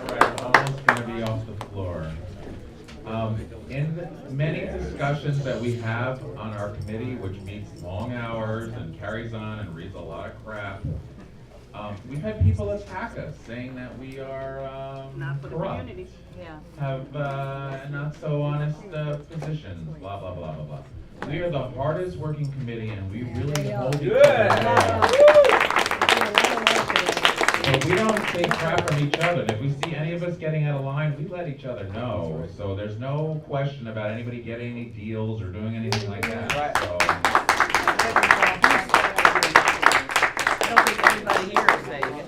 Right, almost gonna be off the floor. In the many discussions that we have on our committee, which meets long hours and carries on and reads a lot of crap, we've had people attack us saying that we are Not for the corrupt, community, yeah. have not so honest positions, blah, blah, blah, blah, blah. We are the hardest working committee and we really hold each other. So we don't take crap from each other. And if we see any of us getting out of line, we let each other know. So there's no question about anybody getting any deals or doing anything like that. Right. So, I don't think anybody here is saying it.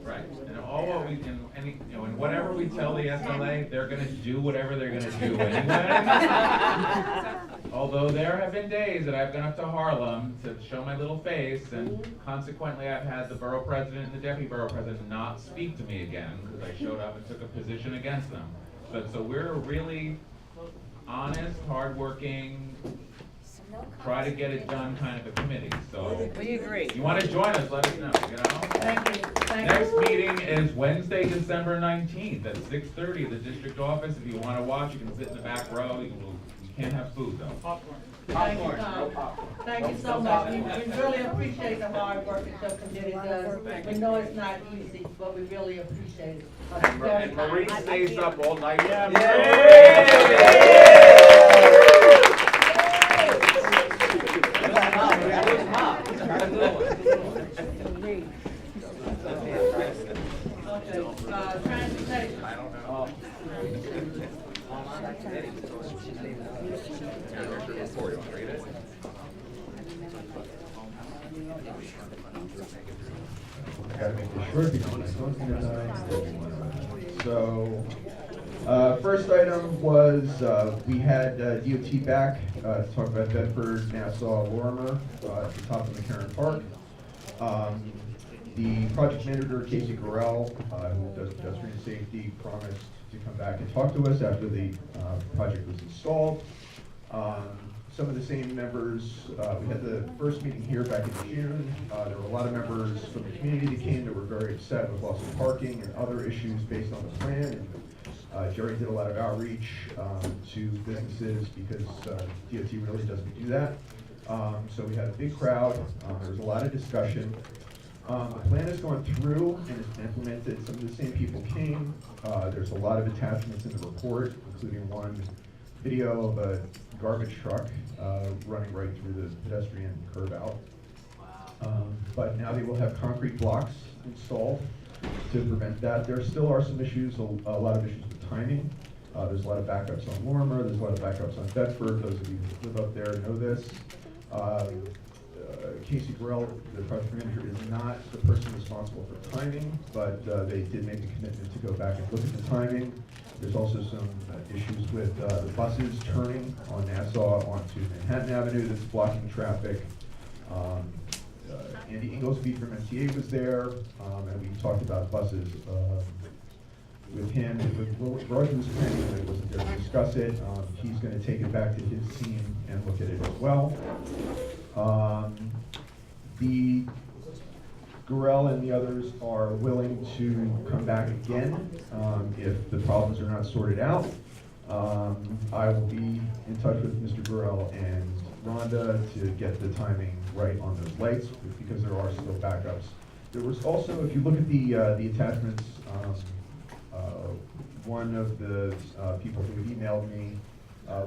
right. And all what we can, and whatever we tell the SLA, they're gonna do whatever they're gonna do anyway. Although there have been days that I've gone up to Harlem to show my little face, and consequently I've had the borough president and the deputy borough president not speak to me again because I showed up and took a position against them. But so we're a really honest, hardworking, try to get it done kind of a committee. So We agree. you want to join us, let us know, you know? Thank you. Next meeting is Wednesday, December 19th at 6:30 at the district office. If you want to watch, you can sit in the back row. You can't have food though. Thank you, Tom. Thank you so much. We really appreciate the hard work that your committee does. We know it's not easy, but we really appreciate it. And Marie stays up all night. Transportation. I don't know. Gotta make this short because my phone's gonna die. So, first item was, we had DOT back, to talk about Bedford, Nassau, Lorimer, at the top of McCarran Park. The project manager, Casey Gorell, who does pedestrian safety, promised to come back and talk to us after the project was installed. Some of the same members, we had the first meeting here back in June. There were a lot of members from the community that came that were very upset with loss of parking and other issues based on the plan. And Jerry did a lot of outreach to businesses because DOT really doesn't do that. So we had a big crowd. There was a lot of discussion. The plan has gone through and has been implemented. Some of the same people came. There's a lot of attachments in the report, including one video of a garbage truck running right through the pedestrian curve out. But now they will have concrete blocks installed to prevent that. There still are some issues, a lot of issues with timing. There's a lot of backups on Lorimer, there's a lot of backups on Bedford. Those of you who live up there know this. Casey Burrell, the project manager, is not the person responsible for timing, but they did make a commitment to go back and look at the timing. There's also some issues with the buses turning on Nassau onto Manhattan Avenue that's blocking traffic. Andy Inglesby from MTA was there, and we talked about buses with him. Roger was planning, but he wasn't there to discuss it. He's going to take it back to his team and look at it as well. The Gorell and the others are willing to come back again if the problems are not sorted out. I will be in touch with Mr. Gorell and Rhonda to get the timing right on those lights because there are still backups. There was also, if you look at the attachments, one of the people who emailed me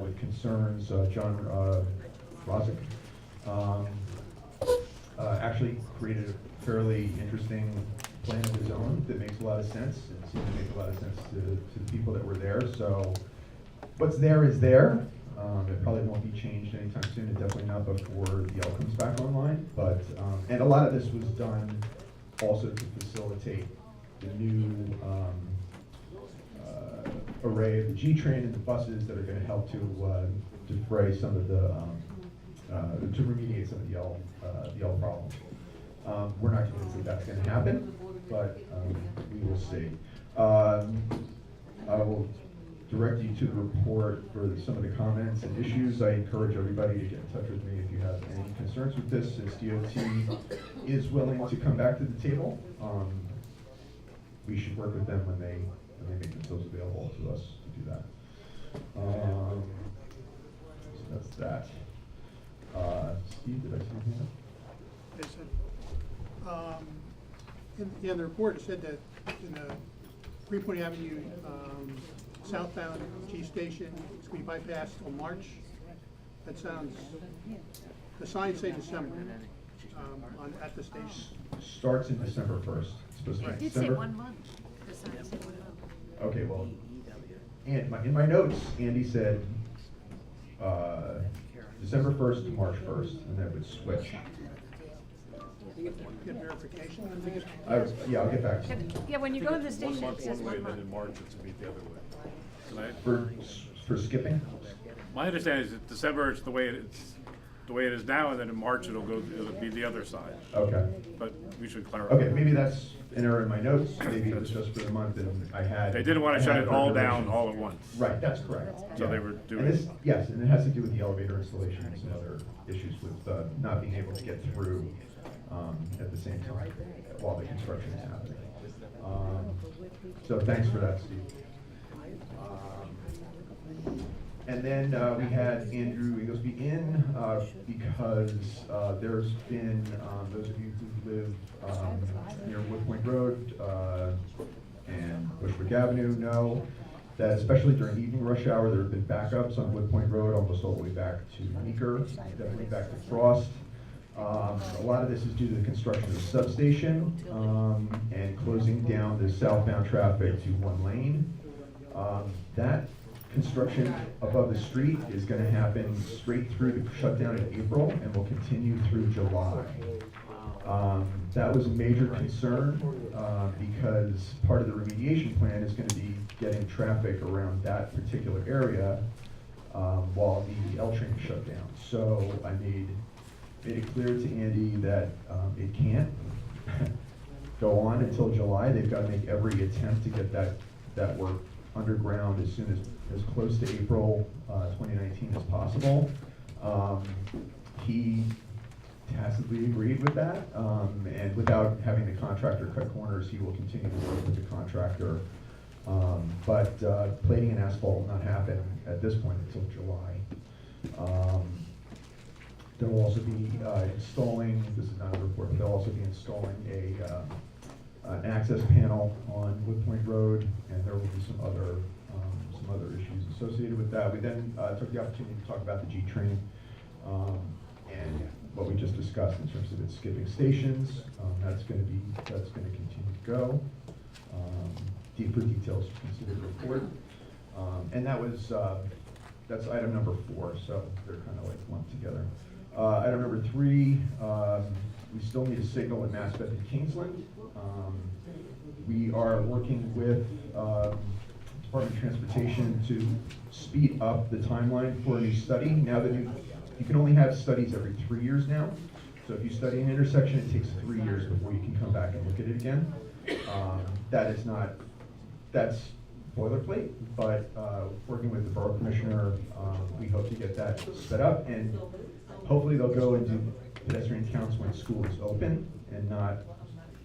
with concerns. John Rosick actually created a fairly interesting plan of his own that makes a lot of sense. It seemed to make a lot of sense to the people that were there. So what's there is there. It probably won't be changed anytime soon, and definitely not before the L comes back online. But and a lot of this was done also to facilitate the new array of the G train and the buses that are going to help to defray some of the to remediate some of the L problems. We're not convinced that that's going to happen, but we will see. I will direct you to the report for some of the comments and issues. I encourage everybody to get in touch with me if you have any concerns with this, since DOT is willing to come back to the table. We should work with them when they make themselves available to us to do that. So that's that. Steve, did I say anything else? In the report, it said that in the Greenpoint Avenue southbound G station, it's going to be bypassed till March. That sounds, the signs say December at the station. Starts in December 1st. It's supposed to be It did say December. 1 month. The sign said 1 month. Okay, well, and in my notes, Andy said December 1st to March 1st, and then it would switch. Get verification. Yeah, I'll get back to you. Yeah, when you go to the station, month it says one way, 1 then month. in March it's to be the other way. For skipping? My understanding is that December it's the way it is now, and then in March it'll be the other side. Okay. But we should clarify. Okay, maybe that's an error in my notes. Maybe it was just for the month, and I had. They didn't want to shut it all down all at once. Right, that's correct. So Yeah. they were doing. And this, yes, and it has to do with the elevator installation and some other issues with not being able to get through at the same time while the construction is happening. So thanks for that, Steve. And then we had Andrew Inglesby in because there's been, those of you who live near Wood Point Road and Bushwick Avenue know that especially during evening rush hour, there have been backups on Wood Point Road almost all the way back to Meeker, definitely back to Frost. A lot of this is due to the construction of the substation and closing down the southbound traffic to one lane. That construction above the street is going to happen straight through the shutdown in April and will continue through July. That was a major concern because part of the remediation plan is going to be getting traffic around that particular area while the L train is shut down. So I made it clear to Andy that it can't go on until July. They've got to make every attempt to get that work underground as soon as close to April 2019 as possible. He tacitly agreed with that, and without having the contractor cut corners, he will continue to work with the contractor. But plating and asphalt will not happen at this point until July. There will also be installing, this is not a report, but they'll also be installing an access panel on Wood Point Road, and there will be some other issues associated with that. We then took the opportunity to talk about the G train and what we just discussed in terms of its skipping stations. That's going to continue to go. Deeper details to consider the report, and that's item number 4. So they're kind of like lumped together. Item number 3, we still need a signal at Maspeth and Kingsland. We are working with Department of Transportation to speed up the timeline for a new study. Now that you can only have studies every 3 years now. So if you study an intersection, it takes 3 years before you can come back and look at it again. That's boilerplate, but working with the borough commissioner, we hope to get that sped up, and hopefully they'll go and do pedestrian counts when school is open and not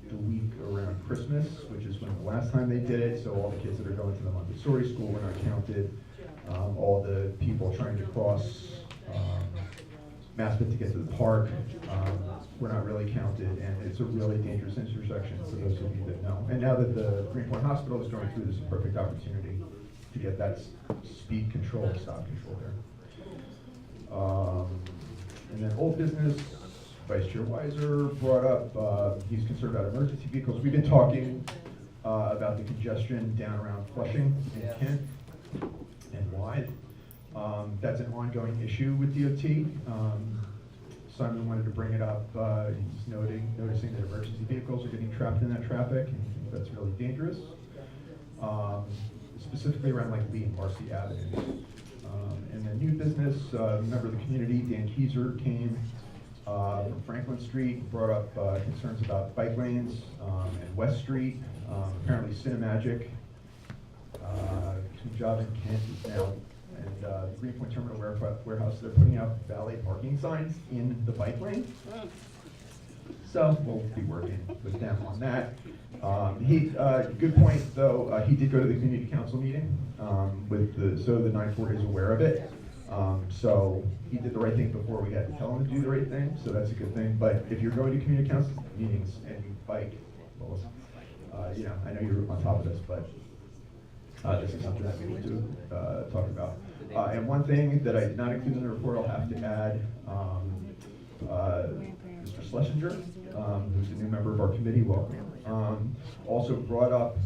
the week around Christmas, which is when the last time they did it. So all the kids that are going to the Montessori school were not counted. All the people trying to cross Maspeth to get to the park were not really counted, and it's a really dangerous intersection for those of you that know. And now that the Greenpoint Hospital is going through, this is a perfect opportunity to get that speed control, stop control there. And then old business, Vice Chair Weiser brought up, he's concerned about emergency vehicles. We've been talking about the congestion down around Flushing and Kent and Wide. That's an ongoing issue with DOT. Simon wanted to bring it up. He's noticing that emergency vehicles are getting trapped in that traffic, and he thinks that's really dangerous. Specifically around like Lee and Marcy Avenue. And then new business, a member of the community, Dan Keyser, came from Franklin Street, brought up concerns about bike lanes and West Street. Apparently Cinemagic, between Job and Kent is now, and the Greenpoint Terminal Warehouse, they're putting out valet parking signs in the bike lane. So we'll be working with them on that. Good point though, he did go to the community council meeting so the 9-4 is aware of it. So he did the right thing before we had to tell him to do the right thing, so that's a good thing. But if you're going to community council meetings and you bike, well, I know you're on top of this, but this is something that we need to talk about. And one thing that I did not include in the report, I'll have to add, Mr. Schlesinger, who's a new member of our committee, welcome. Also brought up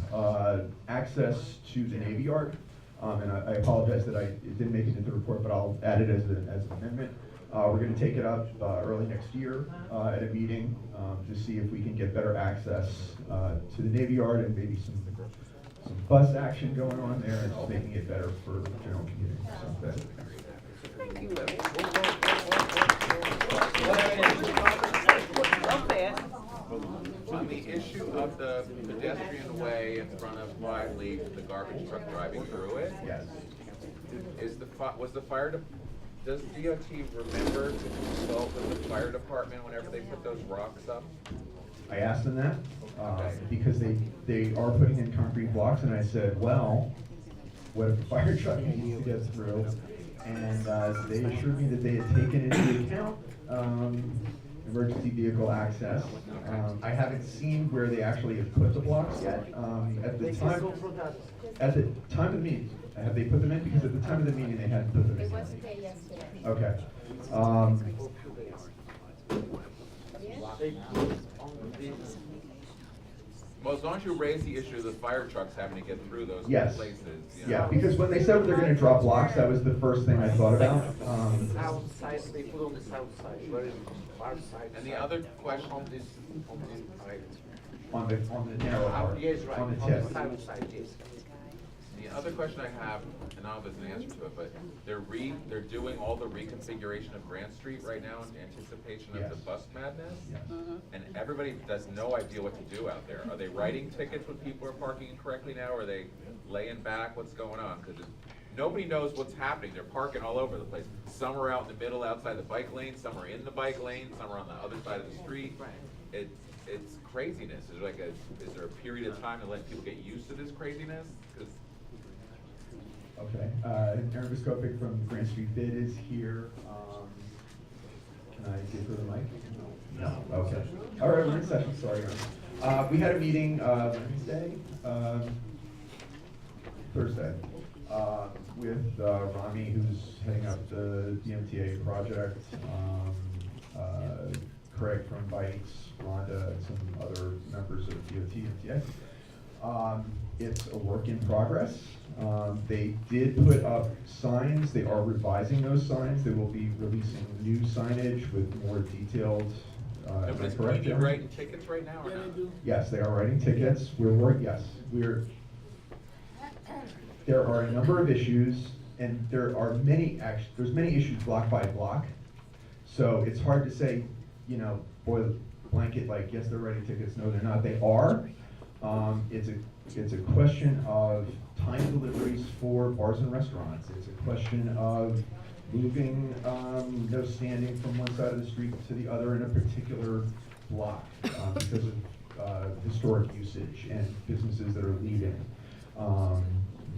access to the Navy Yard. And I apologize that it didn't make it into the report, but I'll add it as an amendment. We're going to take it up early next year at a meeting to see if we can get better access to the Navy Yard and maybe some bus action going on there and just making it better for general community. So that's it. Thank you. On the issue of the pedestrian way in front of Wiley, with the garbage truck driving through it. Yes. Does DOT remember to consult with the fire department whenever they put those rocks up? I asked them that because they are putting in concrete blocks, and I said, well, what if the fire truck needs to get through? And they assured me that they had taken into account emergency vehicle access. I haven't seen where they actually have put the blocks yet. At the time of the meeting, have they put them in? Because at the time of the meeting, they hadn't put them in. It wasn't there yesterday. Okay. Well, as long as you raise the issue of the fire trucks having to get through those Yes. places. Yeah, because when they said they're going to drop blocks, that was the first thing I thought about. South side, they put on the south side, where is far side? And the other question on this right. On the narrow part. Yes, right, On the on tip. the south side, yes. The other question I have, and I don't know if there's an answer to it, but they're doing all the reconfiguration of Grant Street right now in anticipation of the bus madness. Yes. And everybody has no idea what to do out there. Are they writing tickets when people are parking incorrectly now? Or are they laying back? What's going on? Because nobody knows what's happening. They're parking all over the place. Some are out in the middle outside the bike lane, some are in the bike lane, some are on the other side of the street. It's craziness. Is there a period of time to let people get used to this craziness? Okay, Aaron Viscopic from Grant Street Bid is here. Can I give her the mic? No. Okay. All right, we're in session, sorry. We had a meeting Thursday, with Rami, who's heading up the DMTA project, Craig from Bikes, Rhonda, and some other members of DOT, MTA. It's a work in progress. They did put up signs. They are revising those signs. They will be releasing new signage with more detailed. But is community writing tickets right now or not? Yes, they are writing tickets. There are a number of issues, and there's many issues block by block. So it's hard to say, blanket, like, yes, they're writing tickets, no, they're not. They are. It's a question of time deliveries for bars and restaurants. It's a question of moving no standing from one side of the street to the other in a particular block because of historic usage and businesses that are leaving.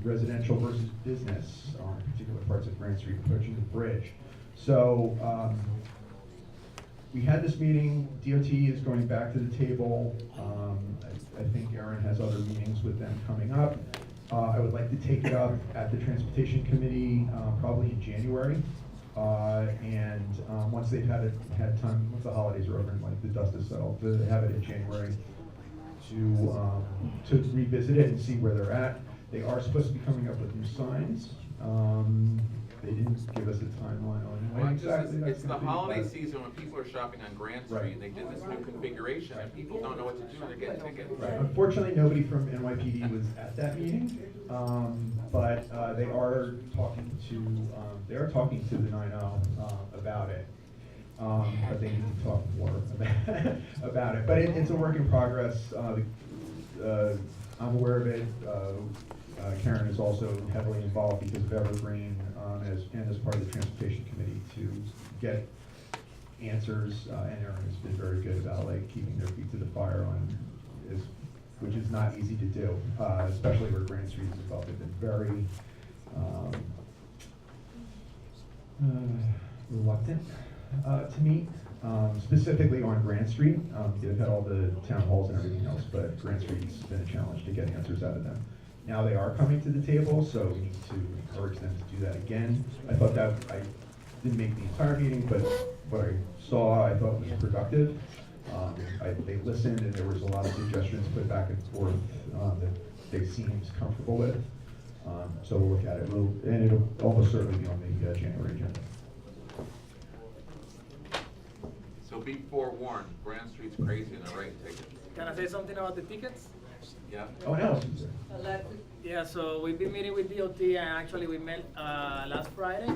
Residential versus business on particular parts of Grant Street approaching the bridge. So we had this meeting. DOT is going back to the table. I think Aaron has other meetings with them coming up. I would like to take it up at the Transportation Committee, probably in January. Once they've had time, once the holidays are over and like the dust is settled, to have it in January to revisit it and see where they're at. They are supposed to be coming up with new signs. They didn't give us a timeline on Well, when it's exactly that's the gonna be, holiday but- season when people are shopping on Grand Right. Street, and they did this new configuration, and people don't know what to do, and they're getting tickets. Right. Unfortunately, nobody from NYPD was at that meeting, but they are talking to the 9-0 about it. But they need to talk more about it. But it's a work in progress. I'm aware of it. Karen is also heavily involved because of Evergreen as part of the Transportation Committee to get answers. And Erin has been very good about like keeping their feet to the fire which is not easy to do, especially where Grand Street is involved. They've been very reluctant to meet, specifically on Grand Street. They've had all the town halls and everything else, but Grand Street's been a challenge to get answers out of them. Now they are coming to the table, so we need to encourage them to do that again. I thought that, I didn't make the entire meeting, but what I saw, I thought was productive. They listened, and there was a lot of suggestions put back and forth that they seemed comfortable with. So we'll look at it, and it'll almost certainly be on the January agenda. So be forewarned, Grand Street's crazy and they're writing tickets. Can I say something about the tickets? Yeah? Oh, no. Yeah, so we've been meeting with DOT, and actually we met last Friday,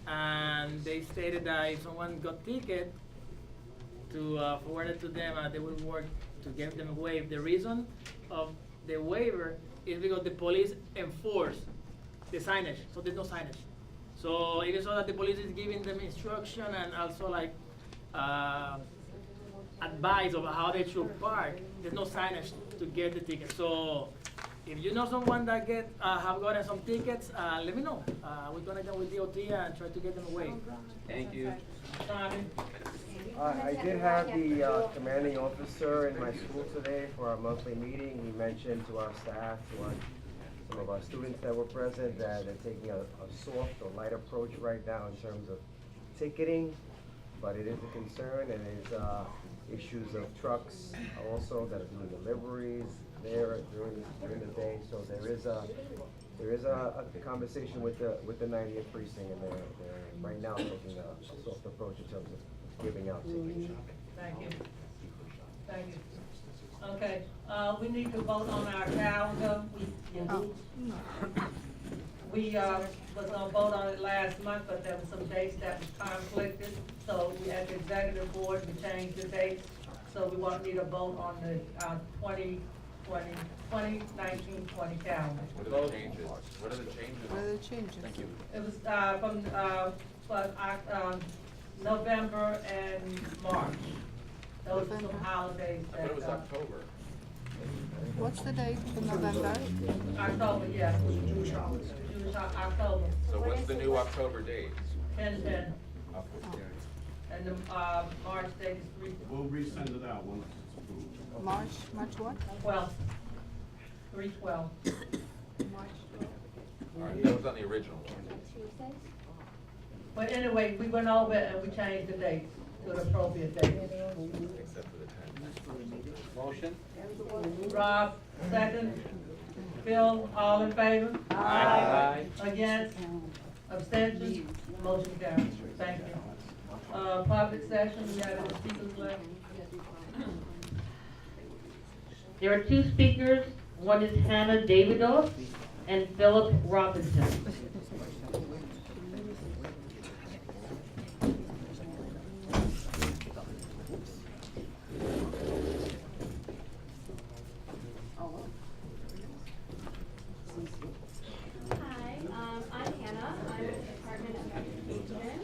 and they stated that if someone got ticket, to forward it to them, they would work to get them waived. The reason of the waiver is because the police enforce the signage, so there's no signage. So it is so that the police is giving them instruction and also like advice of how they should park. There's no signage to get the ticket. So if you know someone that have gotten some tickets, let me know. We're gonna go with DOT and try to get them away. Thank you. I did have the commanding officer in my school today for our monthly meeting. He mentioned to our staff, some of our students that were present, that they're taking a soft or light approach right now in terms of ticketing, but it is a concern, and there's issues of trucks also that are doing deliveries there during the day. So there is a conversation with the 90th precinct, and they're right now taking a soft approach in terms of giving out tickets. Thank you. Thank you. Okay, we need to vote on our calendar. We was gonna vote on it last month, but there were some dates that was conflicted. So we at the executive board, we changed the dates. So we want me to vote on the 2019-20 calendar. What are the changes? What are the changes? What are the changes? Thank you. It was from November and March. Those are some holidays I that. thought it was October. What's the date for November? October, yeah. Jewish holidays. October. So what's the new October date? 10/10. And the March date is 3. We'll resend it out once it's approved. March what? 12. 3/12. All right, that was on the original. But anyway, we went over it and we changed the dates to the appropriate date. Except for the 10th. Motion? Rob, second. Bill, all in favor? Aye. Against? Abstentions? Motion carries. Thank you. Public session, we have any speakers left? There are two speakers. One is Hannah Davidoff and Philip Robinson. Hi, I'm Hannah. I'm with the Department of Education.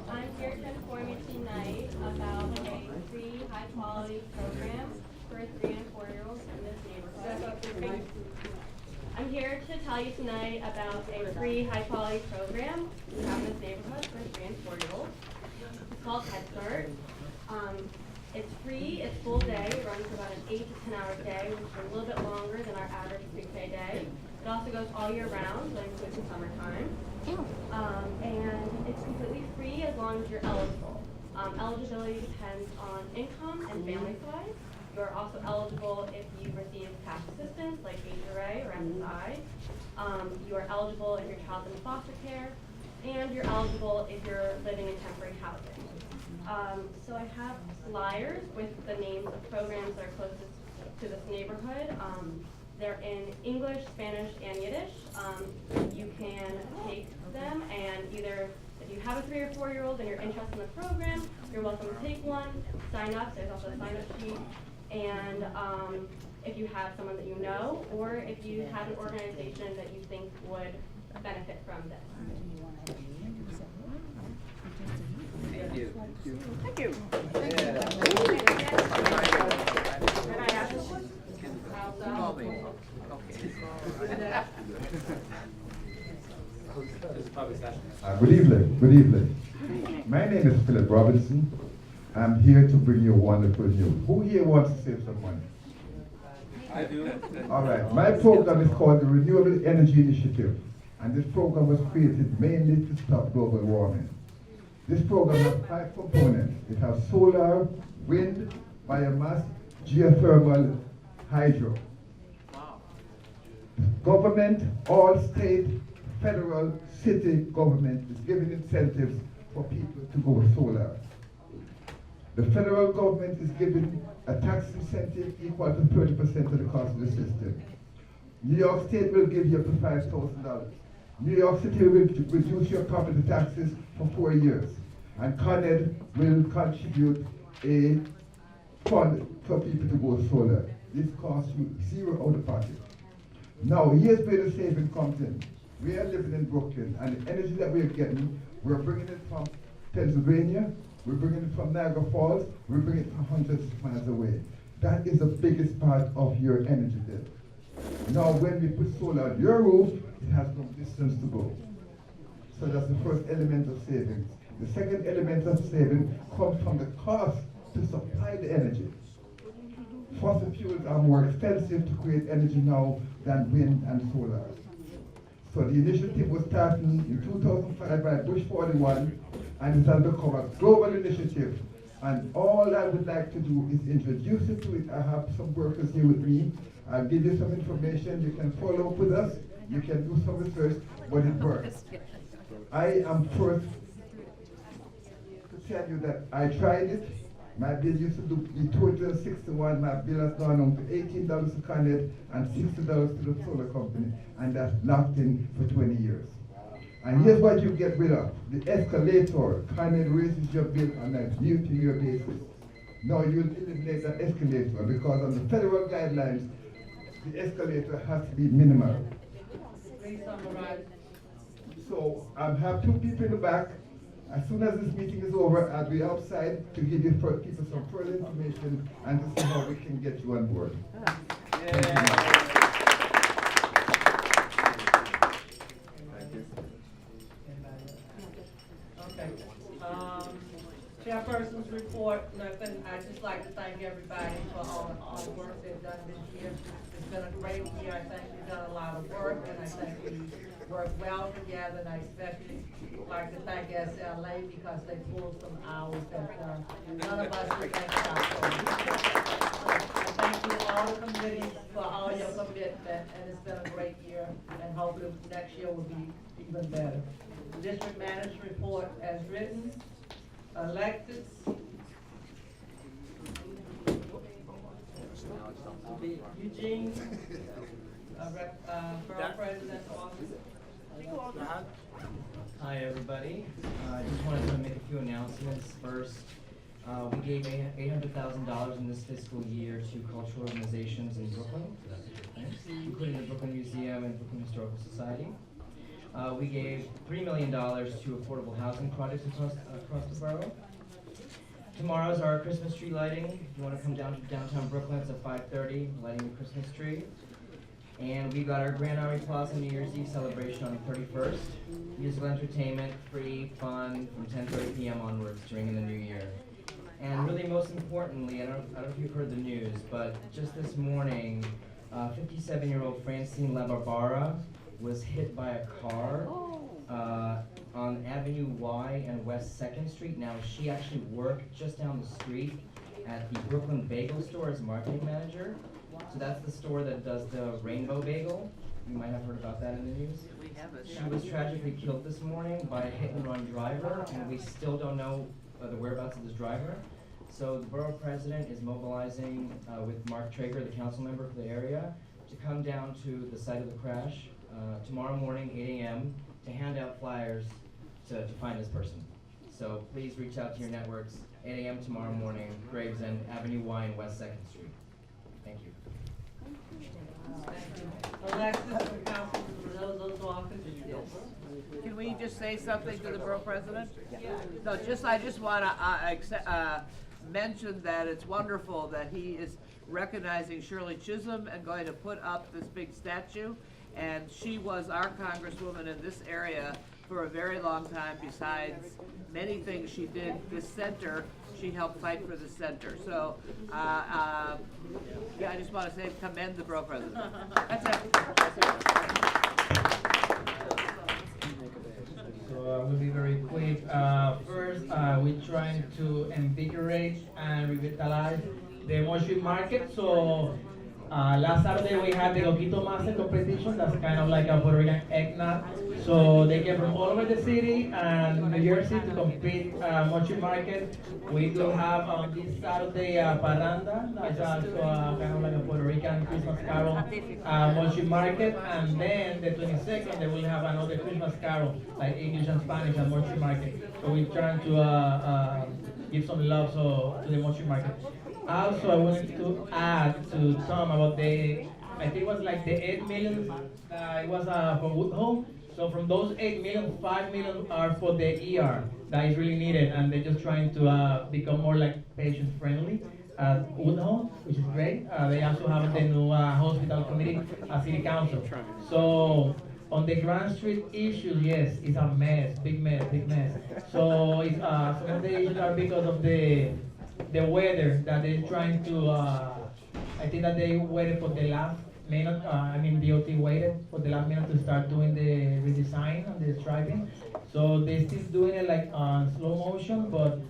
I'm here to inform you tonight about a free high-quality program for 3- and 4-year-olds in this neighborhood. I'm here to tell you tonight about a free high-quality program we have in this neighborhood for 3- and 4-year-olds. It's called Head Start. It's free, it's full day, it runs about an 8 to 10 hour day, which is a little bit longer than our average pre-K day. It also goes all year round, so includes the summertime. And it's completely free as long as you're eligible. Eligibility depends on income and family size. You're also eligible if you receive tax assistance like HRA or SSI. You are eligible if your child's in foster care, and you're eligible if you're living in temporary housing. So I have flyers with the names of programs that are closest to this neighborhood. They're in English, Spanish, and Yiddish. You can take them, and either if you have a 3 or 4-year-old and you're interested in the program, you're welcome to take one, sign up. There's also a sign-up sheet. And if you have someone that you know, or if you have an organization that you think would benefit from this. Thank you. Thank you. Good evening. Good evening. My name is Philip Robinson. I'm here to bring you wonderful news. Who here wants to save some money? I do. All right. My program is called the Renewable Energy Initiative, and this program was created mainly to stop global warming. This program has 5 components. It has solar, wind, biomass, geothermal, hydro. Government, all state, federal, city government is giving incentives for people to go solar. The federal government is giving a tax incentive equal to 30% of the cost of the system. New York State will give you up to $5,000. New York City will reduce your property taxes for 4 years. And Con Ed will contribute a fund for people to go solar. This costs you $0 out of pocket. Now, here's where the saving comes in. We are living in Brooklyn, and the energy that we're getting, we're bringing it from Pennsylvania, we're bringing it from Niagara Falls, we're bringing it from hundreds of miles away. That is the biggest part of your energy bill. Now, when we put solar on your roof, it has no distance to go. So that's the first element of savings. The second element of saving comes from the cost to supply the energy. Fossil fuels are more expensive to create energy now than wind and solar. So the initiative was started in 2005 by Bush 41, and it has become a global initiative. And all I would like to do is introduce it to it. I have some workers here with me. I'll give you some information. You can follow up with us. You can do some research, but it works. I am first to tell you that I tried it. My bill used to be total 61. My bill has gone on to $18 to Con Ed and $60 to the solar company, and that's locked in for 20 years. And here's what you get rid of. The escalator. Con Ed raises your bill on a year-to-year basis. Now you'll eliminate the escalator because on the federal guidelines, the escalator has to be minimal. Please summarize. So I have 2 people in the back. As soon as this meeting is over, I'll be outside to give you people some further information and to see how we can get you on board. Okay. Chairperson's report, nothing. I'd just like to thank everybody for all the work they've done this year. It's been a great year. I think we've done a lot of work, and I think we worked well together, and I especially like to thank SLA because they pulled some hours that none of us would think about. So, thank you all the committees for all your commitment, and it's been a great year, and hopefully next year will be even better. District manager's report as written. Alexis. Eugene. Borough President's office. Hi, everybody. I just wanted to make a few announcements. First, we gave $800,000 in this fiscal year to cultural organizations in Brooklyn, including the Brooklyn Museum and Brooklyn Historical Society. We gave $3 million to affordable housing projects across the borough. Tomorrow's our Christmas tree lighting. If you want to come down to downtown Brooklyn, it's at 5:30, lighting the Christmas tree. And we got our Grand Army Plaza New Year's Eve celebration on the 31st. Musical entertainment, free, fun, from 10:30 p.m. onwards during the new year. And really most importantly, I don't know if you've heard the news, but just this morning, 57-year-old Francine Labarbara was hit by a car on Avenue Y and West 2nd Street. Now, she actually worked just down the street at the Brooklyn Bagel store as marketing manager. So that's the store that does the Rainbow Bagel. You might have heard about that in the news. She was tragically killed this morning by a hit-and-run driver, and we still don't know the whereabouts of this driver. So the borough president is mobilizing with Mark Traeger, the council member for the area, to come down to the site of the crash tomorrow morning, 8 a.m., to hand out flyers to find this person. So please reach out to your networks, 8 a.m. tomorrow morning, Gravesend, Avenue Y and West 2nd Street. Thank you. Alexis from Councilman Rizzo's office. Can we just say something to the borough president? No, I just want to mention that it's wonderful that he is recognizing Shirley Chisholm and going to put up this big statue. And she was our congresswoman in this area for a very long time. Besides many things she did, this center, she helped fight for the center. So, yeah, I just want to say commend the borough president. That's it. So I will be very quick. First, we're trying to invigorate and revitalize the Moshi market. So last Saturday we had the Loquito Master competition. That's kind of like a Puerto Rican eggnog. So they came from all over the city and New Jersey to compete Mochi market. We do have on this Saturday Parranda. That's also kind of like a Puerto Rican Christmas carol Mochi market. And then the 22nd they will have another Christmas carol like English and Spanish at Mochi market. So we're trying to give some love to the Mochi market. Also, I wanted to add to Tom about I think it was like the 8 million, it was for Woodhull. So from those 8 million, 5 million are for the ER that is really needed, and they're just trying to become more like patient friendly at Woodhull, which is great. They also have the new hospital committee at City Council. So on the Grand Street issues, yes, it's a mess, big mess. So it's, some of the issues are because of the weather that they're trying to, I think that they waited for the last minute, DOT waited for the last minute to start doing the redesign and the striping. So they're still doing it like on slow motion, but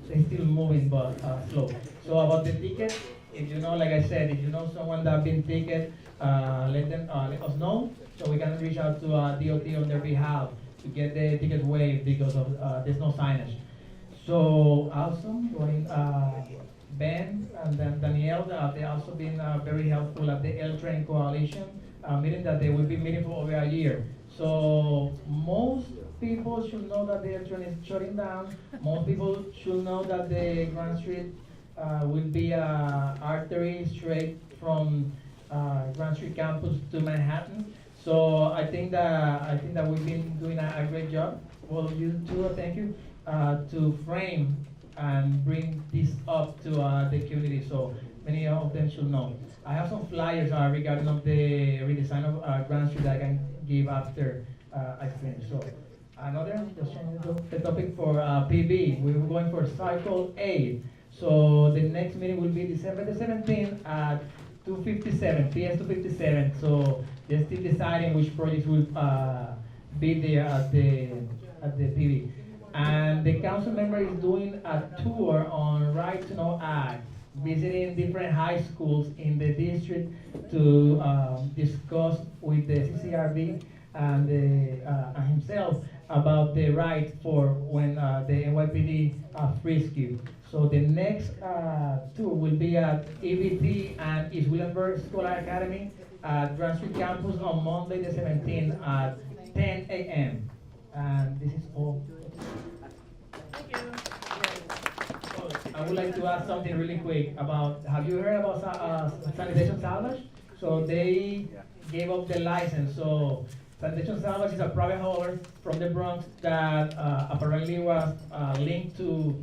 they're still moving, but slow. So about the ticket, if you know, like I said, if you know someone that been ticket, let us know so we can reach out to DOT on their behalf to get the ticket waived because of there's no signage. So also, Ben and then Danielle, they also been very helpful at the L Train Coalition meeting that they will be meeting for over a year. So most people should know that the L Train is shutting down. Most people should know that the Grand Street will be an artery straight from Grand Street campus to Manhattan. So I think that we've been doing a great job. Well, you too, thank you. To frame and bring this up to the community, so many of them should know. I have some flyers regarding of the redesign of Grand Street that I can give after I finish. So another, just changing the topic for PB. We're going for Cycle 8. So the next meeting will be December the 17th at 2:57, PS 2:57. So they're still deciding which projects will be there at the PB. And the council member is doing a tour on Right to Know Act, visiting different high schools in the district to discuss with the CCRB and himself about the right for when the NYPD frisk you. So the next tour will be at EBT and East Williamsburg Scholar Academy at Grand Street Campus on Monday the 17th at 10 a.m. And this is all. Thank you. I would like to ask something really quick about, have you heard about Sanitation Salvage? So they gave up the license. So Sanitation Salvage is a private hauler from the Bronx that apparently was linked to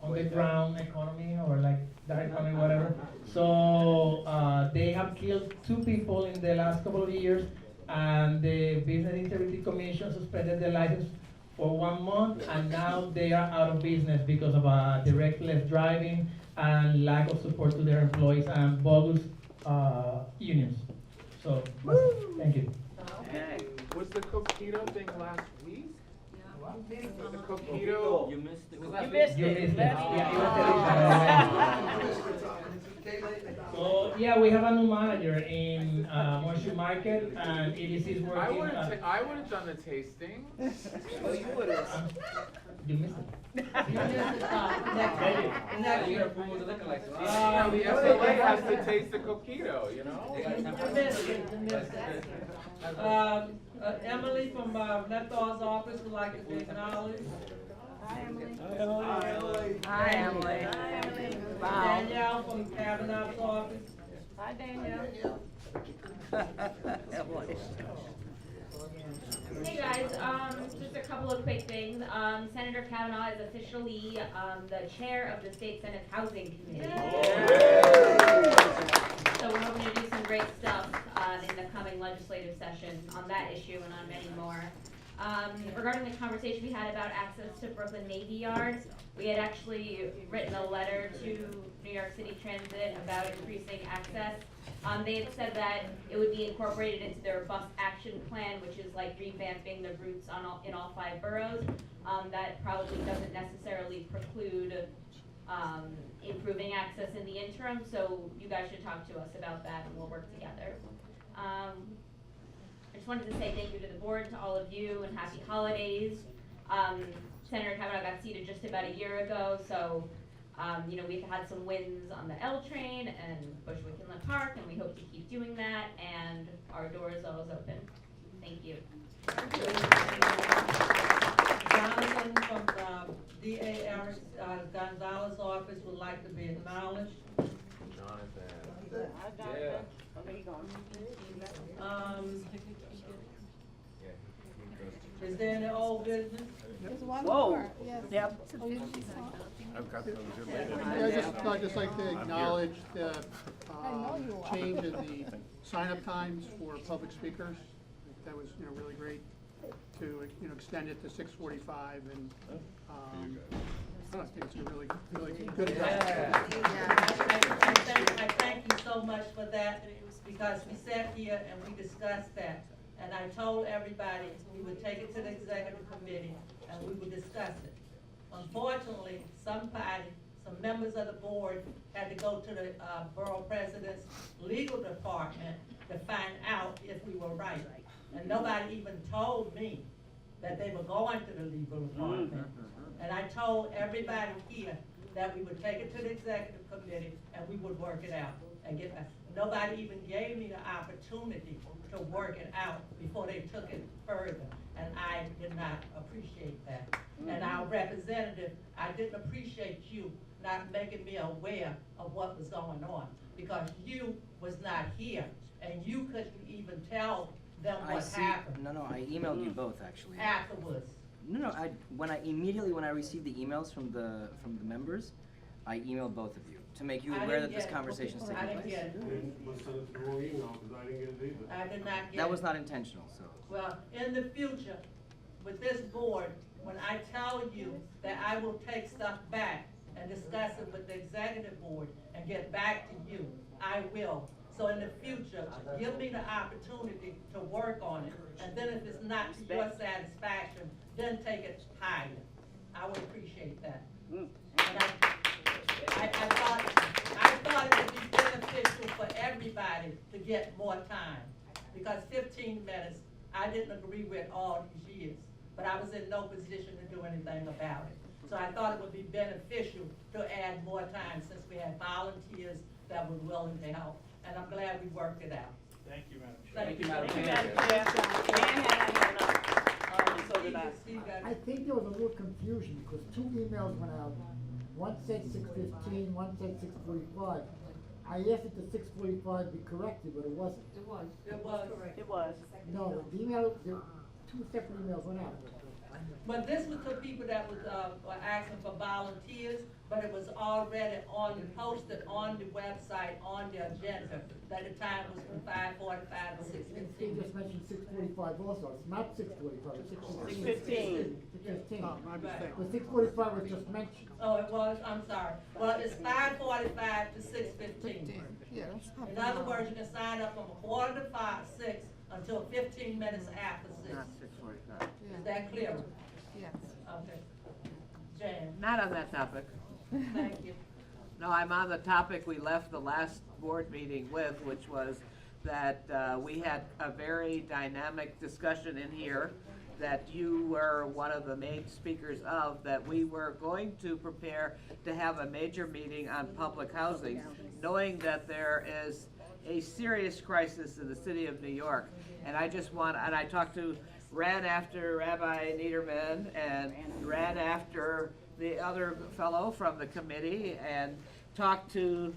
underground economy or like that economy, whatever. So they have killed 2 people in the last couple of years, and the Business Integrity Commission suspended the license for 1 month, and now they are out of business because of directless driving and lack of support to their employees and bogus unions. So, thank you. Okay. Was the coquito thing last week? The coquito. You missed it. You missed it. So yeah, we have a new manager in Morshu Market, and EDC is working. I would have done the tasting. Oh, you would have. You missed it. The SLA has to taste the coquito, you know? You missed it. Emily from Lethar's office would like to be acknowledged. Hi, Emily. Hi, Emily. Wow. Danielle from Kavanaugh's office. Hi, Danielle. Emily. Hey guys, just a couple of quick things. Senator Kavanaugh is officially the chair of the State Senate Housing Committee. So we're hoping to do some great stuff in the coming legislative session on that issue and on many more. Regarding the conversation we had about access to Brooklyn Navy Yard, we had actually written a letter to New York City Transit about increasing access. They had said that it would be incorporated into their bus action plan, which is like revamping the routes in all 5 boroughs. That probably doesn't necessarily preclude improving access in the interim, so you guys should talk to us about that and we'll work together. I just wanted to say thank you to the board, to all of you, and happy holidays. Senator Kavanaugh got seated just about a year ago, so you know, we've had some wins on the L train and Bushwick Inland Park, and we hope to keep doing that, and our door is always open. Thank you. Jonathan from DA Eric Gonzalez's office would like to be acknowledged. Jonathan. Yeah. Is there any old business? There's one Whoa. more, yes. Yep. I've got those in Yeah, I'd just like to acknowledge the know you are. change in the sign-up times for public speakers. That was, you know, really great to, you know, extend it to 6:45, and I think it's a really good adjustment. I thank you so much for that, because we sat here and we discussed that. And I told everybody we would take it to the executive committee and we would discuss it. Unfortunately, some members of the board had to go to the borough president's legal department to find out if we were right. And nobody even told me that they were going to the legal department. And I told everybody here that we would take it to the executive committee and we would work it out and get back. Nobody even gave me the opportunity to work it out before they took it further, and I did not appreciate that. And our representative, I didn't appreciate you not making me aware of what was going on, because you was not here, and you couldn't even tell them what happened No, I emailed you both actually. afterwards. No, when I received the emails from the members, I emailed both of you to make you I aware didn't that this get it. conversation is I taking didn't place. get it. You must send it to the wrong email, because I didn't get it either. I did not get it. That was not intentional, so. Well, in the future, with this board, when I tell you that I will take stuff back and discuss it with the executive board and get back to you, I will. So in the future, give me the opportunity to work on it, and then if it's not to your satisfaction, then take it higher. I would appreciate that. And I thought it would be beneficial for everybody to get more time, because 15 minutes, I didn't agree with all these years, but I was in no position to do anything about it. So I thought it would be beneficial to add more time, since we had volunteers that were willing to help, and I'm glad we worked it out. Thank you, Madam Chair. Thank you, Thank you, Madam Madam Chair. So did I. I think there was a little confusion, because 2 emails went out. One said 6:15, one said 6:45. I asked if the 6:45 be corrected, but it wasn't. It was. It was. No, the email, the 2 separate emails went out. But this was to people that was, were asking for volunteers, but it was already posted on the website, on the agenda, that the time was from 5:45 to 6:15. He just mentioned 6:45 also, it's not 6:45, it's 6:15. 6:15. 6:15. Oh, my mistake. The 6:45 was just mentioned. Oh, it was, I'm sorry. Well, it's 5:45 to 6:15. Yeah, that's half In an other hour. words, you can sign up from 6 until 15 minutes after 6. Not 6:45. Is that clear? Yes. Okay. Jan, Not on that topic. thank you. No, I'm on the topic we left the last board meeting with, which was that we had a very dynamic discussion in here that you were one of the main speakers of, that we were going to prepare to have a major meeting on public housing, knowing that there is a serious crisis in the city of New York. And I ran after Rabbi Niederman and ran after the other fellow from the committee and talked to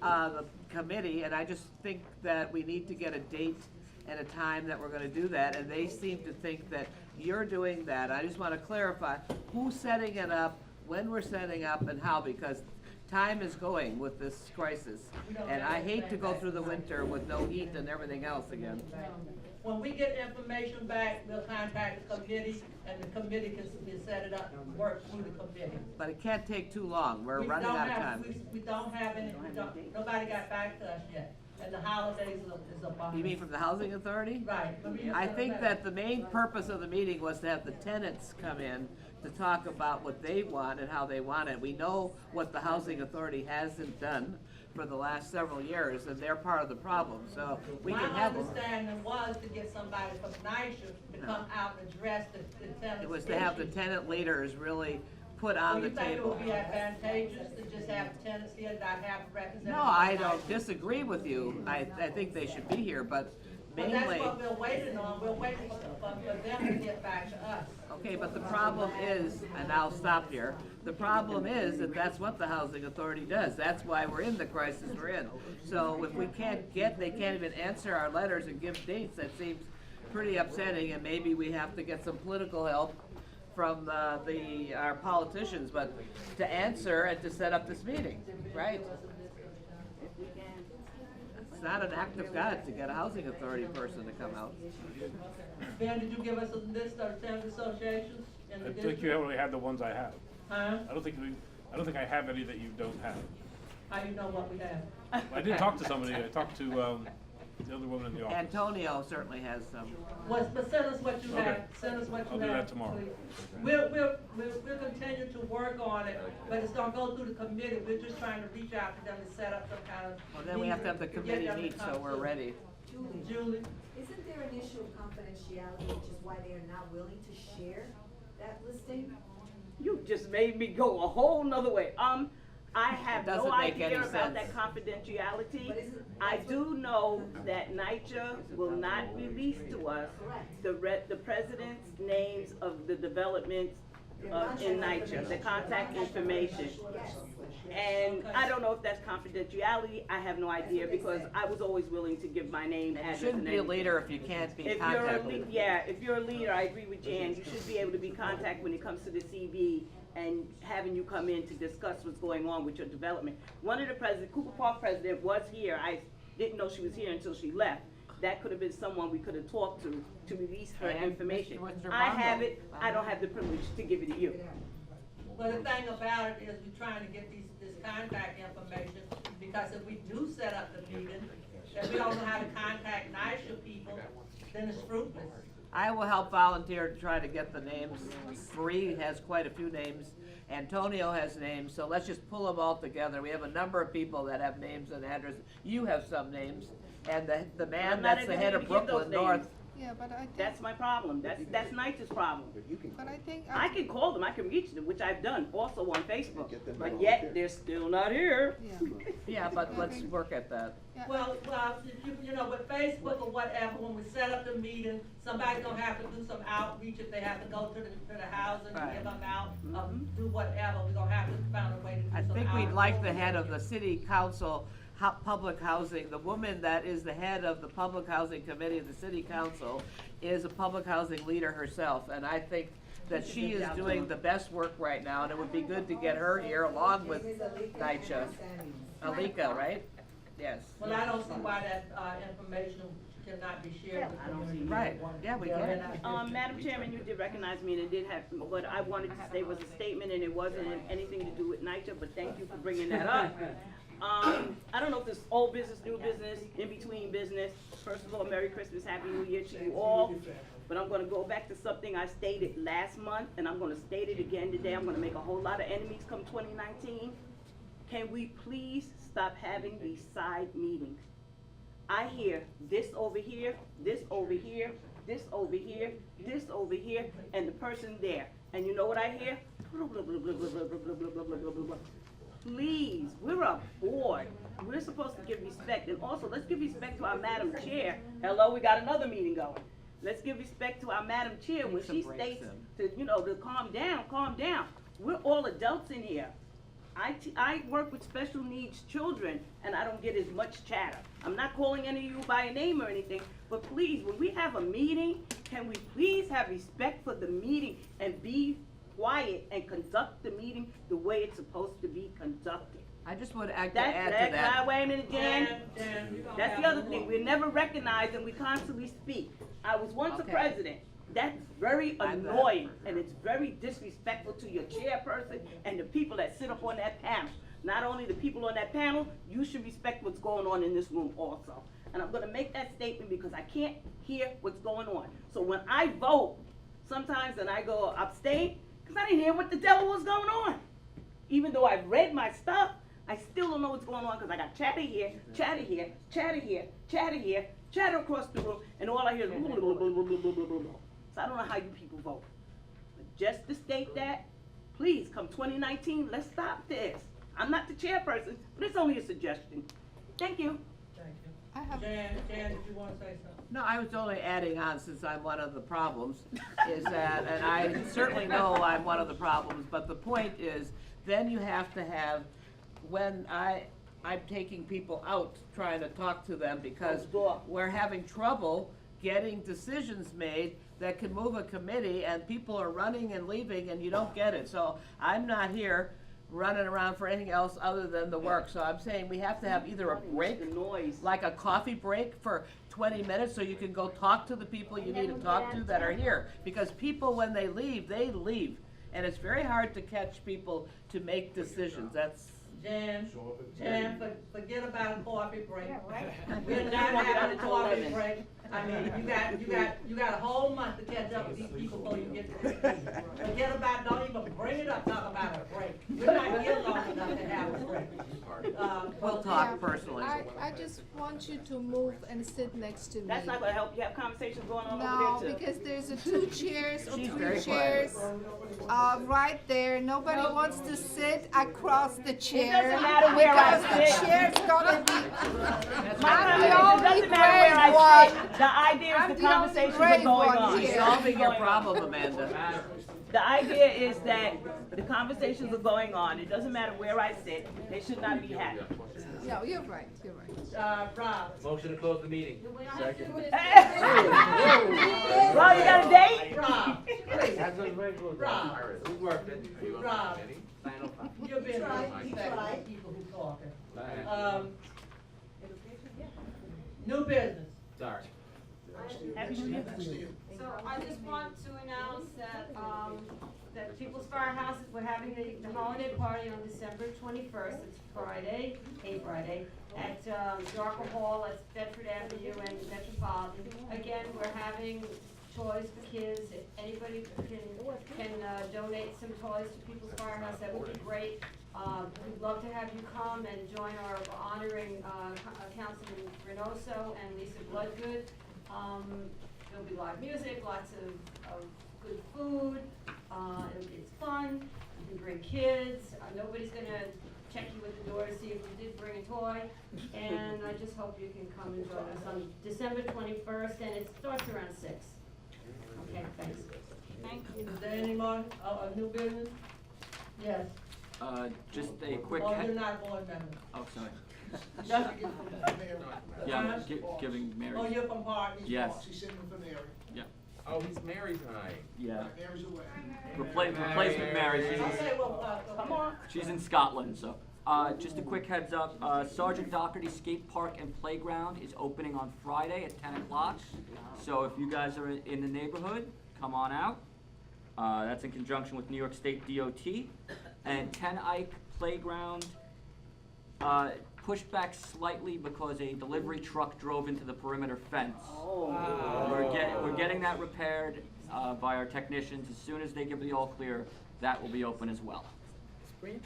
the committee, and I just think that we need to get a date and a time that we're gonna do that, and they seem to think that you're doing that. I just wanna clarify who's setting it up, when we're setting up, and how, because time is going with this crisis. And I hate to go through the winter with no heat and everything else again. When we get information back, we'll contact the committee, and the committee can set it up and work through the committee. But it can't take too long, we're We running don't out of have- time. We don't have any, nobody got back to us yet, and the holidays is upon us. You mean from the Housing Authority? Right. but we I just think don't that have- the main purpose of the meeting was to have the tenants come in to talk about what they want and how they want it. We know what the Housing Authority hasn't done for the last several years, and they're part of the problem, so we can have My them. understanding was to get somebody from NYSHA to come out and address the tenants' It was to have the issues. tenant leaders really put on the Do you think it table. would be advantageous to just have tenants here, not have representatives? No, I from don't NYSHA? disagree with you. I think they should be here, but But mainly. that's what we're waiting on, we're waiting for them to get back to us. Okay, but the problem is, and I'll stop here, the problem is that that's what the Housing Authority does. That's why we're in the crisis we're in. So if we can't they can't even answer our letters and give dates, that seems pretty upsetting, and maybe we have to get some political help from our politicians, but to answer and to set up this meeting, right? It's not an act of God to get a Housing Authority person to come out. Ben, did you give us a list of tenant associations in the I district? think you already have the ones I have. Huh? I don't think I have any that you don't have. How you know what we have? I did talk to somebody, I talked to, the other woman in the office. Antonio certainly has some. But send us what you Okay. have, send us what you have. I'll do that tomorrow. please. We'll continue to work on it, but it's gonna go through the committee, we're just trying to reach out to them to set up some kind of. Well, then we have to have the meeting committee get them to meet, come so we're through. ready. Julie? Isn't there an issue of confidentiality, which is why they are not willing to share that listing? You just made me go a whole nother way. I have no doesn't make any idea about sense. that confidentiality. I do know that NYCHA will not release to us the president's names of the developments in NYCHA, the contact information. And I don't know if that's confidentiality, I have no idea, because I was always willing to give my name, address, Shouldn't and be a everything. leader if you can't be If you're a contacted. if you're a leader, I agree with Jan, you should be able to be contacted when it comes to the CV and having you come in to discuss what's going on with your development. One of the Cooper Park president was here, I didn't know she was here until she left. That could have been someone we could have talked to release her And information. Mr. I Bondo. have it, I don't have the privilege to give it to you. Well, the thing about it is we're trying to get this contact information, because if we do set up the meeting, and we don't know how to contact NYSHA people, then it's fruitless. I will help volunteer to try to get the names. Marie has quite a few names. Antonio has names, so let's just pull them all together. We have a number of people that have names and addresses. You have some names, and the man I'm not that's the able head to of give those Brooklyn names. North. Yeah, but I think. That's my problem, that's NYCHA's problem. But I think. I can call them, I can reach them, which I've done also on Facebook, but yet they're still not here. Yeah, but let's work at that. Well, you know, with Facebook or whatever, when we set up the meeting, somebody's gonna have to do some outreach if they have to go to the housing and Right. give them out, do whatever, we're gonna have to find a way to do I some think we'd like the outreach. head of the city council public housing, the woman that is the head of the public housing committee of the city council is a public housing leader herself, and I think that she is doing the best work right now, and it would be good to get her here along with Nycha. Alika, right? Yes. Well, I don't see why that, information cannot be shared with the community. Right, yeah, we can. Madam Chairman, you did recognize me, and it did have, what I wanted to say was a statement, and it wasn't anything to do with NYCHA, but thank you for bringing that up. I don't know if this old business, new business, in between business. First of all, Merry Christmas, Happy New Year to you all. But I'm gonna go back to something I stated last month, and I'm gonna state it again today. I'm gonna make a whole lot of enemies come 2019. Can we please stop having these side meetings? I hear this over here, this over here, this over here, this over here, and the person there. And you know what I hear? Blah, blah, blah, blah, blah, blah, blah, blah, blah, blah, blah, blah, blah. Please, we're a board. We're supposed to give respect. And also, let's give respect to our Madam Chair. Hello, we got another meeting going. Let's give respect to our Madam Chair when she states to, you know, to calm down, calm down. We're all adults in here. I work with special needs children, and I don't get as much chatter. I'm not calling any of you by a name or anything, but please, when we have a meeting, can we please have respect for the meeting and be quiet and conduct the meeting the way it's supposed to be conducted? I just want to add to that. Wait a minute, Jan. That's the other thing. We're never recognized, and we constantly speak. I was once a president. That's very annoying, and it's very disrespectful to your chairperson and the people that sit up on that panel. Not only the people on that panel, you should respect what's going on in this room also. And I'm gonna make that statement because I can't hear what's going on. So when I vote, sometimes then I go abstain, because I didn't hear what the devil was going on. Even though I've read my stuff, I still don't know what's going on because I got chatter here, chatter here, chatter here, chatter here, chatter across the room, and all I hear is blah, blah, blah, blah, blah, blah, blah, blah, blah. So I don't know how you people vote. But just to state that, please, come 2019, let's stop this. I'm not the chairperson, but it's only a suggestion. Thank you. Thank you. Jan, did you want to say something? No, I was only adding on, since I'm one of the problems, is that, and I certainly know I'm one of the problems, but the point is, then you have to have, when I'm taking people out, trying to talk to them, because we're having trouble getting decisions made that can move a committee, and people are running and leaving, and you don't get it. So I'm not here running around for anything else other than the work. So I'm saying we have to have either a break, like a coffee break for 20 minutes, so you can go talk to the people you need to talk to that are here. Because people, when they leave, and it's very hard to catch people to make decisions. That's Jan, forget about a coffee break. Yeah, right. We're not having a coffee break. I mean, you got a whole month to catch up with these people before you get to this meeting. Forget about, don't even bring it up, talk about a break. We're not here long enough to have a break. We'll talk personally. I just want you to move and sit next to me. That's not gonna help you have conversations going on No, over there too. because there's a 2 chairs or She's 3 very chairs right there. Nobody wants to sit across the chair. doesn't matter where I because the sit. chair's gonna be. It I'm the only doesn't matter where I brave sit. one. The idea is I'm the the only conversations are brave going one on. here. Solving your problem, Amanda. The idea is that the conversations are going on. It doesn't matter where I sit. They should not be had. No, you're right, you're right. Rob. Motion to close the meeting. Second. Rob, you got a date? Rob. Rob. We worked it. Rob. You're being disrespectful to people who talking. New business. Sorry. So I just want to announce that, that People's Firehouse, we're having the holiday party on December 21st, it's Friday, at Darker Hall at Bedford Avenue and Metropolitan. Again, we're having toys for kids. If anybody can donate some toys to People's Firehouse, that would be great. We'd love to have you come and join our honoring Councilman Reynoso and Lisa Bloodgood. There'll be live music, lots of good food. It's fun. You can bring kids. Nobody's gonna check you at the door to see if you did bring a toy. And I just hope you can come and join us on December 21st, and it starts around 6. Okay, thanks. Thank you. Is there any more, new business? Yes. Just a quick. Oh, you're not a board member. Oh, sorry. Yeah, I'm giving Mary. Oh, you're from Hart? Yes. She's sitting for Mary. Yeah. Oh, he's married tonight. Yeah. Mary's away. Replacement Mary. Okay, well, come on. She's in Scotland, so. Just a quick heads up, Sergeant Doherty Skate Park and Playground is opening on Friday at 10 o'clock. So if you guys are in the neighborhood, come on out. That's in conjunction with New York State DOT. And 10 Ike Playground, pushed back slightly because a delivery truck drove into the perimeter fence. We're getting that repaired by our technicians. As soon as they give the all clear, that will be open as well. Spring?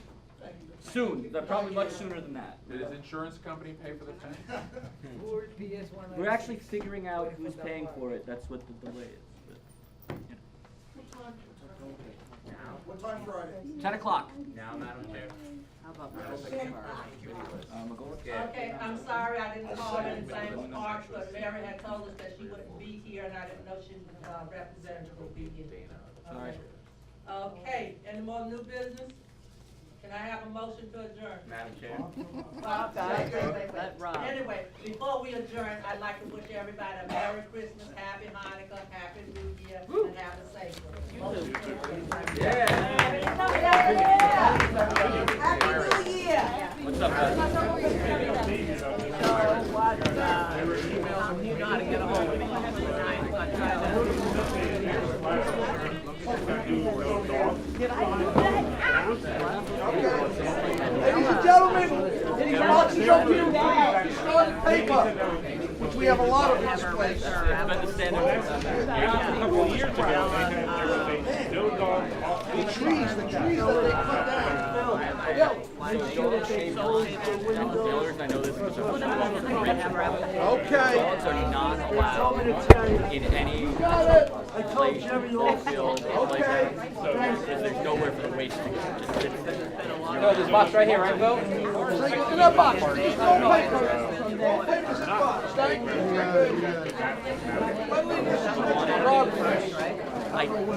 Soon, probably much sooner than that. Did his insurance company pay for the fence? We're actually figuring out who's paying for it. That's what the delay is. But, you know. What time Friday? 10 o'clock. Now, Madam Chair. How about Okay, I'm sorry I didn't call in the same part, but Mary had told us that she wouldn't be here, and I didn't know she was, representative would be here. Sorry. Okay, any more new business? Can I have a motion to adjourn? Madam Chair. Anyway, before we adjourn, I'd like to wish everybody a Merry Christmas, Happy Hanukkah, Happy New Year, and have a safe one. Motion to adjourn. Happy New Year. What's up, guys? You know how to get a hold of me. Ladies and gentlemen, boxes of you, toilet paper, which we have a lot of in this place. Been the standard. A couple of years ago, the trees that they cut down. The only reason I know this is because dogs are not allowed in any place, field, like that. So there's nowhere for the waste to go. You know this box right here, right, Bill? In that box, there's no paper. All paper's in the box. Thank you. I think.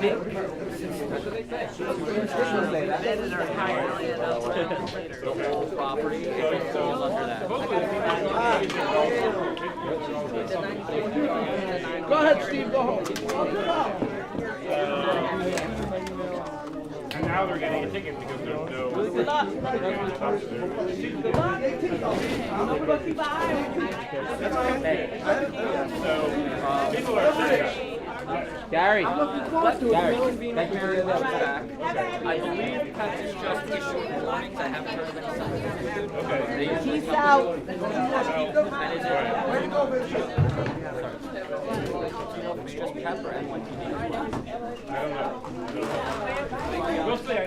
The whole property falls under that. Go ahead, Steve, go home. And now they're getting a ticket because there's no. So, people are saying. Gary, thank you very much. I believe Texas just issued warnings. I haven't heard of any. Okay. Peace out. It's just pepper and one TV.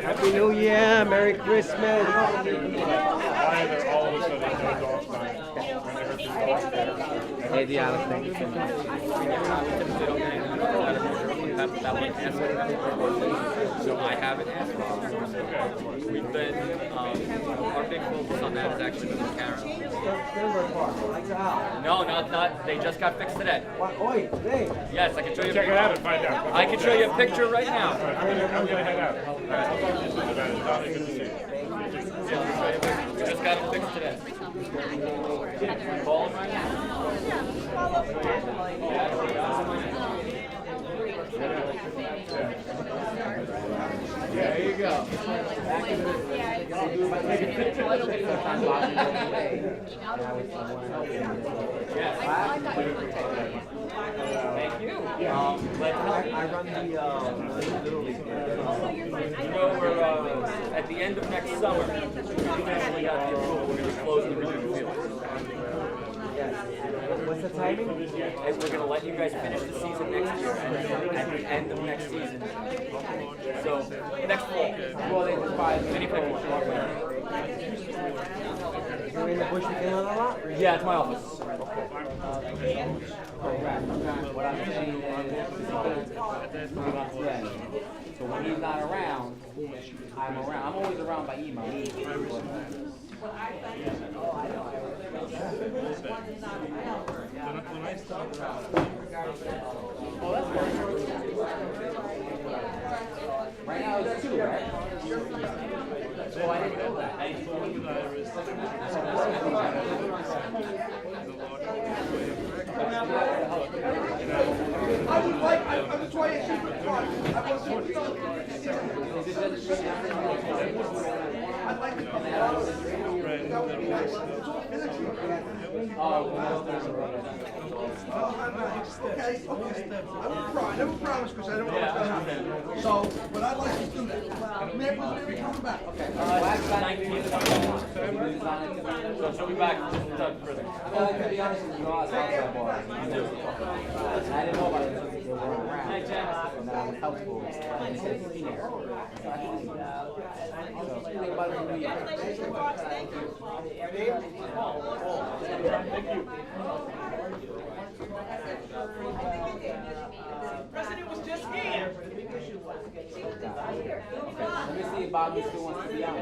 Happy New Year, Merry Christmas. Why they're all of a sudden no dog sign when they heard this dog there. Hey, Deanna, thank you so much. So I haven't asked for it. We've been, our big focus on that is actually with Karen. No, not, they just got fixed today. Yes, I can show you. Check it out and find out. I can show you a picture right now. I'm gonna head out. All right. I'll talk to you soon about it. Donnie, good to see you. We just got it fixed today. Call him right now. Yeah, there you go. Thank you. I run the Little League. You know, we're at the end of next summer. We actually got the approval. We're going to close the review field. What's the timing? And we're going to let you guys finish the season next year and at the end of next season. So, next fall. Well, they just buy Mini pictures. You're in the bush again a lot? Yeah, it's my office. What I'm saying is, so when he's not around, I'm around. I'm always around by email. Right now it's 2, right? So I didn't know that. I would like, I was trying to keep it fun. I'd like to come out. That would be nice. It's all physically. Okay, okay. I never promise because I don't know what's gonna happen. So, but I'd like to do that. Maybe coming back. So she'll be back further. To be honest with you, I didn't know about it until they weren't around. And that was helpful. And they said it's clean air. So I think think about it when we. Thank you. President was just here. Let me see if Bobby still wants to be on.